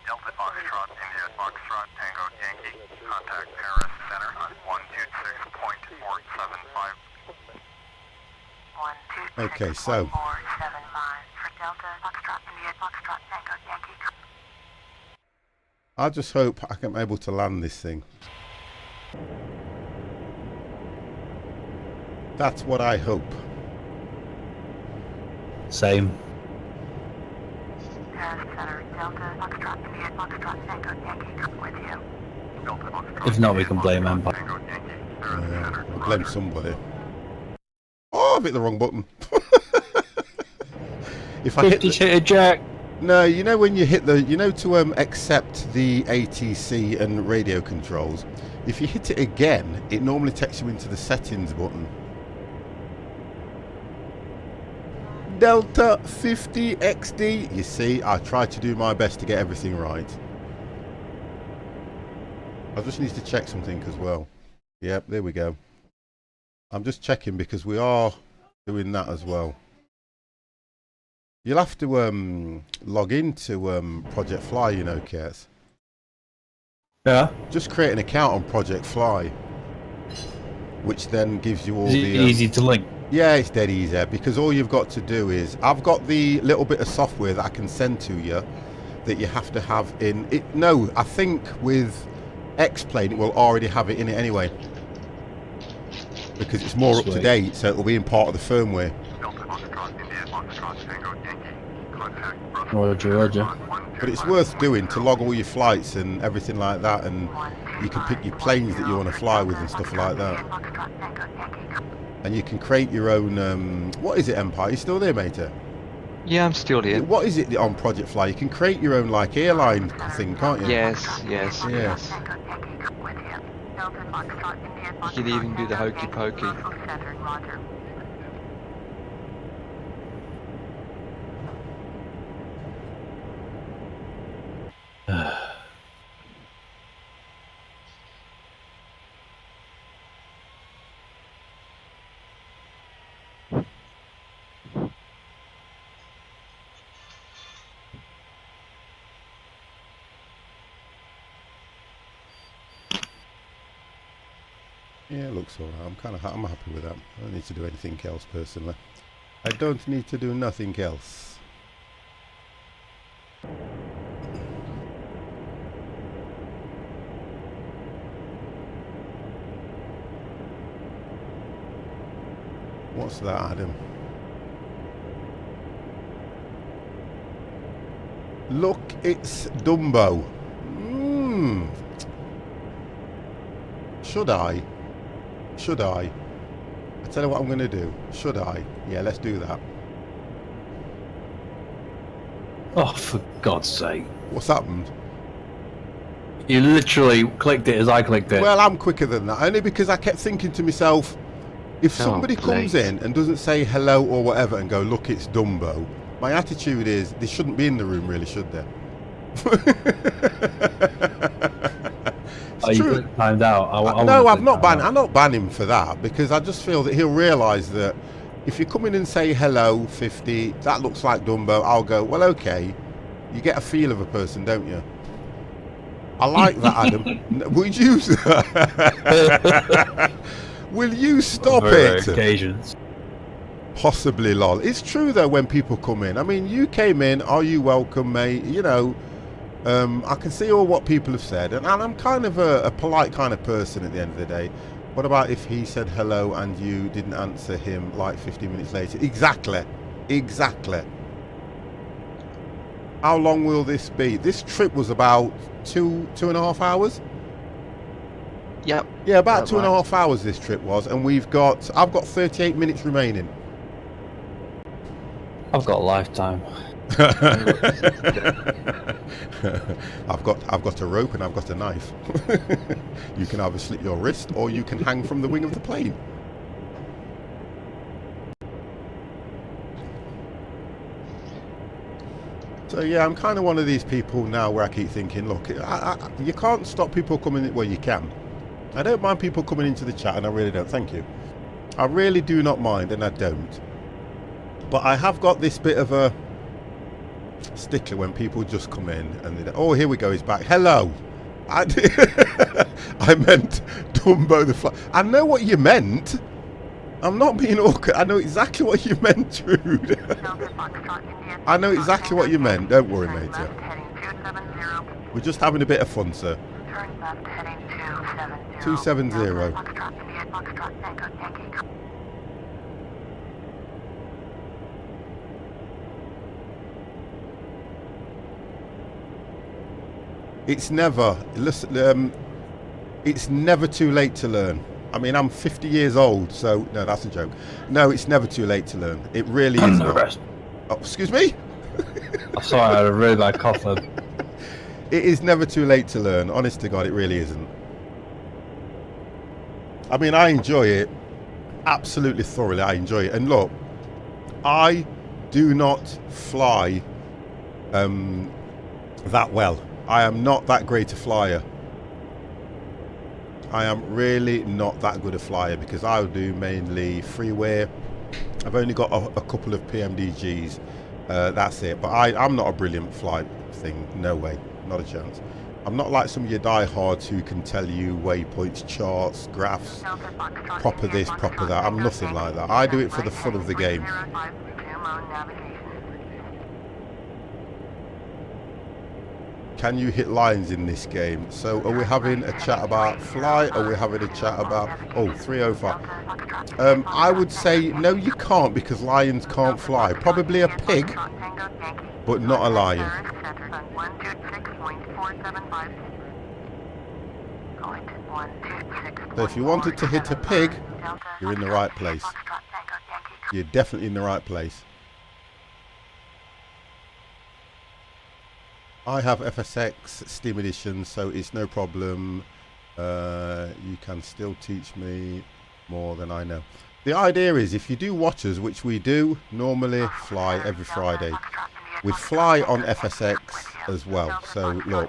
Delta Foxtrot, India Foxtrot, Tango Yankee, contact Paris Center on 126.475. Okay, so 126.475 for Delta Foxtrot, India Foxtrot, Tango Yankee. I just hope I can be able to land this thing. That's what I hope. Same. Paris Center, Delta Foxtrot, India Foxtrot, Tango Yankee, with you. Delta Foxtrot, If not, we can blame Empire. Tango Yankee, Yeah, I'll blame somebody. Oh, I've hit the wrong button. If I hit 50 the, hit a jack. no, you know when you hit the, you know to accept the ATC and radio controls, if you hit it again, it normally takes you into the settings button. Delta 50 XD. You see, I tried to do my best to get everything right. I just need to check something as well. Yep, there we go. I'm just checking because we are doing that as well. You'll have to log into Project Fly, you know, Kez. Yeah. Just create an account on Project Fly, which then gives you all Is it the easy to link? Yeah, it's dead easy because all you've got to do is I've got the little bit of software that I can send to you that you have to have in it. No, I think with X-Plane it will already have it in it anyway because it's more up to date, so it will be in part of the firmware. Roger. But it's worth doing to log all your flights and everything like that, and you can pick your planes that you want to fly with and stuff like that. And you can create your own, what is it, Empire? You still there, mate? Yeah, I'm still here. What is it on Project Fly? You can create your own, like, airline thing, can't you? Yes. Yeah. You can even do the hokey pokey. Yeah, it looks alright. I'm happy with that. I don't need to do anything else personally. I don't need to do nothing else. What's that, Adam? Look, it's Dumbo. Should I? I tell you what I'm going to do. Should I? Yeah, let's do that. Oh, for God's sake. What's happened? You literally clicked it as I clicked it. Well, I'm quicker than that. Only because I kept thinking to myself, if somebody comes in and doesn't say hello or whatever and go, look, it's Dumbo, my attitude is, they shouldn't be in the room, really, should they? Oh, you timed out. No, I'm not banning him for that because I just feel that he'll realise that if you come in and say hello, 50, that looks like Dumbo, I'll go, well, okay. You get a feel of a person, don't you? I like that, Adam. Would you? Will you stop it? Occasions. Possibly, lol. It's true though when people come in. I mean, you came in. Are you welcome, mate? You know. I can see all what people have said, and I'm kind of a polite kind of person at the end of the day. What about if he said hello and you didn't answer him like 15 minutes later? Exactly. How long will this be? This trip was about two and a half hours. Yep. Yeah, about 2.5 hours this trip was, and I've got 38 minutes remaining. I've got a lifetime. I've got a rope and I've got a knife. You can either slit your wrist or you can hang from the wing of the plane. So yeah, I'm kind of one of these people now where I keep thinking, look, you can't stop people coming. Well, you can. I don't mind people coming into the chat, and I really don't. Thank you. I really do not mind, and I don't. But I have got this bit of a stickler when people just come in and they, oh, here we go, he's back. Hello. I meant Dumbo the Fly. I know what you meant. I'm not being awkward. I know exactly what you meant, Trude. I know exactly what you meant. Don't worry, mate. We're just having a bit of fun, sir. 270. It's never, listen, it's never too late to learn. I mean, I'm 50 years old, so no, that's a joke. No, it's never too late to learn. It really is not. Oh, excuse me? I'm sorry, I had a really bad cough. It is never too late to learn. Honest to God, it really isn't. I mean, I enjoy it absolutely thoroughly. I enjoy it. And look, I do not fly that well. I am not that great a flyer. I am really not that good a flyer because I do mainly freeware. I've only got a couple of PMDGs. That's it. But I'm not a brilliant flight thing. No way. Not a chance. I'm not like some of your diehards who can tell you waypoints, charts, graphs, proper this, proper that. I'm nothing like that. I do it for the fun of the game. Can you hit lines in this game? So are we having a chat about fly? Are we having a chat about... Oh, 305. I would say no, you can't, because lions can't fly. Probably a pig, but not a lion. So if you wanted to hit a pig, you're in the right place. You're definitely in the right place. I have FSX Steam Edition, so it's no problem. You can still teach me more than I know. The idea is, if you do watch us, which we do normally fly every Friday, we fly on FSX as well. So look,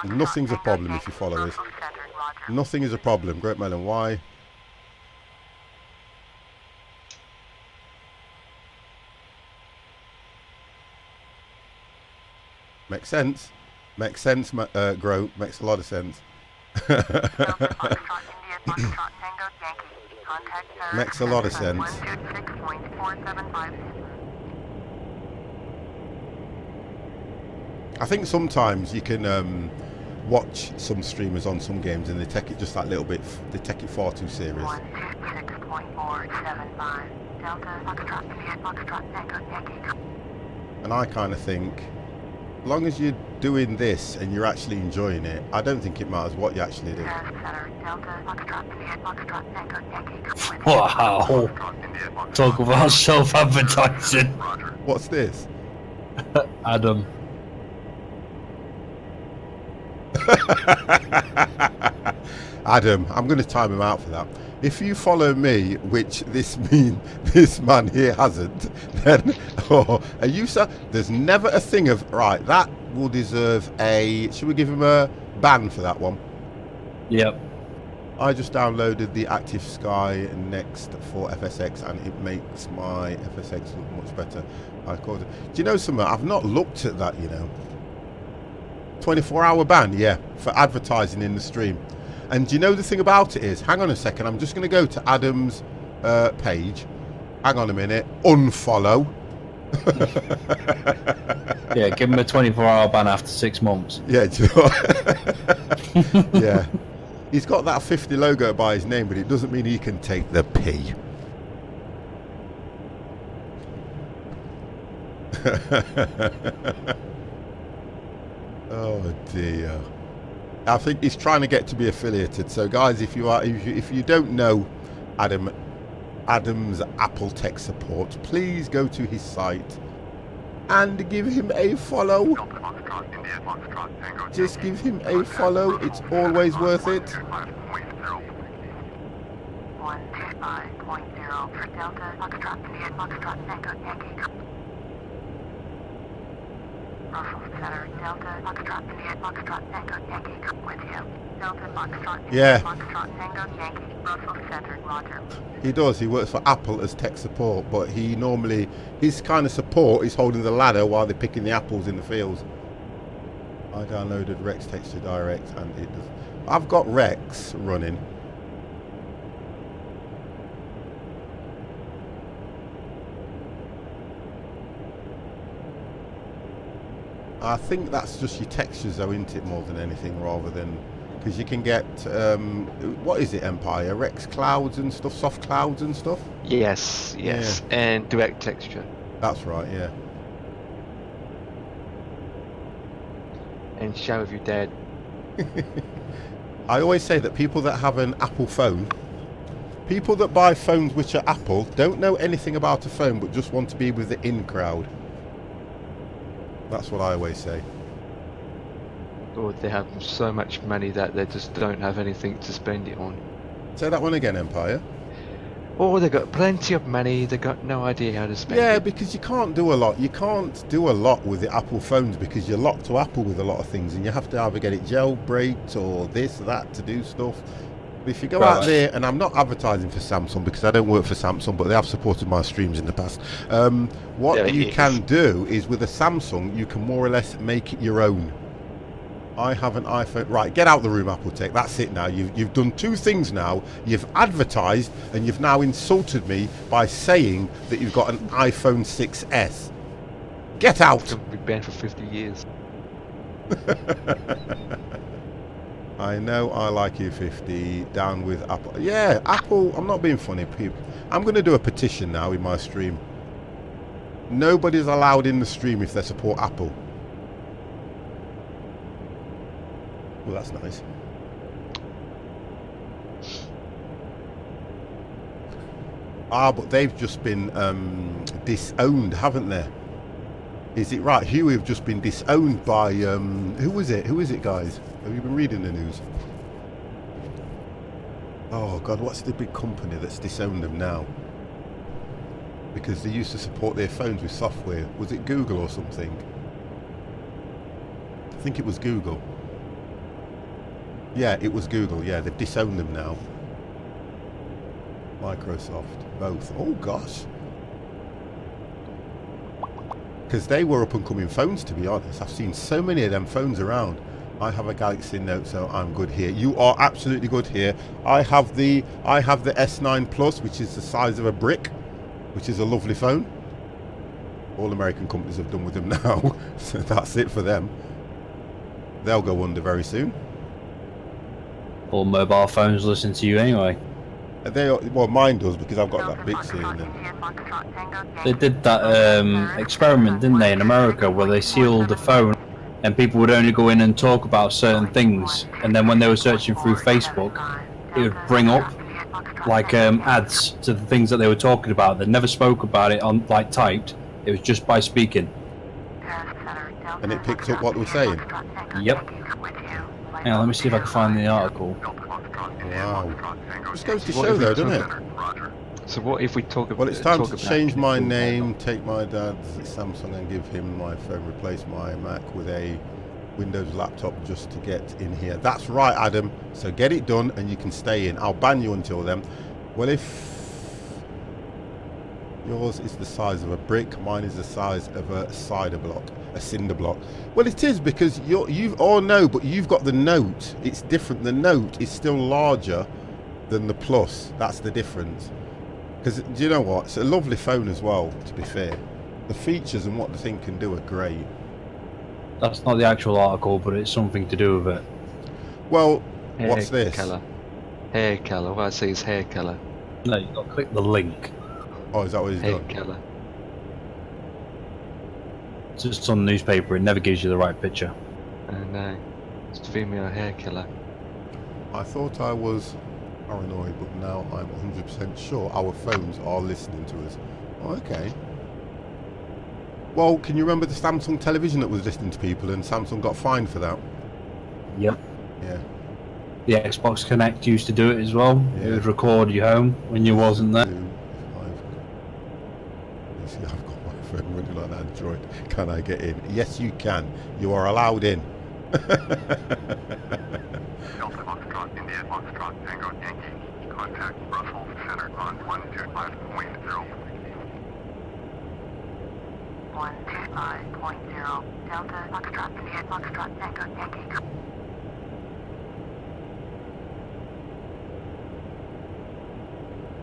nothing's a problem if you follow us. Nothing is a problem. Great Melon, why? Makes sense. Makes sense, Grow. Makes a lot of sense. Makes a lot of sense. I think sometimes you can watch some streamers on some games and they take it just that little bit, they take it far too serious. And I kind of think, as long as you're doing this and you're actually enjoying it, I don't think it matters what you actually do. Wow. Talk about self-advertising. What's this? Adam. Adam, I'm going to time him out for that. If you follow me, which this man here hasn't, then are you so? There's never a thing of right. That will deserve a. Should we give him a ban for that one? Yep. I just downloaded the Active Sky Next for FSX, and it makes my FSX look much better. Do you know something? I've not looked at that. 24-hour ban, yeah, for advertising in the stream. And do you know the thing about it is, hang on a second, I'm just going to go to Adam's page. Hang on a minute. Unfollow. Yeah, give him a 24-hour ban after 6 months. Yeah, do you know what? Yeah. He's got that 50 logo by his name, but it doesn't mean he can take the P. Oh dear. I think he's trying to get to be affiliated. So guys, if you don't know Adam's Apple tech support, please go to his site and give him a follow. Just give him a follow. It's always worth it. 125.0 for Delta Foxtrot India Foxtrot Tango Yankee. Russell Center Delta Foxtrot India Foxtrot Tango Yankee with you. Delta Foxtrot India Foxtrot Tango Yankee. Russell Center, Roger. He does. He works for Apple as tech support, but he normally, his kind of support is holding the ladder while they're picking the apples in the fields. I downloaded Rex Texture Direct and it does. I've got Rex running. I think that's just your textures though, isn't it, more than anything, rather than, because you can get what is it, Empire, Rex clouds and stuff, soft clouds and stuff. Yes, yeah. And direct texture. That's right, yeah. And share with your dad. I always say that people that have an Apple phone, people that buy phones which are Apple, don't know anything about a phone but just want to be with the in crowd. That's what I always say. Or they have so much money that they just don't have anything to spend it on. Say that one again, Empire. Or they've got plenty of money, they've got no idea how to spend it. Yeah, because you can't do a lot. You can't do a lot with the Apple phones because you're locked to Apple with a lot of things, and you have to either get it jailbreaked or this or that to do stuff. But if you go Right. out there, and I'm not advertising for Samsung because I don't work for Samsung, but they have supported my streams in the past. What Yeah, you it can is. do is with a Samsung, you can more or less make it your own. I have an iPhone. Right, get out the room, Apple Tech. That's it now. You've done two things now. You've advertised, and you've now insulted me by saying that you've got an iPhone 6S. Get out. It's going to be banned for 50 years. I know I like you 50. Down with Apple. Yeah, Apple. I'm not being funny, people. I'm going to do a petition now in my stream. Nobody's allowed in the stream if they support Apple. Well, that's nice. Ah, but they've just been disowned, haven't they? Is it right? Huawei have just been disowned by who was it? Who is it, guys? Have you been reading the news? Oh God, what's the big company that's disowned them now? Because they used to support their phones with software. Was it Google or something? I think it was Google. Yeah, it was Google. Yeah, they've disowned them now. Microsoft, both. Oh gosh. Because they were up and coming phones, to be honest. I've seen so many of them phones around. I have a Galaxy Note, so I'm good here. You are absolutely good here. I have the S9 Plus, which is the size of a brick, which is a lovely phone. All American companies have done with them now, so that's it for them. They'll go under very soon. All mobile phones listen to you anyway. Well, mine does because I've got that Bixby in them. They did that experiment, didn't they, in America, where they sealed the phone and people would only go in and talk about certain things, and then when they were searching through Facebook, it would bring up like ads to the things that they were talking about. They never spoke about it on like typed. It was just by speaking. And it picked up what they were saying. Yep. Hang on, let me see if I can find the article. Wow. Just goes to show though, doesn't it? So what if we talk about... Well, it's time to change my name, take my dad's Samsung and give him my phone, replace my Mac with a Windows laptop just to get in here. That's right, Adam. So get it done and you can stay in. I'll ban you until then. Well, if yours is the size of a brick, mine is the size of a cinder block. Well, it is because you've but you've got the Note. It's different. The Note is still larger than the Plus. That's the difference. Because do you know what? It's a lovely phone as well, to be fair. The features and what the thing can do are great. That's not the actual article, but it's something to do with it. Well, Hair what's this? Colour. Hair colour. What I say is hair colour. No, you've got to click the link. Oh, is that what he's Hair done? colour. It's just on the newspaper, it never gives you the right picture. No, it's female hair colour. I thought I was paranoid, but now I'm 100% sure our phones are listening to us. Oh, okay. Well, can you remember the Samsung television that was listening to people and Samsung got fined for that? Yep. Yeah. The Xbox Connect used to do it as well. Yeah. It would record you home when you wasn't there. 2, 5. You see, I've got my phone running on Android. Can I get in? Yes, you can. You are allowed in. Delta Foxtrot, India Foxtrot, Tango Yankee. Contact Brussels Center on 125.0. 125.0. Delta Foxtrot, India Foxtrot, Tango Yankee.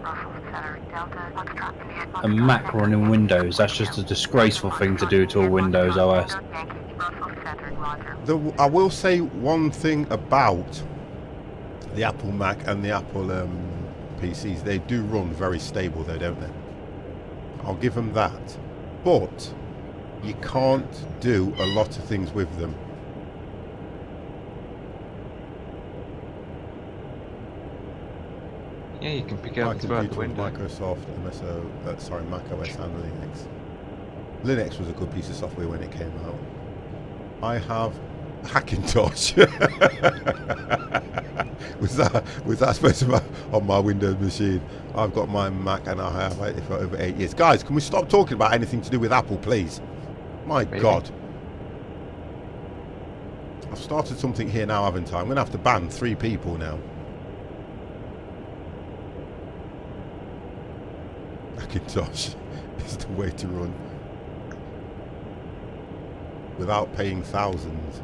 Brussels Center, Delta Foxtrot, India Foxtrot. A Mac running Windows, that's just a disgraceful thing to do to a Windows OS. I will say one thing about the Apple Mac and the Apple PCs. They do run very stable though, don't they? I'll give them that. But you can't do a lot of things with them. Yeah, you can pick My out throughout the computer was window. Microsoft, Mac OS and Linux. Linux was a good piece of software when it came out. I have Hackintosh. was that supposed to be on my Windows machine? I've got my Mac and I have had it for over 8 years. Guys, can we stop talking about anything to do with Apple, please? My Really? God. I've started something here now, haven't I? I'm going to have to ban 3 people now. Macintosh is the way to run without paying thousands.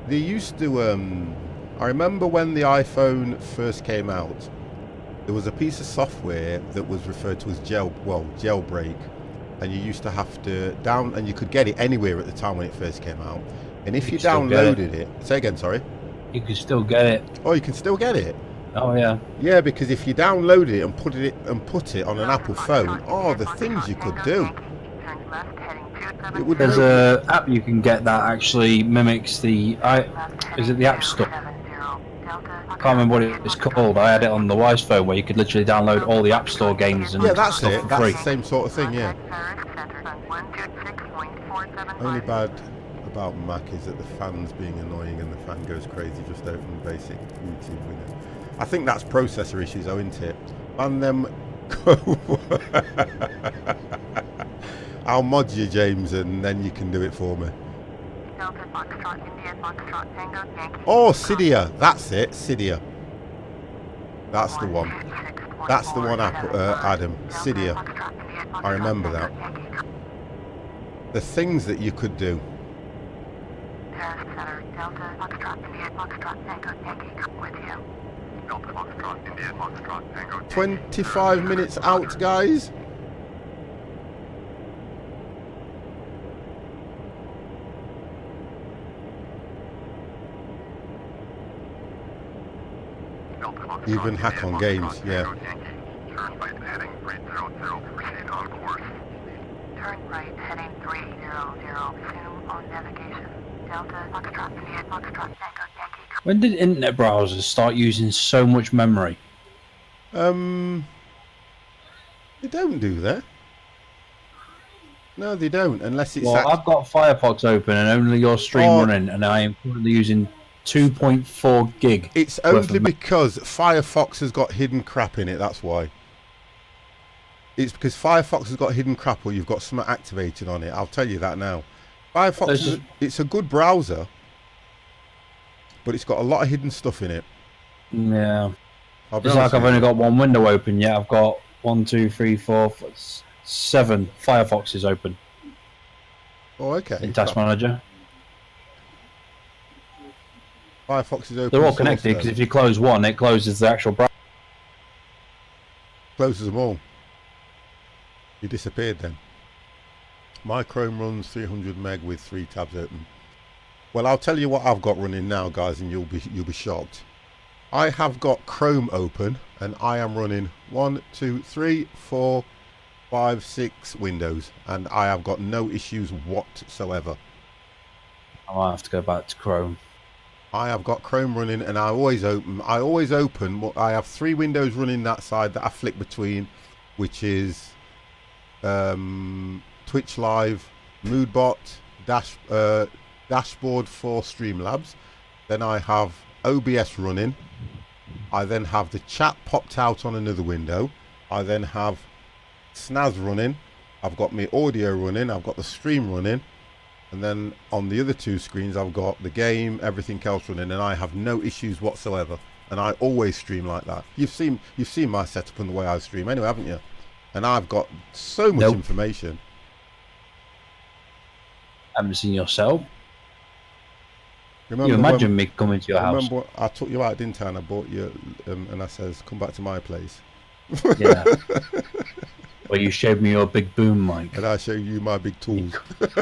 They used to, I remember when the iPhone first came out, there was a piece of software that was referred to as jailbreak, and you used to have to and you could get it anywhere at the time when it first came out. And if you downloaded it, say again, sorry. You can still get it. Oh, you can still get it. Oh yeah. Yeah, because if you downloaded it and put it on an Apple phone, oh, the things you could do. There's a app you can get that actually mimics the is it the App Store? I can't remember what it's called. I had it on the Wise phone where you could literally download all the App Store games and that's stuff it. for That's free. the same sort of thing, yeah. Only bad about Mac is that the fan's being annoying and the fan goes crazy just open basic YouTube window. I think that's processor issues, though, isn't it? And them go. I'll mod you, James, and then you can do it for me. Oh, Cydia. That's it, Cydia. That's the one. That's the one, Adam. Cydia. I remember that. The things that you could do. 25 minutes out, guys. Even hack on games, yeah. Turn right heading 300, proceed on course. Turn right heading 300, resume on navigation. Delta, Foxtrot, India, Foxtrot, Tango, Yankee. When did internet browsers start using so much memory? They don't do that. No, they don't, unless it's... Well, I've got Firefox open and only your stream running, and I am currently using 2.4 gig. It's only because Firefox has got hidden crap in it, that's why. It's because Firefox has got hidden crap or you've got something activated on it. I'll tell you that now. Firefox, it's a good browser, but it's got a lot of hidden stuff in it. Yeah. It's like I've only got one window open yet. I've got 1, 2, 3, 4, 7 Firefoxes open. Oh, okay. In Task Manager. Firefox is open. They're all connected because if you close one, it closes the actual browser. Closes them all. You disappeared then. My Chrome runs 300 meg with 3 tabs open. Well, I'll tell you what I've got running now, guys, and you'll be shocked. I have got Chrome open, and I am running 1, 2, 3, 4, 5, 6 windows, and I have got no issues whatsoever. I might have to go back to Chrome. I have got Chrome running, and I always open. I have 3 windows running that side that I flick between, which is Twitch Live, Moodbot, Dashboard for Streamlabs. Then I have OBS running. I then have the chat popped out on another window. I then have Snaz running. I've got my audio running. I've got the stream running. And then on the other 2 screens, I've got the game, everything else running, and I have no issues whatsoever. And I always stream like that. You've seen my setup and the way I stream anyway, haven't you? And I've got so much information. I haven't seen yourself. Remember you imagine me coming to your house? Remember I took you out, didn't I? And I bought you, and I says, come back to my place. Yeah. Well, you showed me your big boom mic. And I showed you my big tools.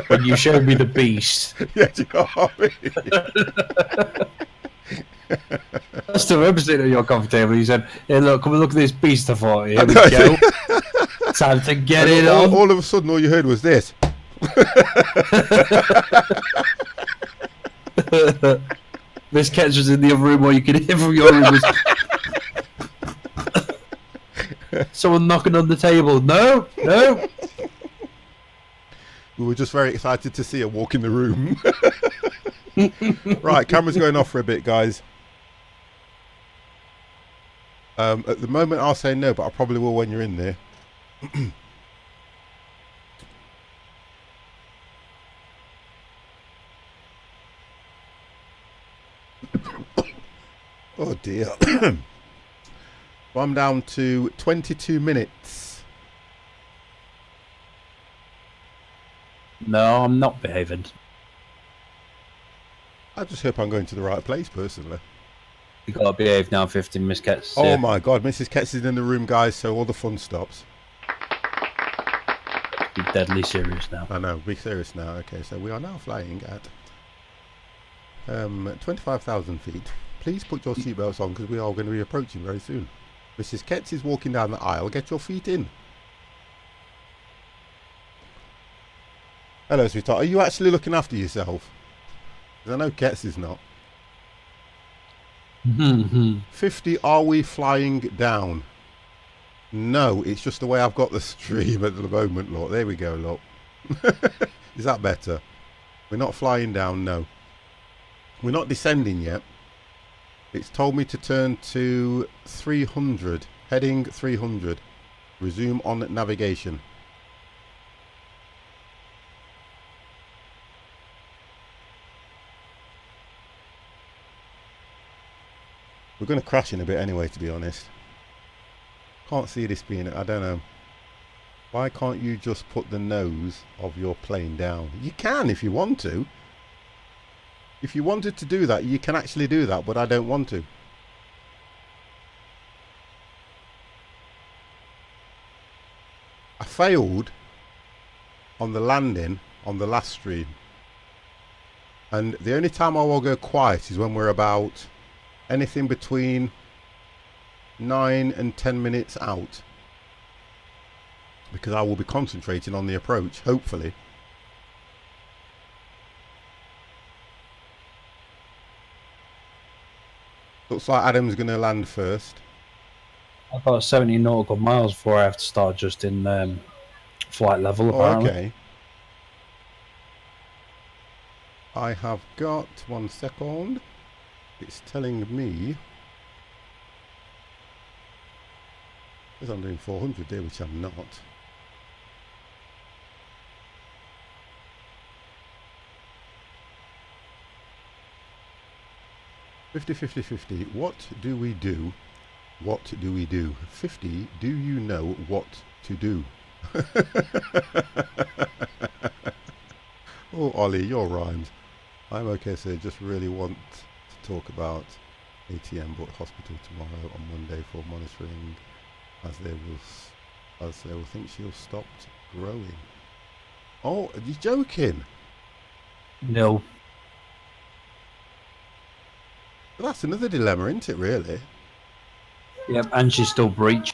When you showed me the beast. Yeah, do you know what I mean? I still remember sitting at your coffee table. You said, "Hey, look, come and look at this beast I thought. Here we go. Time to get it on." All of a sudden, all you heard was this. This catch was in the other room, or you could hear from your room was someone knocking on the table. No. We were just very excited to see her walk in the room. Right, camera's going off for a bit, guys. At the moment, I'll say no, but I probably will when you're in there. Oh dear. So I'm down to 22 minutes. No, I'm not behaving. I just hope I'm going to the right place, personally. You gotta behave now, 15 Miss Ketz. Oh my God, Mrs. Ketz is in the room, guys, so all the fun stops. Be deadly serious now. I know, be serious now. Okay, so we are now flying at 25,000 feet. Please put your seatbelts on because we are going to be approaching very soon. Mrs. Ketz is walking down the aisle. Get your feet in. Hello, sweetheart. Are you actually looking after yourself? Because I know Ketz is not. 50, are we flying down? No, it's just the way I've got the stream at the moment, look. There we go, look. Is that better? We're not flying down, no. We're not descending yet. It's told me to turn to 300. Heading 300. Resume on navigation. We're going to crash in a bit anyway, to be honest. Can't see this being, I don't know. Why can't you just put the nose of your plane down? You can if you want to. If you wanted to do that, you can actually do that, but I don't want to. I failed on the landing on the last stream. And the only time I will go quiet is when we're about anything between 9 and 10 minutes out. Because I will be concentrating on the approach, hopefully. Looks like Adam's going to land first. I've got 70 nautical miles before I have to start just in flight level, apparently. Okay. I have got 1 second. It's telling me because I'm doing 400 there, which I'm not. $50. What do we do? What do we do? 50. Do you know what to do? Oh, Ollie, your rhymes. I'm okay, so just really want to talk about ATM but hospital tomorrow on Monday for monitoring, as they will think she'll stopped growing. Oh, are you joking? No. Well, that's another dilemma, isn't it, really? Yep, and she's still breech.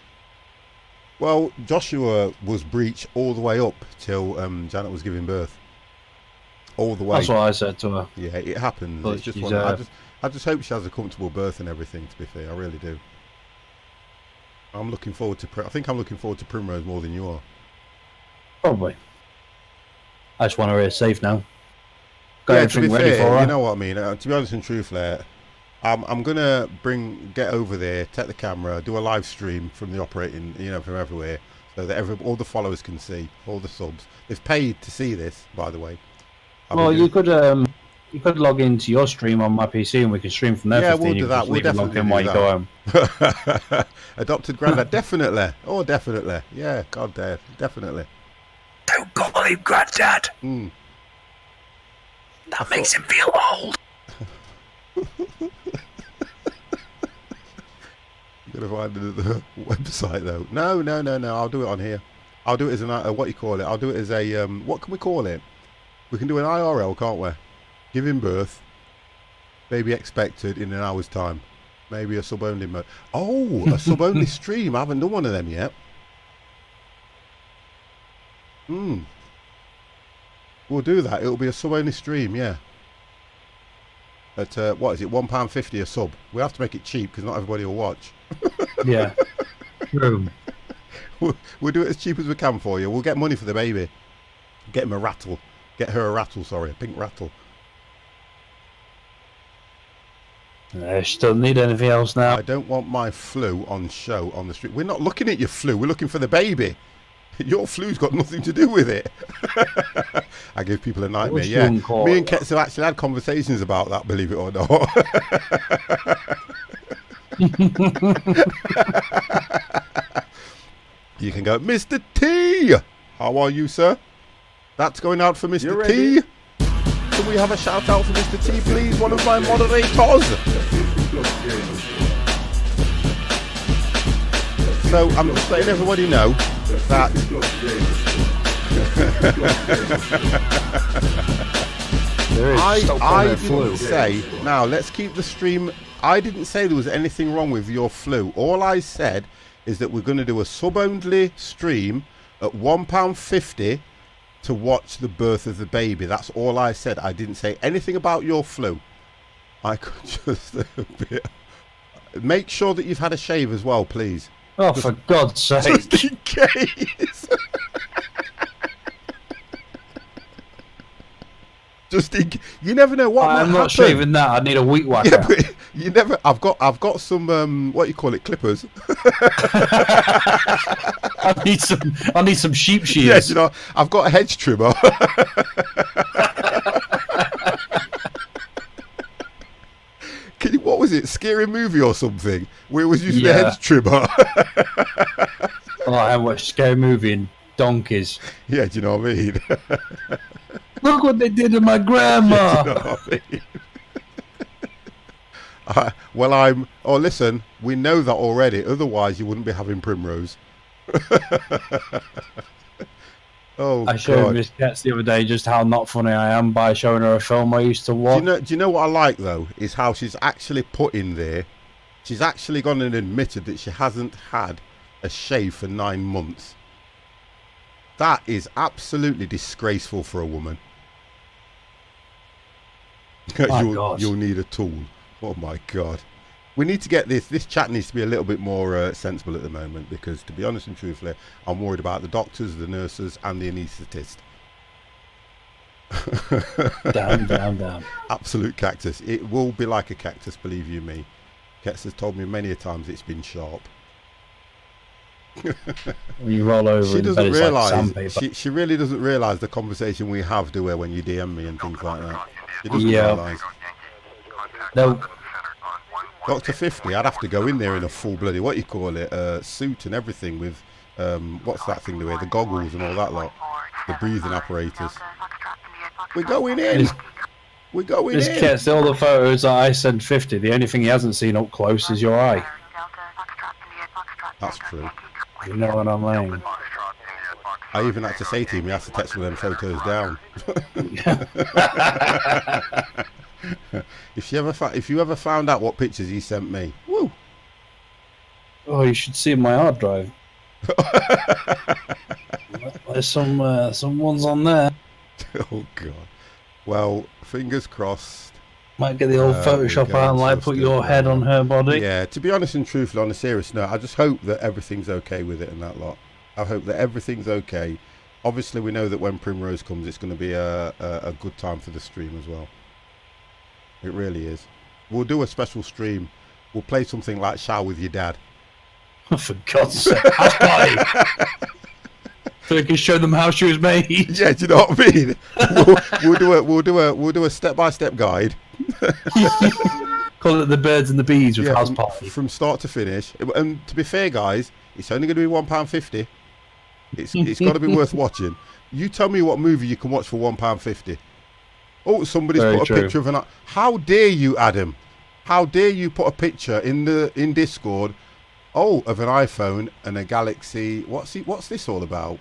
Well, Joshua was breech all the way up till Janet was giving birth. All the way. That's what I said to her. Yeah, it happens. But It's just she's, one, I just hope she has a comfortable birth and everything, to be fair. I really do. I'm looking forward to I think I'm looking forward to Primrose more than you are. Probably. I just want her here safe now. Got Yeah, to everything be ready fair, for her. you know what I mean. To be honest and truthfully, I'm gonna get over there, take the camera, do a live stream from the operating, from everywhere, so that all the followers can see, all the subs. They've paid to see this, by the way. Well, you could log into your stream on my PC and we can stream from there. Yeah, 15. we'll do that. We'll definitely do while you go that. Adopted granddad, definitely. Oh, definitely. Yeah, God damn, definitely. Don't call him granddad. That makes him feel old. I'm gonna find the website though. No. I'll do it on here. I'll do it as what you call it. I'll do it as a what can we call it? We can do an IRL, can't we? Giving birth, baby expected in an hour's time. Maybe a sub-only mode. Oh, a sub-only stream. I haven't done one of them yet. We'll do that. It'll be a sub-only stream, yeah. At what is it? £1.50 a sub. We have to make it cheap because not everybody will watch. Yeah. True. We'll do it as cheap as we can for you. We'll get money for the baby. Get him a rattle. Get her a rattle, sorry, a pink rattle. She doesn't need anything else now. I don't want my flu on show on the street. We're not looking at your flu. We're looking for the baby. Your flu's got nothing to do with it. I give people a nightmare. Yeah, me and Ketz have actually had conversations about that, believe it or not. You can go, Mr. T. How are you, sir? That's going out for Mr. T. Can we have a shout out for Mr. T, please? One of my moderators. So I'm just letting everybody know that I didn't say, now let's keep the stream, I didn't say there was anything wrong with your flu. All I said is that we're going to do a sub-only stream at £1.50 to watch the birth of the baby. That's all I said. I didn't say anything about your flu. I could just a bit. Make sure that you've had a shave as well, please. Oh, for God's sake. Just in case. Just in you never know what I'm might not happen. shaving that. I need a weed whacker. Yeah, but you never. I've got some what you call it, clippers. I need some sheep shears. Yes, you know, I've got a hedge trimmer. What was it? Scary Movie or something? Where it was using a hedge trimmer. Oh, I watched Scary Movie and donkeys. Yeah, do you know what I mean? Look what they did to my grandma. Yeah, do you know what I mean? Well, oh, listen, we know that already. Otherwise, you wouldn't be having Primrose. Oh, I showed Miss Cats the other day just how not funny I am by showing her a film I used to watch. Do you know what I like, though? Is how she's actually put in there. She's actually gone and admitted that she hasn't had a shave for 9 months. That is absolutely disgraceful for a woman. You'll need a tool. Oh my God. We need to get this chat needs to be a little bit more sensible at the moment, because to be honest and truthfully, I'm worried about the doctors, the nurses and the anaesthetist. Damn. Absolute cactus. It will be like a cactus, believe you me. Cats has told me many a times it's been sharp. When you roll over, she doesn't realise. Like she really doesn't realise the conversation we have, do her, when you DM me and things like that. She doesn't realise. No. Dr. 50, I'd have to go in there in a full bloody, what you call it, suit and everything with, what's that thing to wear, the goggles and all that lot, the breathing apparatus. We're going in. We're going in. This gets all the photos that I sent 50. The only thing he hasn't seen up close is your eye. That's true. You know what I mean? I even had to say to him, he has to text me them photos down. If you ever found out what pictures he sent me, woo! Oh, you should see my hard drive. There's some ones on there. Oh God. Well, fingers crossed. Might get the old Photoshop out and like put your head on her body. Yeah, to be honest and truthful, on a serious note, I just hope that everything's okay with it and that lot. I hope that everything's okay. Obviously, we know that when Primrose comes, it's going to be a good time for the stream as well. It really is. We'll do a special stream. We'll play something like Shower with Your Dad. For God's sake, house party. So we can show them how she was made. Yeah, do you know what I mean? We'll do a step-by-step guide. Call it the birds and the bees with house party. From start to finish. And to be fair, guys, it's only going to be £1.50. It's got to be worth watching. You tell me what movie you can watch for £1.50. Oh, somebody's put a picture of an. How dare you, Adam? How dare you put a picture in Discord? Oh, of an iPhone and a Galaxy. What's this all about?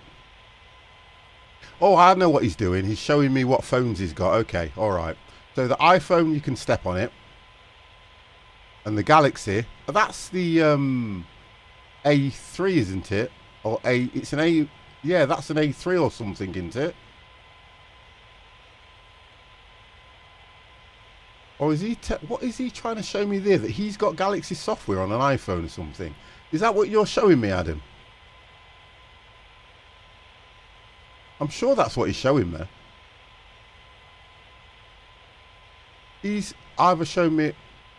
Oh, I know what he's doing. He's showing me what phones he's got. Okay, all right. So the iPhone, you can step on it, and the Galaxy. That's the A3, isn't it? Or it's an A. Yeah, that's an A3 or something, isn't it? Or is he? What is he trying to show me there? That he's got Galaxy software on an iPhone or something? Is that what you're showing me, Adam? I'm sure that's what he's showing me. He's either shown me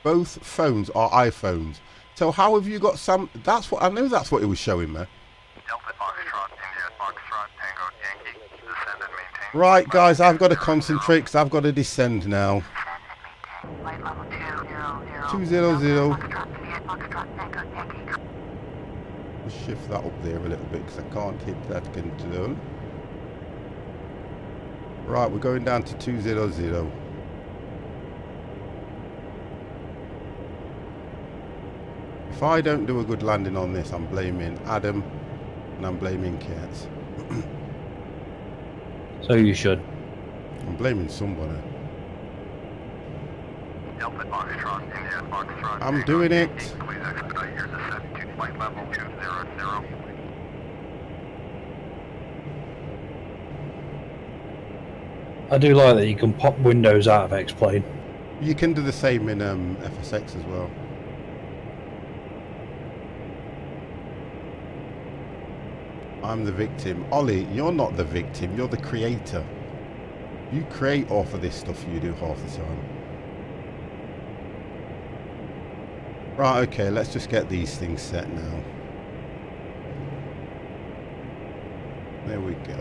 both phones are iPhones. So how have you got some? That's what I know. That's what he was showing me. Right, guys, I've got to concentrate because I've got to descend now. 200. just shift that up there a little bit because I can't hit that control. Right, we're going down to 200. If I don't do a good landing on this, I'm blaming Adam and I'm blaming Kets. So you should. I'm blaming somebody. Delta Foxtrot, India Foxtrot. I'm doing it. Please expedite your descent to flight level 200. I do like that you can pop windows out of X-Plane. You can do the same in FSX as well. I'm the victim. Ollie, you're not the victim, you're the creator. You create half of this stuff you do half the time. Right, okay, let's just get these things set now. There we go.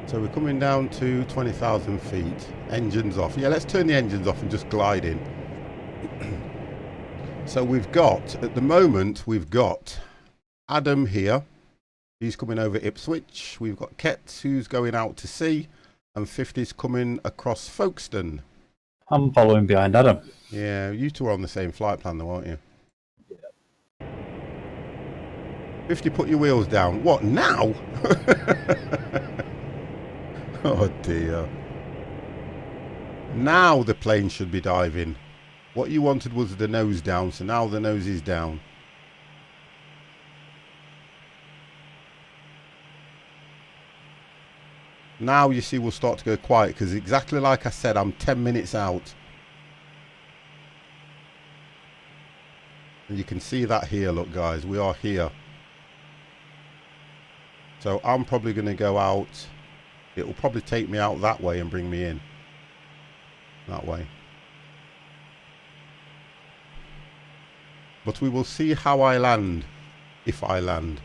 So we're coming down to 20,000 feet. Engines off. Yeah, let's turn the engines off and just glide in. So we've got, at the moment, we've got Adam here. He's coming over Ipswich. We've got Kets, who's going out to sea. And 50's coming across Folkestone. I'm following behind Adam. Yeah, you two are on the same flight plan though, aren't you? Yeah. 50, put your wheels down. What, now? Oh dear. Now the plane should be diving. What you wanted was the nose down, so now the nose is down. Now you see we'll start to go quiet because exactly like I said, I'm 10 minutes out. And you can see that here, look guys, we are here. So I'm probably going to go out. It will probably take me out that way and bring me in. That way. But we will see how I land. If I land.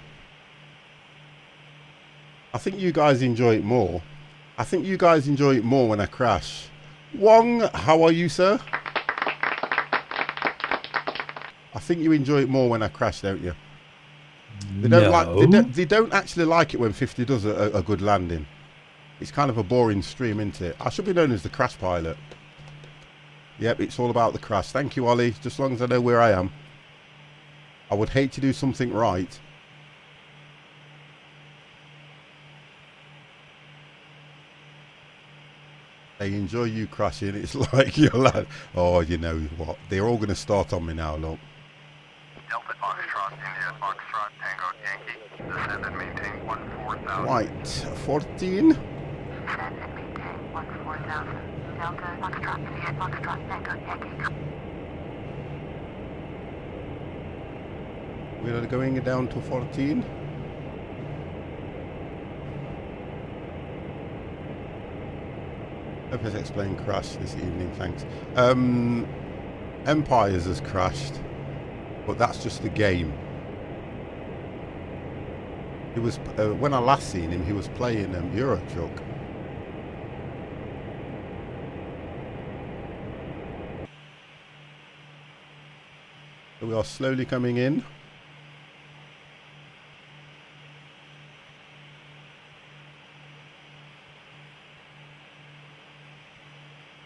I think you guys enjoy it more. I think you guys enjoy it more when I crash. Wong, how are you, sir? I think you enjoy it more when I crash, don't you? They don't like. They don't actually like it when 50 does a good landing. It's kind of a boring stream, isn't it? I should be known as the crash pilot. Yep, it's all about the crash. Thank you, Ollie. Just as long as I know where I am. I would hate to do something right. They enjoy you crashing. It's like you're like, oh, you know what? They're all going to start on me now, look. Delta Foxtrot, India Foxtrot, Tango Yankee. Descend and maintain 14,000. Right, 14. Descend and maintain 14,000. Delta Foxtrot, India Foxtrot, Tango Yankee. We are going down to 14. Hope has explained crash this evening, thanks. Empires has crashed, but that's just the game. He was when I last seen him, he was playing Euro Truck. So we are slowly coming in.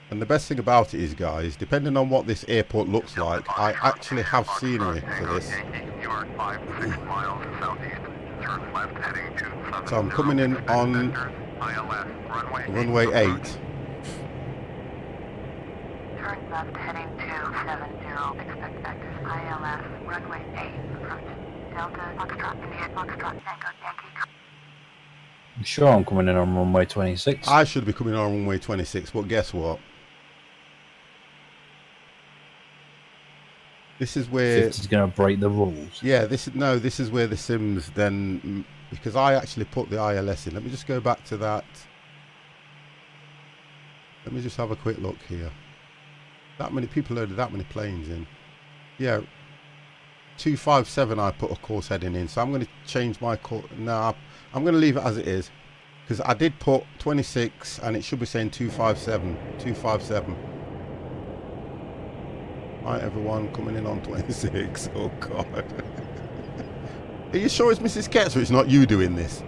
And the best thing about it is, guys, depending on what this airport looks like, I actually have scenery for this. So I'm coming in on runway 8. Turn left heading 270. Expect vectors ILS runway 8. Approach Delta Foxtrot India Foxtrot Tango Yankee. I'm sure I'm coming in on runway 26. I should be coming on runway 26, but guess what? This is where 50's going to break the rules. Yeah, this is where the Sims then, because I actually put the ILS in. Let me just go back to that. Let me just have a quick look here. That many people loaded that many planes in. Yeah, 257 I put a course heading in, so I'm going to change my course. No, I'm going to leave it as it is, because I did put 26 and it should be saying 257. 257. Hi everyone, coming in on 26. Oh God. Are you sure it's Mrs. Ketz or it's not you doing this?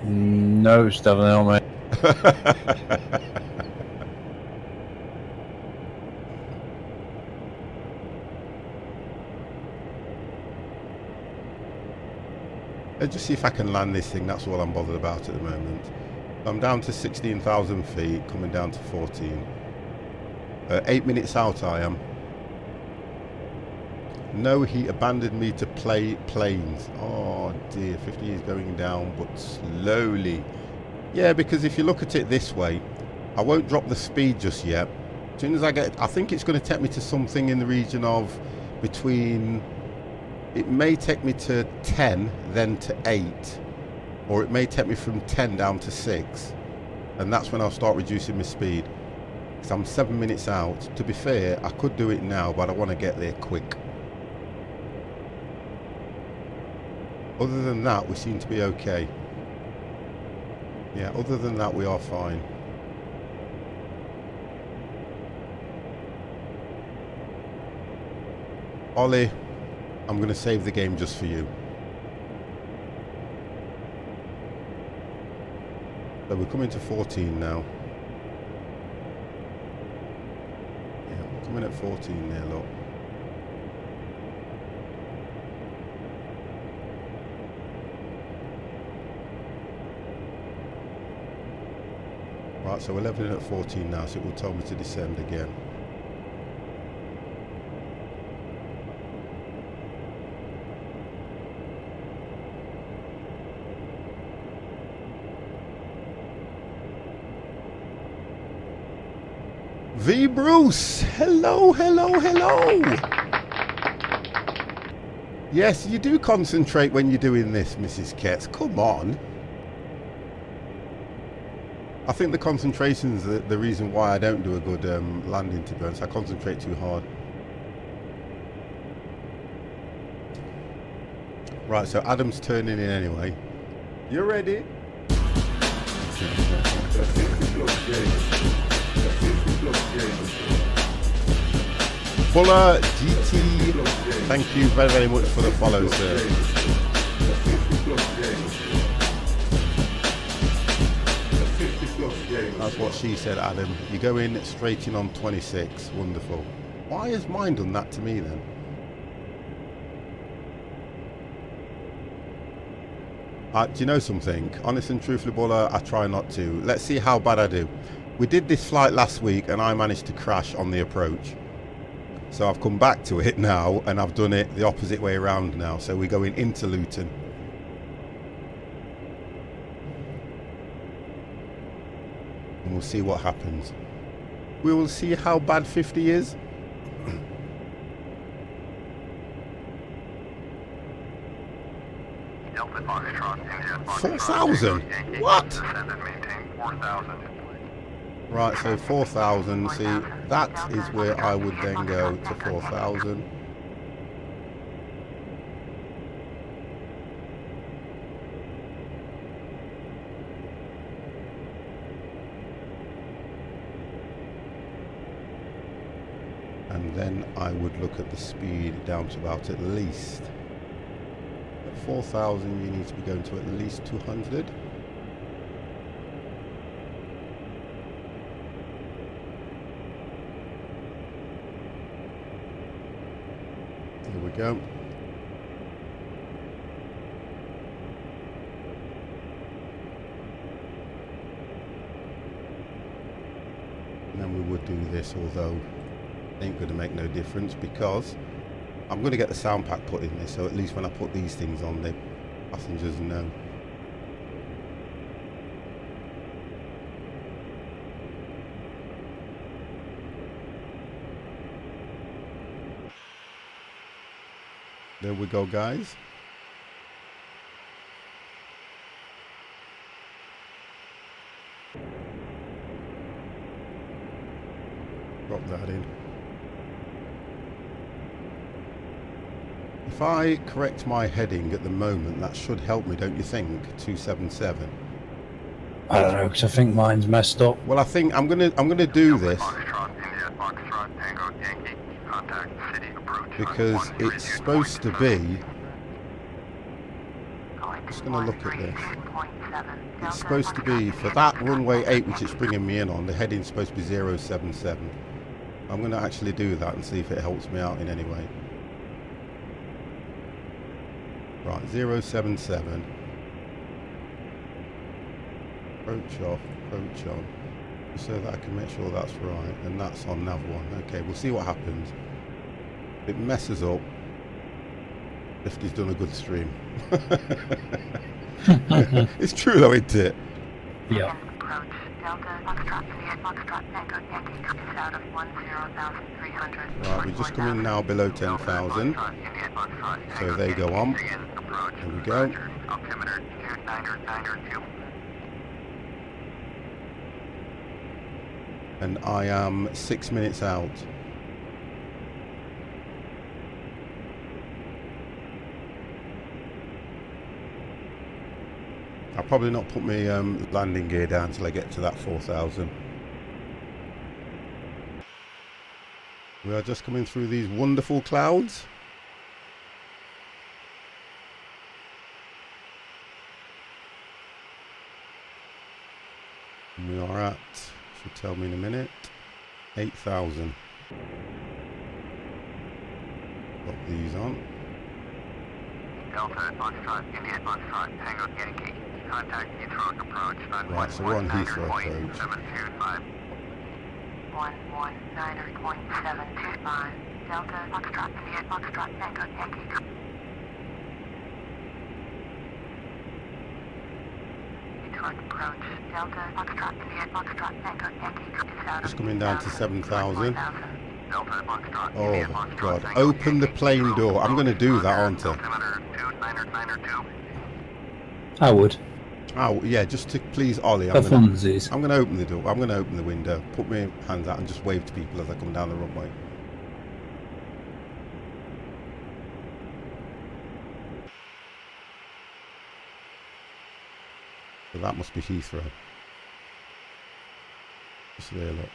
No, it's definitely not me. Let's just see if I can land this thing. That's all I'm bothered about at the moment. I'm down to 16,000 feet, coming down to 14. 8 minutes out I am. No, he abandoned me to play planes. Oh dear, 50 is going down, but slowly. Yeah, because if you look at it this way, I won't drop the speed just yet. As soon as I get, I think it's going to take me to something in the region of between, it may take me to 10, then to 8. Or it may take me from 10 down to 6. And that's when I'll start reducing my speed. Because I'm 7 minutes out. To be fair, I could do it now, but I want to get there quick. Other than that, we seem to be okay. Yeah, other than that, we are fine. Ollie, I'm going to save the game just for you. So we're coming to 14 now. Yeah, we're coming at 14 there, look. Right, so we're leveling at 14 now, so it will tell me to descend again. V Bruce, hello, hello, hello. Yes, you do concentrate when you're doing this, Mrs. Ketz. Come on. I think the concentration's the reason why I don't do a good landing, to be honest. I concentrate too hard. Right, so Adam's turning in anyway. You ready? Fuller GT, thank you very, very much for the follow, sir. That's what she said, Adam. You go in straight in on 26. Wonderful. Why has mine done that to me then? Do you know something? Honest and truthfully, Buller, I try not to. Let's see how bad I do. We did this flight last week and I managed to crash on the approach. So I've come back to it now and I've done it the opposite way around now. So we're going into Luton. And we'll see what happens. We will see how bad 50 is. 4,000? What? Right, so 4,000. See, that is where I would then go to 4,000. And then I would look at the speed down to about at least 4,000. You need to be going to at least 200. Here we go. And then we would do this, although ain't going to make no difference because I'm going to get the sound pack put in this, so at least when I put these things on, the passengers know. There we go, guys. Drop that in. If I correct my heading at the moment, that should help me, don't you think? 277. I don't know, because I think mine's messed up. Well, I think I'm gonna do this. Foxtrot, Tango, Yankee, contact city approach. Because it's supposed to be... Just going to look at this. It's supposed to be, for that runway 8 which it's bringing me in on, the heading's supposed to be 077. I'm going to actually do that and see if it helps me out in any way. Right, 077. Approach off, approach on. Just so that I can make sure that's right. And that's on nav 1. Okay, we'll see what happens. It messes up. Lifty's done a good stream. It's true though, isn't it? Yeah. Approach Delta Foxtrot, Juliet Foxtrot, Tango, Yankee, is out of 10,300. Right, we're just coming now below 10,000. So they go on. There we go. Altimeter 2992. And I am 6 minutes out. I'll probably not put my landing gear down until I get to that 4,000. We are just coming through these wonderful clouds. And we are at, should tell me in a minute, 8,000. Got these on. Delta Foxtrot, India Foxtrot, Tango, Yankee. Contact Heathrow approach. Right, so we're on Heathrow approach. 119.725. Delta Foxtrot, India Foxtrot, Tango, Yankee. Heathrow approach. Delta Foxtrot, India Foxtrot, Tango, Yankee. Just coming down to 7,000. Delta Foxtrot, Oh India my Foxtrot, God, Tango, open the Yankee. plane door. I'm going to do that, aren't I? Altimeter 2992. I would. Oh, yeah, just to please Ollie. For funsies. I'm going to open the door. I'm going to open the window, put my hands out and just wave to people as I come down the runway. So that must be Heathrow. Just there, look.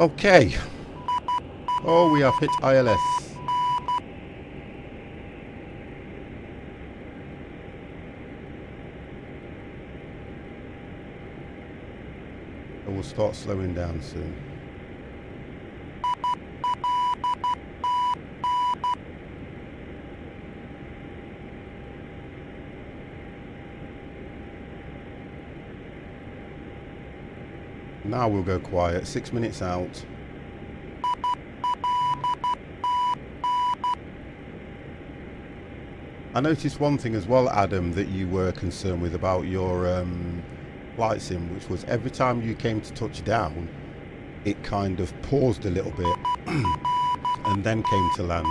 Okay. Oh, we have hit ILS. And we'll start slowing down soon. Now we'll go quiet, 6 minutes out. I noticed one thing as well, Adam, that you were concerned with about your flight sim, which was every time you came to touch down, it kind of paused a little bit and then came to land.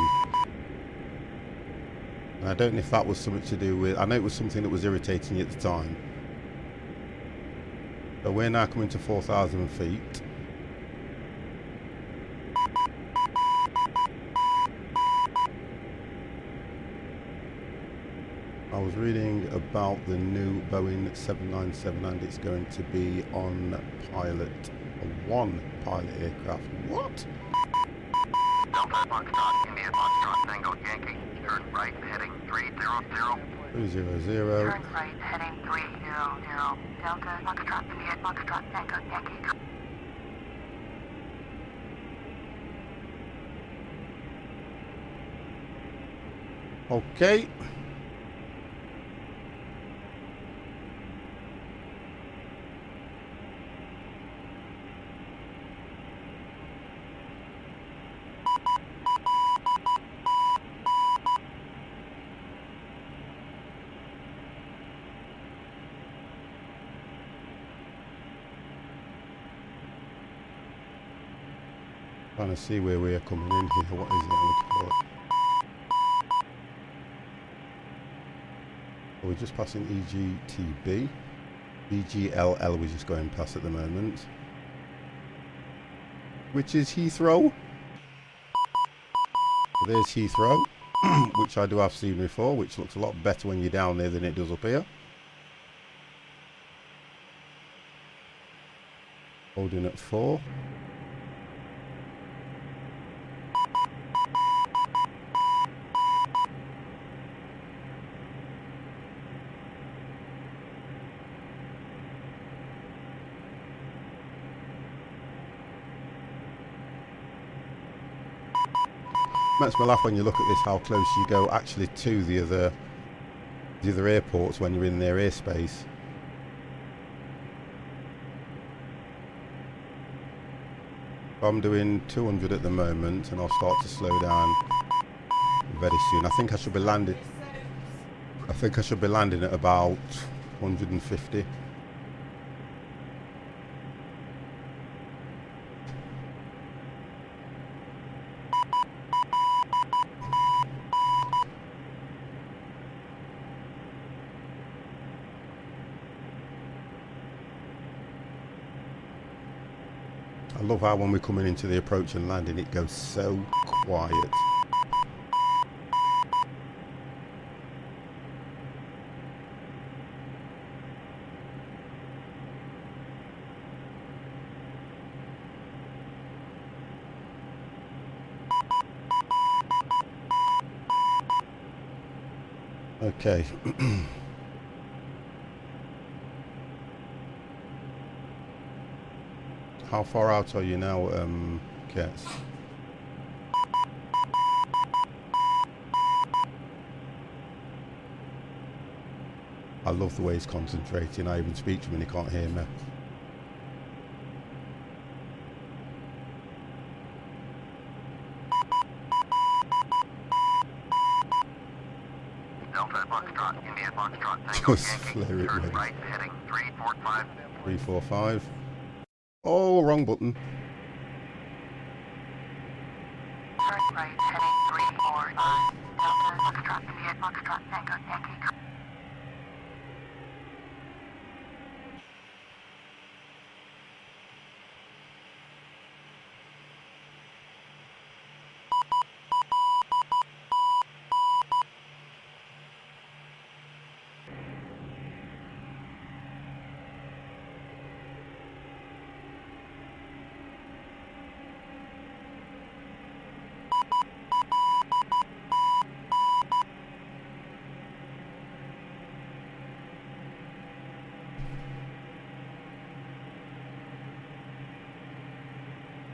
And I don't know if that was something to do with, I know it was something that was irritating you at the time. So we're now coming to 4,000 feet. I was reading about the new Boeing 797 and it's going to be on pilot, a one pilot aircraft. What? Delta Foxtrot, India Foxtrot, Tango, Yankee. Turn right, heading 300. 300. Turn right, heading 300. Delta Foxtrot, India Foxtrot, Tango, Yankee. Okay. Trying to see where we are coming in here. What is it I'm looking for? Oh, we're just passing EGTB. EGLL we're just going past at the moment. which is Heathrow. There's Heathrow, which I do have seen before, which looks a lot better when you're down there than it does up here. Holding at 4. Makes me laugh when you look at this, how close you go actually to the other airports when you're in their airspace. I'm doing 200 at the moment, and I'll start to slow down very soon. I think I should be landing at about 150. I love how when we're coming into the approach and landing, it goes so quiet. Okay. How far out are you now, Kets? I love the way he's concentrating. I even speak to him and he can't hear me. Delta Foxtrot, India Foxtrot, Tango Just Yankee, flare it, turn mate. right, heading 345. 345. Oh, wrong button. Turn right, heading 345. Delta Foxtrot, India Foxtrot, Tango Yankee.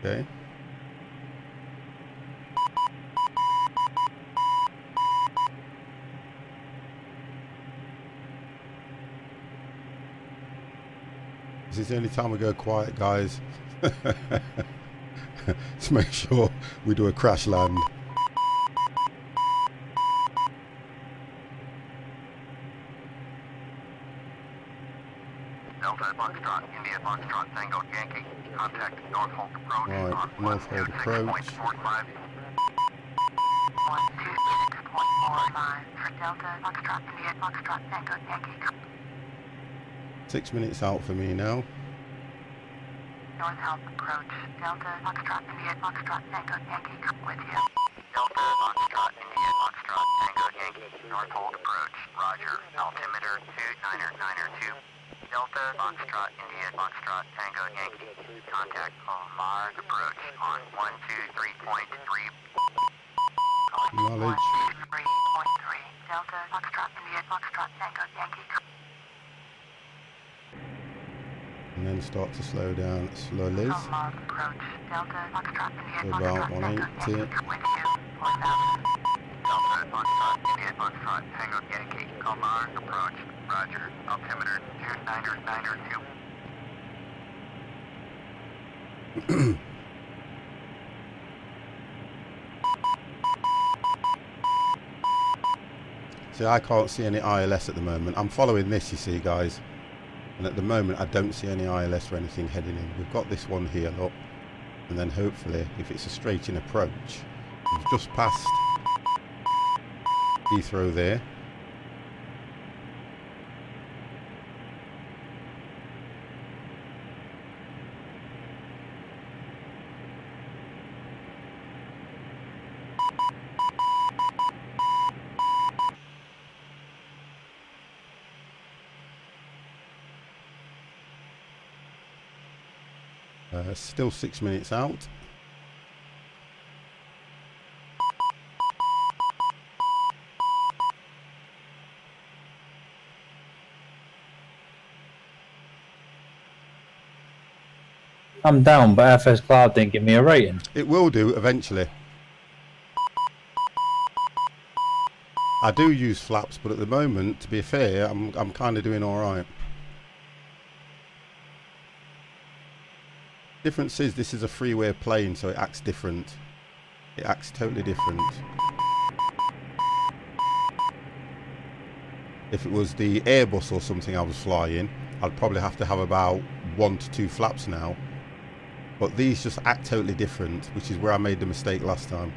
Okay. This is the only time we go quiet, guys. To make sure we do a crash land. Delta Foxtrot, India Foxtrot, Tango Yankee. Contact Norfolk approach Right, on Norfolk approach. 126.45. 126.45 for Delta Foxtrot, India Foxtrot, Tango Yankee. 6 minutes out for me now. North South approach. Delta Foxtrot, India Foxtrot, Tango Yankee. With you. Delta Foxtrot, India Foxtrot, Tango Yankee. Norfolk approach. Roger. Altimeter 299er2. Delta Foxtrot, India Foxtrot, Tango Yankee. Contact Mars approach on 123.3. Knowledge. 123.3. Delta Foxtrot, India Foxtrot, Tango Yankee. And then start to slow down slowly. Mars approach. Delta Foxtrot, India To about Foxtrot, Tango 180. Yankee. With you. 4000. Delta Foxtrot, India Foxtrot, Tango Yankee. Mars approach. Roger. Altimeter 299er2. See, I can't see any ILS at the moment. I'm following this, you see, guys. And at the moment, I don't see any ILS or anything heading in. We've got this one here, look. And then hopefully, if it's a straight in approach, we've just passed Heathrow there. Still 6 minutes out. I'm down, but FS Cloud didn't give me a rating. It will do eventually. I do use flaps, but at the moment, to be fair, I'm kind of doing all right. Difference is this is a freeway plane, so it acts different. It acts totally different. If it was the Airbus or something I was flying, I'd probably have to have about 1 to 2 flaps now. But these just act totally different, which is where I made the mistake last time.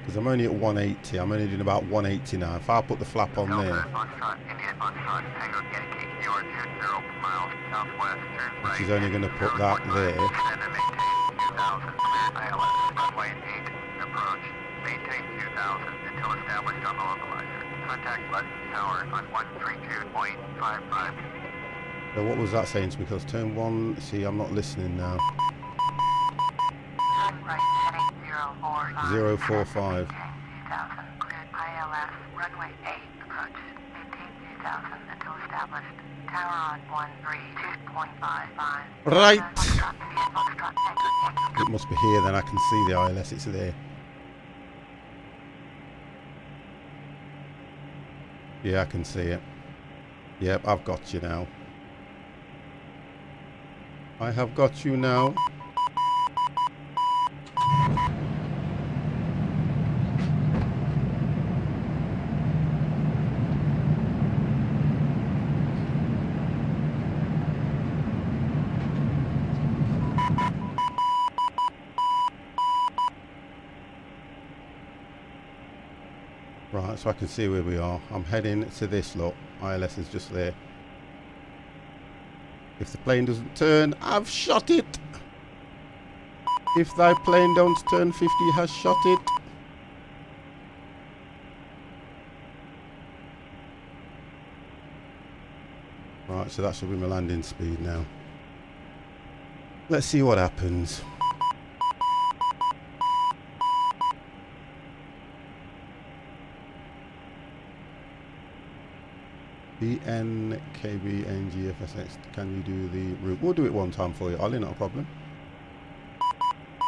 Because I'm only at 180, I'm only doing about 180 now. If I put the flap on there, which is only going to put that there. So what was that saying to me? Because turn 1, see, I'm not listening now. 045. Right. It must be here then. I can see the ILS. It's there. Yeah, I can see it. Yep, I've got you now. I have got you now. Right, so I can see where we are. I'm heading to this lot. ILS is just there. If the plane doesn't turn, I've shot it. If thy plane don't turn 50, has shot it. Right, so that should be my landing speed now. Let's see what happens. BNKBNGFSX, can you do the route? We'll do it one time for you, Ollie, not a problem.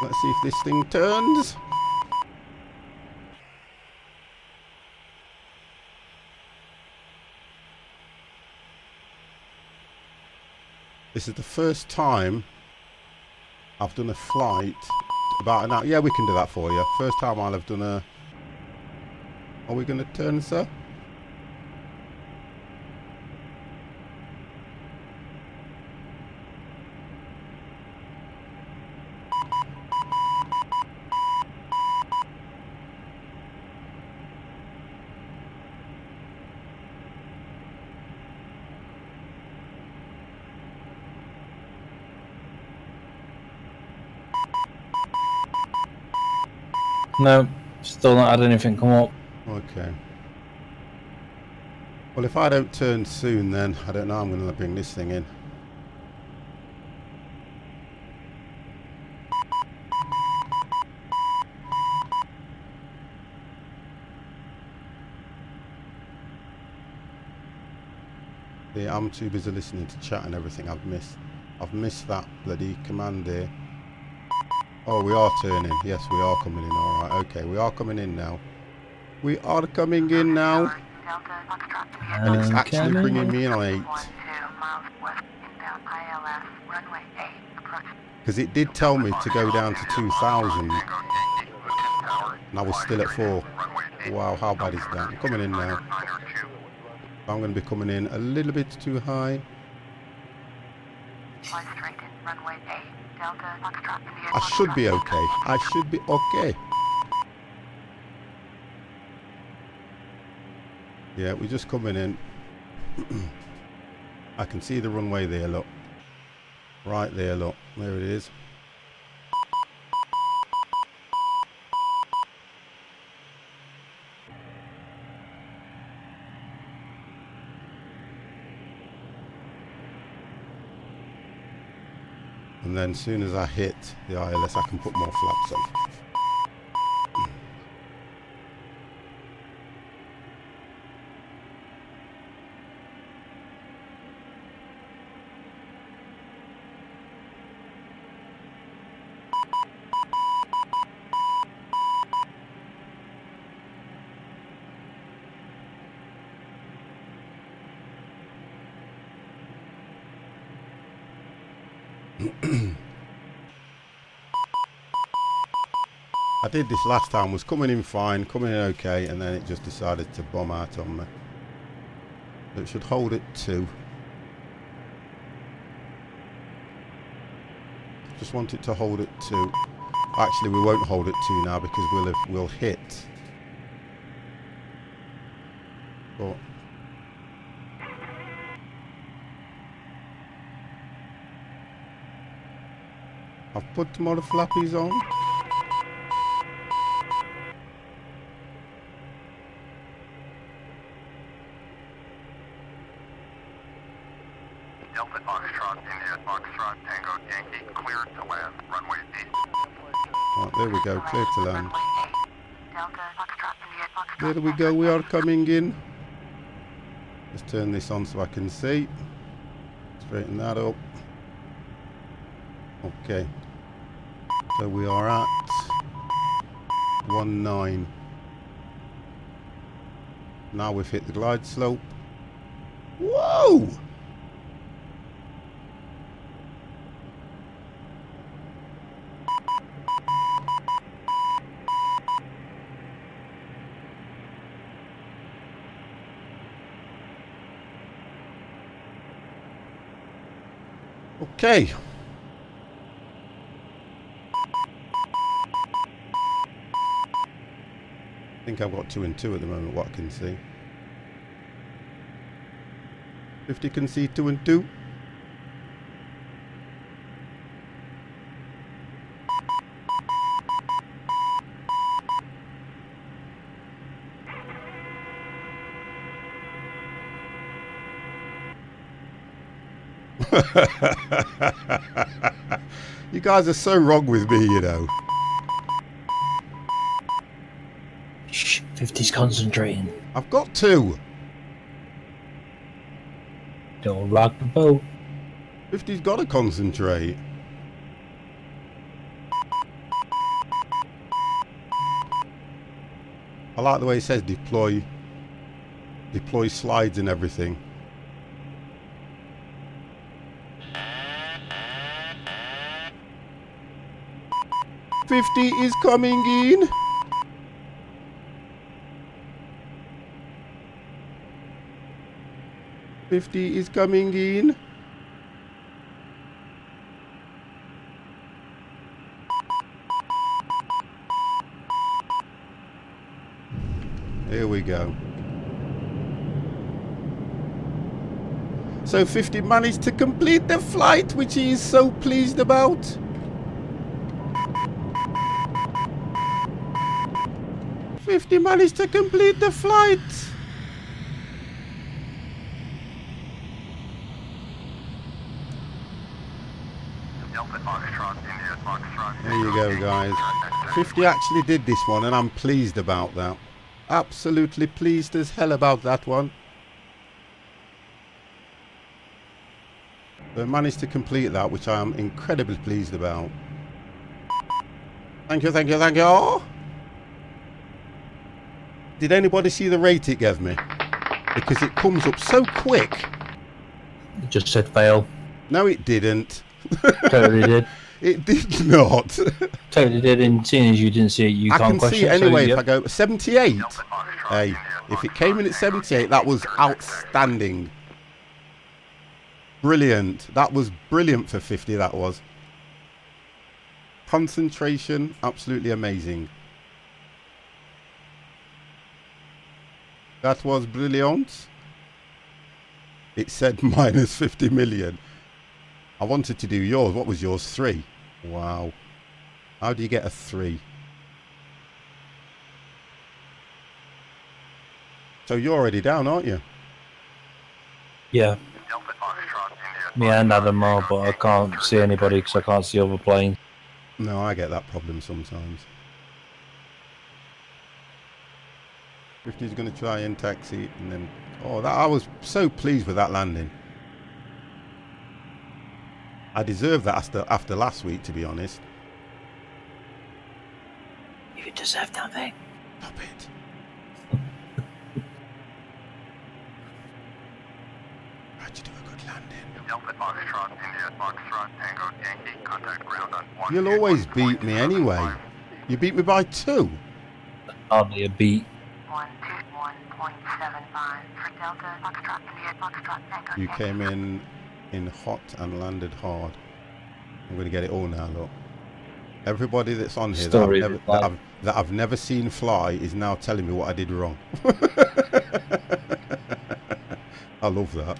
Let's see if this thing turns. This is the first time I've done a flight about an hour. Yeah, we can do that for you. First time I'll have done a... Are we going to turn, sir? No, still not had anything come up. Okay. Well, if I don't turn soon, then I don't know. I'm going to bring this thing in. Yeah, I'm too busy listening to chat and everything. I've missed that bloody command there. Oh, we are turning. Yes, we are coming in. All right. Okay, we are coming in now. We are coming in now. And it's actually bringing me in on 8. Because it did tell me to go down to 2,000. And I was still at 4. Wow, how bad is that? I'm coming in now. I'm going to be coming in a little bit too high. I should be okay. I should be okay. Yeah, we're just coming in. I can see the runway there, look. Right there, look. There it is. And then as soon as I hit the ILS, I can put more flaps on. I did this last time, was coming in fine, coming in okay, and then it just decided to bomb out on me. So it should hold at 2. Just want it to hold at 2. Actually, we won't hold at 2 now because we'll hit. But I've put more flappies on. Delta Foxtrot, India Foxtrot, Tango Yankee, cleared to land, runway 8. Right, there we go, clear to land. Runway 8. Delta Foxtrot, India Foxtrot. There we go, we are coming in. Let's turn this on so I can see. Straighten that up. Okay. So we are at 19. Now we've hit the glide slope. Whoa! Okay. I think I've got 2 and 2 at the moment, what I can see. 50 can see 2 and 2. You guys are so wrong with me, you know. Shh, 50's concentrating. I've got 2. Don't rock the boat. 50's got to concentrate. I like the way it says deploy slides and everything. 50 is coming in. $50 is coming in. Here we go. So 50 managed to complete the flight, which he is so pleased about. $50 managed to complete the flight. There you go, guys. 50 actually did this one, and I'm pleased about that. Absolutely pleased as hell about that one. They managed to complete that, which I am incredibly pleased about. Thank you, thank you, thank you. Did anybody see the rate it gave me? Because it comes up so quick. It just said fail. No, it didn't. Totally did. It did not. Totally did, and seeing as you didn't see it, you I can't can question see it it. anyway So, if I go 78. Hey, if it came in at 78, that was outstanding. Brilliant. That was brilliant for 50, that was. Concentration, absolutely amazing. That was brilliant. It said minus 50 million. I wanted to do yours. What was yours? 3. Wow. How do you get a 3? So you're already down, aren't you? yeah. Me and Adam are, but I can't see anybody because I can't see other planes. No, I get that problem sometimes. 50's going to try and taxi, and then... Oh, I was so pleased with that landing. I deserved that after last week, to be honest. You deserve nothing. Stop it. How'd you do a good landing? Delta Foxtrot, India Foxtrot, Tango Yankee, contact ground on 1. You'll always beat me anyway. You beat me by 2. Hardly a beat. 121.75 for Delta Foxtrot, India Foxtrot, Tango You Yankee. came in hot and landed hard. I'm going to get it all now, look. Everybody that's on here that I've never seen fly is now telling me what I did wrong. I love that.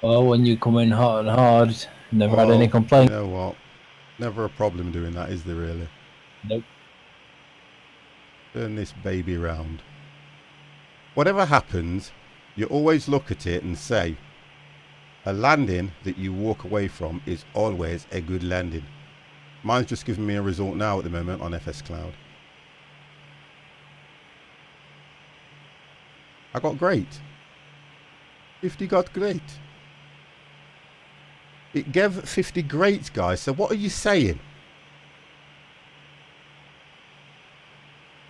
Well, when you come in hot and hard, never had any complaints. You know what? Never a problem doing that, is there really? Nope. Turn this baby round. Whatever happens, you always look at it and say, a landing that you walk away from is always a good landing. Mine's just giving me a result now at the moment on FS Cloud. I got great. 50 got great. It gave 50 great, guys. So what are you saying?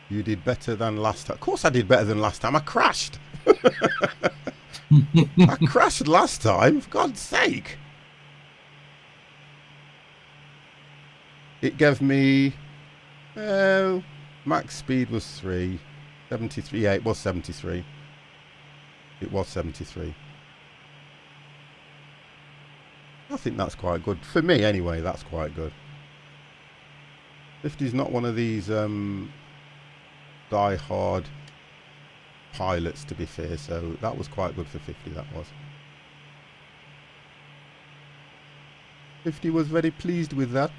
You did better than last time. Of course I did better than last time. I crashed. I crashed last time, for God's sake. It gave me... max speed was 3. 73, yeah, it was 73. It was 73. I think that's quite good. For me, anyway, that's quite good. 50's not one of these die-hard pilots, to be fair, so that was quite good for 50, that was. 50 was very pleased with that.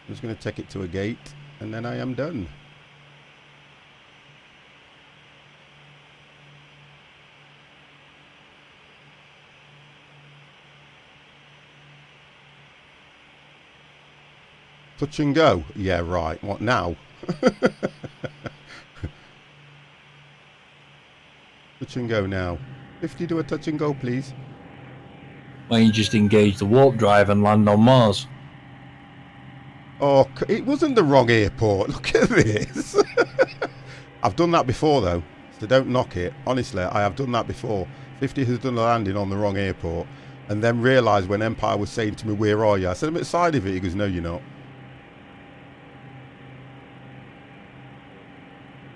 I'm just going to take it to a gate, and then I am done. Touch and go? Yeah, right. What now? Touch and go now. 50, do a touch and go, please. Why don't you just engage the warp drive and land on Mars? Oh, it wasn't the wrong airport. Look at this. I've done that before, though, so don't knock it. Honestly, I have done that before. 50 has done a landing on the wrong airport and then realised when Empire was saying to me, where are you? I said, I'm outside of it. He goes, no, you're not.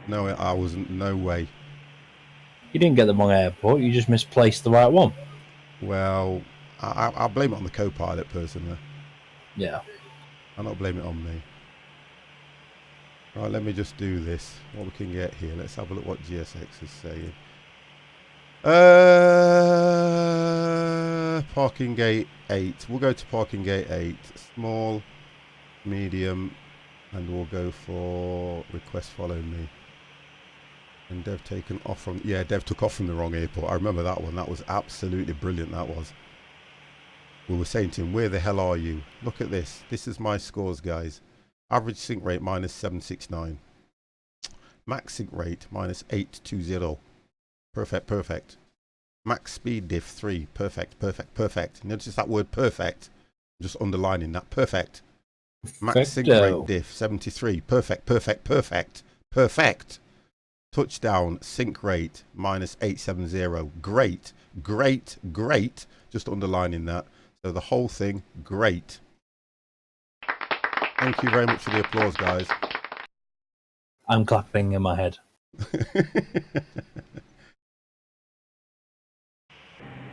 No, I wasn't. No way. You didn't get the wrong airport, you just misplaced the right one. Well, I'll blame it on the co-pilot personally. Yeah. I'll not blame it on me. Right, let me just do this. What we can get here. Let's have a look what GSX is saying. Parking gate 8. We'll go to parking gate 8. Small, medium, and we'll go for request follow me. And Dev taken off from... Yeah, Dev took off from the wrong airport. I remember that one. That was absolutely brilliant, that was. We were saying to him, where the hell are you? Look at this. This is my scores, guys. Average sync rate minus 769. Max sync rate minus 820. Perfect, perfect. Max speed diff 3. Perfect, perfect, perfect. Notice that word perfect. I'm just underlining that. Perfect. Max sync rate diff 73. Perfect, perfect, perfect. Perfect. Touchdown sync rate minus 870. Great, great, great. Just underlining that. So the whole thing, great. Thank you very much for the applause, guys. I'm clapping in my head.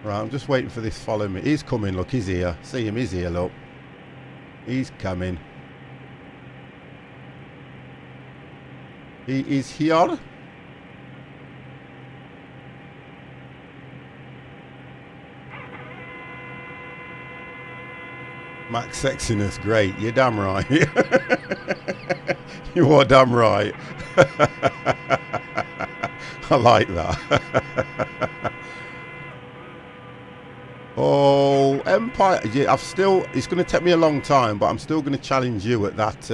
Right, I'm just waiting for this follow me. He's coming, look, he's here. See him, he's here, look. He's coming. He is here. Max sexiness, great. You're damn right. You are damn right. I like that. Oh, Empire. Yeah, I've still. It's going to take me a long time, but I'm still going to challenge you at that.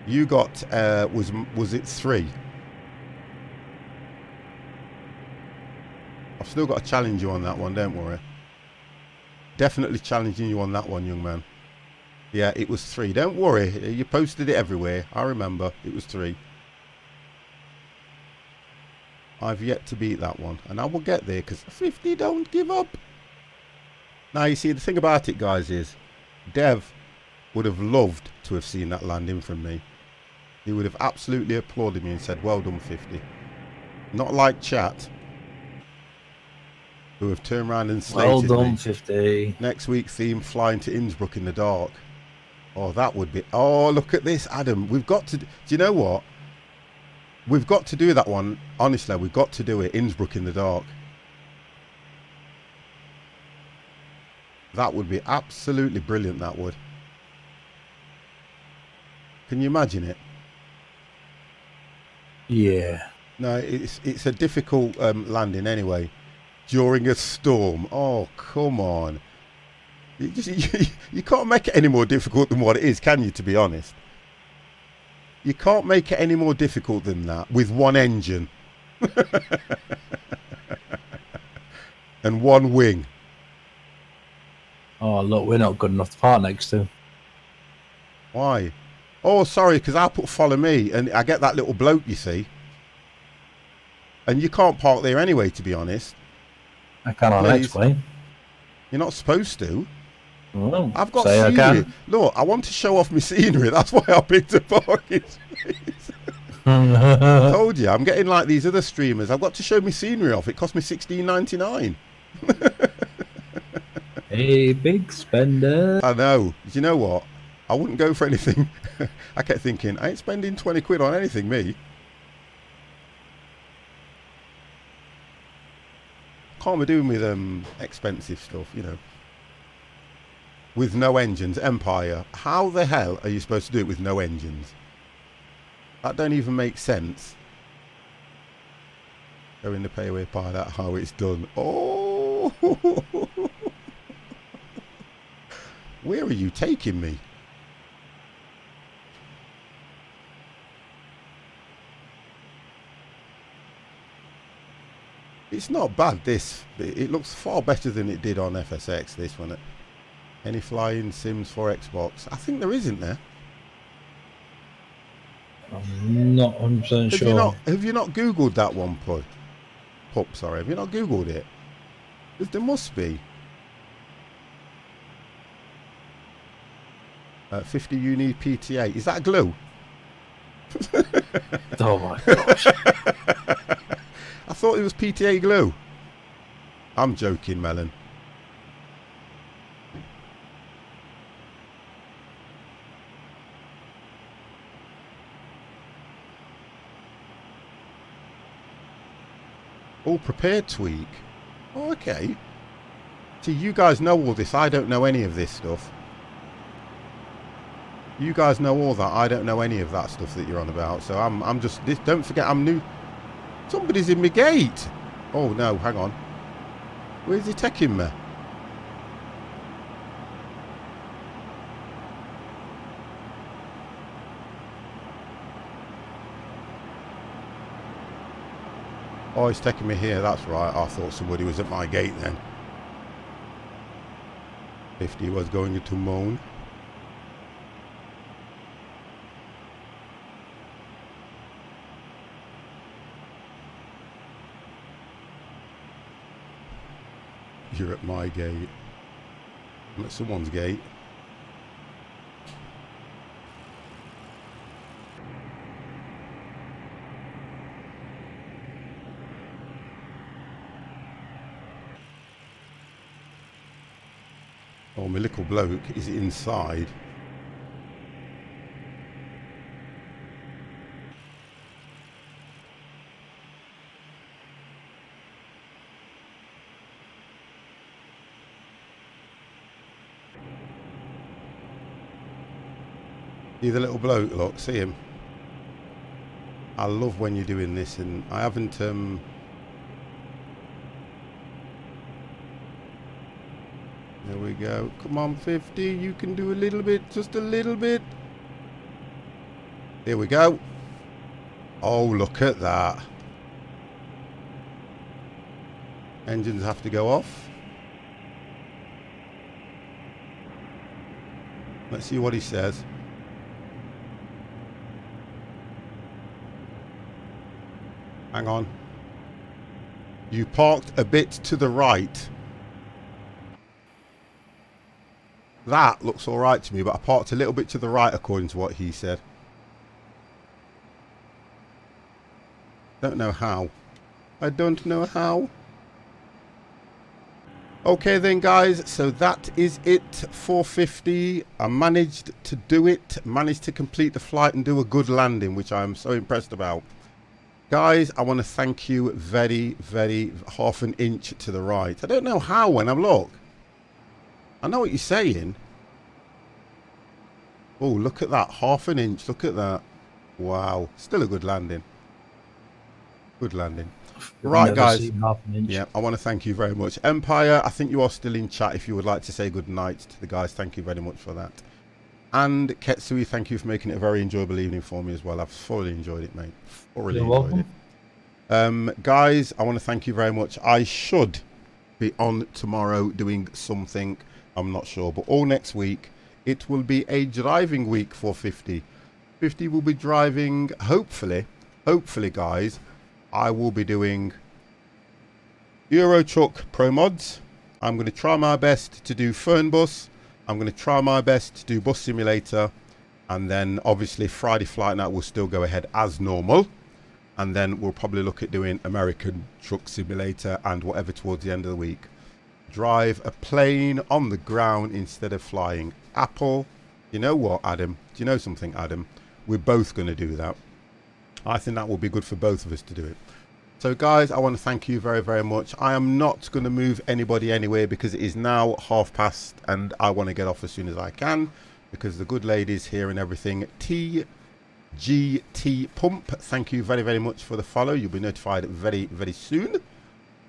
You got was it 3? I've still got to challenge you on that one. Don't worry. Definitely challenging you on that one, young man. Yeah, it was 3. Don't worry. You posted it everywhere. I remember. It was 3. I've yet to beat that one, and I will get there because 50 don't give up. Now, you see, the thing about it, guys, is Dev would have loved to have seen that landing from me. He would have absolutely applauded me and said, well done, 50. Not like chat, who have turned around and slated Well done, me. 50. Next week's theme, flying to Innsbruck in the dark. Oh, that would be... Oh, look at this, Adam. We've got to... Do you know what? We've got to do that one. Honestly, we've got to do it. Innsbruck in the dark. That would be absolutely brilliant, that would. Can you imagine it? Yeah. No, it's a difficult landing anyway. During a storm. Oh, come on. You can't make it any more difficult than what it is, can you, to be honest? You can't make it any more difficult than that with one engine. And one wing. Oh, look, we're not good enough to park next to. Why? Oh, sorry, because I put follow me and I get that little bloke, you see. And you can't park there anyway, to be honest. I cannot Please. explain. You're not supposed to. Well, I've got say I scenery. can. Look, I want to show off my scenery. That's why I picked a parking space. I told you, I'm getting like these other streamers. I've got to show my scenery off. It cost me $16.99. Hey, big spender. I know. Do you know what? I wouldn't go for anything. I kept thinking, I ain't spending 20 quid on anything, me. Can't be doing with expensive stuff, you know. With no engines. Empire. How the hell are you supposed to do it with no engines? That don't even make sense. Go in the payway pilot, how it's done. Oh! Where are you taking me? It's not bad, this. It looks far better than it did on FSX, this one. Any flying sims for Xbox? I think there isn't there. I'm not 100% sure. Have you not Googled that one, Pup, sorry. Have you not Googled it? There must be. 50 you need PTA. Is that glue? Oh my gosh. I thought it was PTA glue. I'm joking, Melon. All prepared tweak. Oh, okay. See, you guys know all this. I don't know any of this stuff. You guys know all that. I don't know any of that stuff that you're on about. So I'm just... Don't forget, I'm new. Somebody's in my gate. Oh, no, hang on. Where's he taking me? Oh, he's taking me here. That's right. I thought somebody was at my gate then. 50 was going to moan. You're at my gate. I'm at someone's gate. Oh, my little bloke is inside. See the little bloke, look, see him. I love when you're doing this, and I haven't There we go. Come on, 50. You can do a little bit, just a little bit. There we go. Oh, look at that. Engines have to go off. Let's see what he says. Hang on. You parked a bit to the right. That looks all right to me, but I parked a little bit to the right according to what he said. Don't know how. I don't know how. Okay then guys, so that is it for 50. I managed to do it, managed to complete the flight and do a good landing, which I'm so impressed about. Guys, I want to thank you very, very half an inch to the right. I don't know how when I look. I know what you're saying. Oh, look at that, half an inch, look at that. Wow, still a good landing. Good landing. Right, guys. Yeah, I want to thank you very much. Empire, I think you are still in chat. If you would like to say good night to the guys, thank you very much for that. And Ketsui, thank you for making it a very enjoyable evening for me as well. I've thoroughly enjoyed it, mate. Thoroughly enjoyed it. Guys, I want to thank you very much. I should be on tomorrow doing something. I'm not sure, but all next week it will be a driving week for 50. 50 will be driving, hopefully, guys. I will be doing Euro Truck Pro Mods. I'm going to try my best to do Fernbus. I'm going to try my best to do Bus Simulator. And then obviously Friday Flight Night will still go ahead as normal. And then we'll probably look at doing American Truck Simulator and whatever towards the end of the week. Drive a plane on the ground instead of flying. Apple, you know what, Adam? Do you know something, Adam? We're both going to do that. I think that will be good for both of us to do it. So guys, I want to thank you very, very much. I am not going to move anybody anywhere because it is now past and I want to get off as soon as I can because the good ladies here and everything. TGT Pump, thank you very, very much for the follow. You'll be notified very, very soon.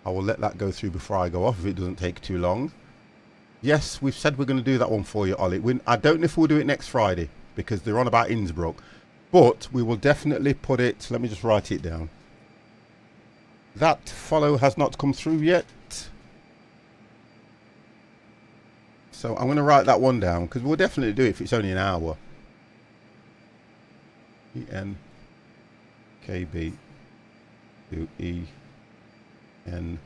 I will let that go through before I go off if it doesn't take too long. Yes, we've said we're going to do that one for you, Ollie. I don't know if we'll do it next Friday because they're on about Innsbruck. But we will definitely put it, let me just write it down. That follow has not come through yet. So I'm going to write that one down because we'll definitely do it if it's only an hour. ENKB to ENGM.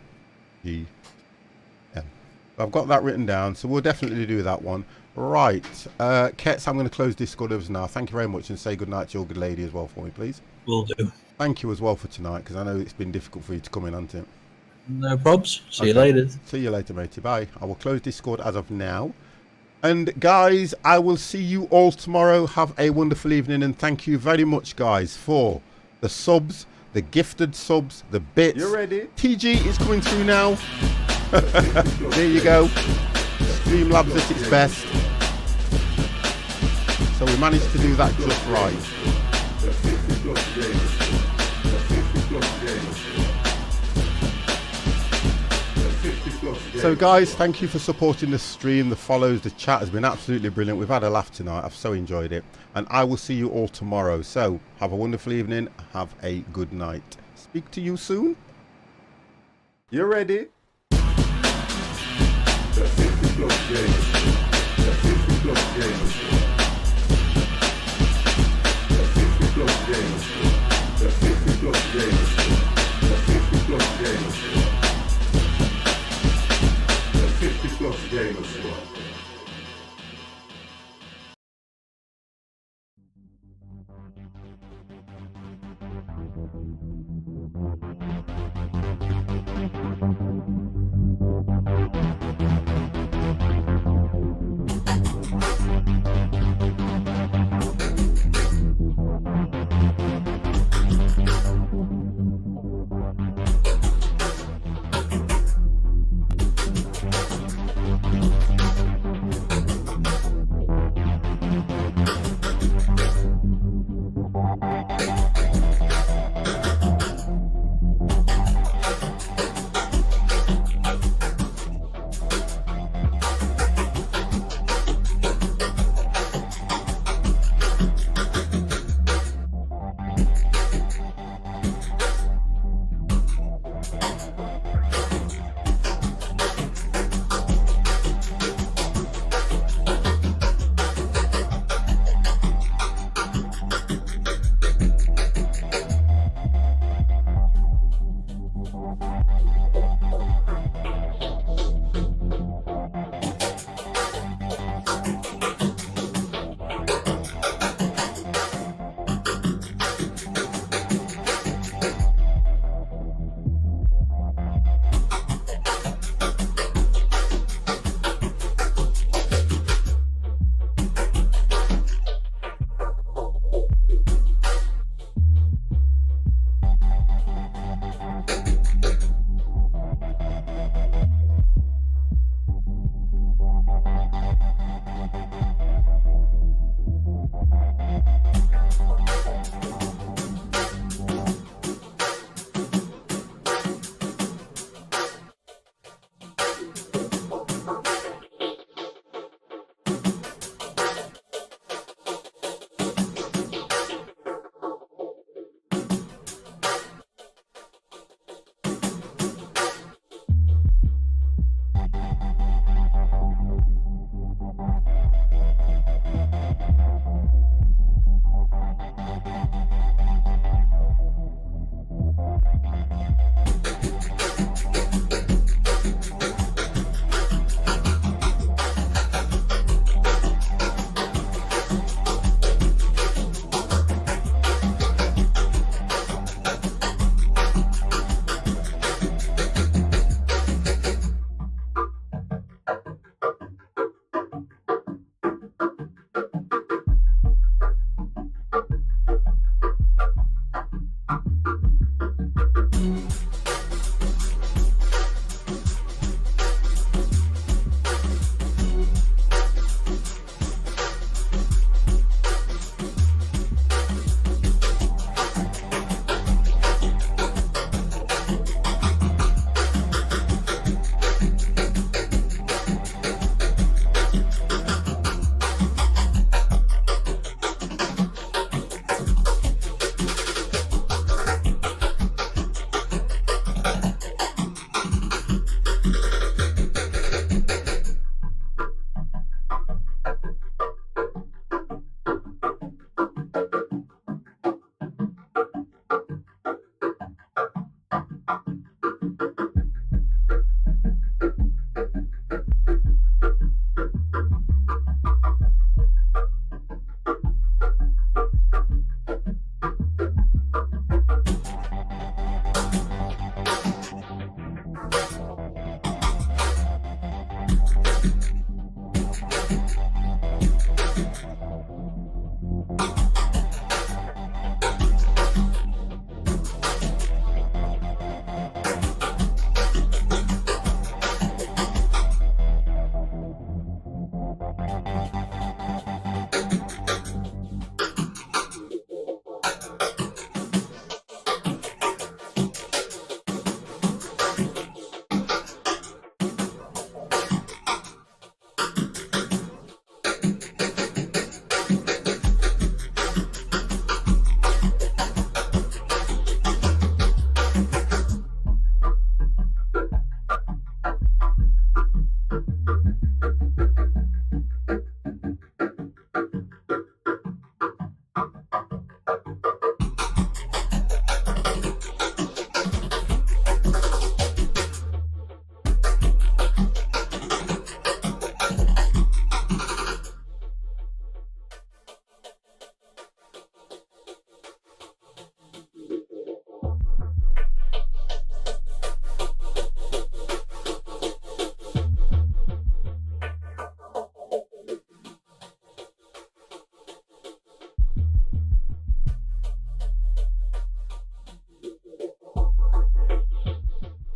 I've got that written down, so we'll definitely do that one. Right, Kets, I'm going to close Discord over now. Thank you very much and say good night to your good lady as well for me, please. Will do. Thank you as well for tonight, because I know it's been difficult for you to come in, hasn't it? No probs. See you later. See you later, matey. Bye. I will close Discord as of now. And guys, I will see you all tomorrow. Have a wonderful evening, and thank you very much, guys, for the subs, the gifted subs, the bits. You're ready. TG is coming through now. There you go. Streamlabs at its best. So we managed to do that just right. So guys, thank you for supporting the stream, the follows, the chat has been absolutely brilliant. We've had a laugh tonight. I've so enjoyed it. And I will see you all tomorrow. So have a wonderful evening. Have a good night. Speak to you soon. You're ready.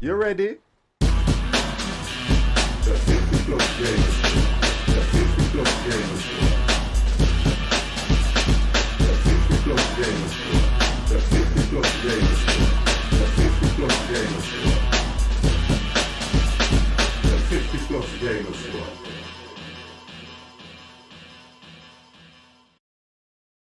You ready? Game of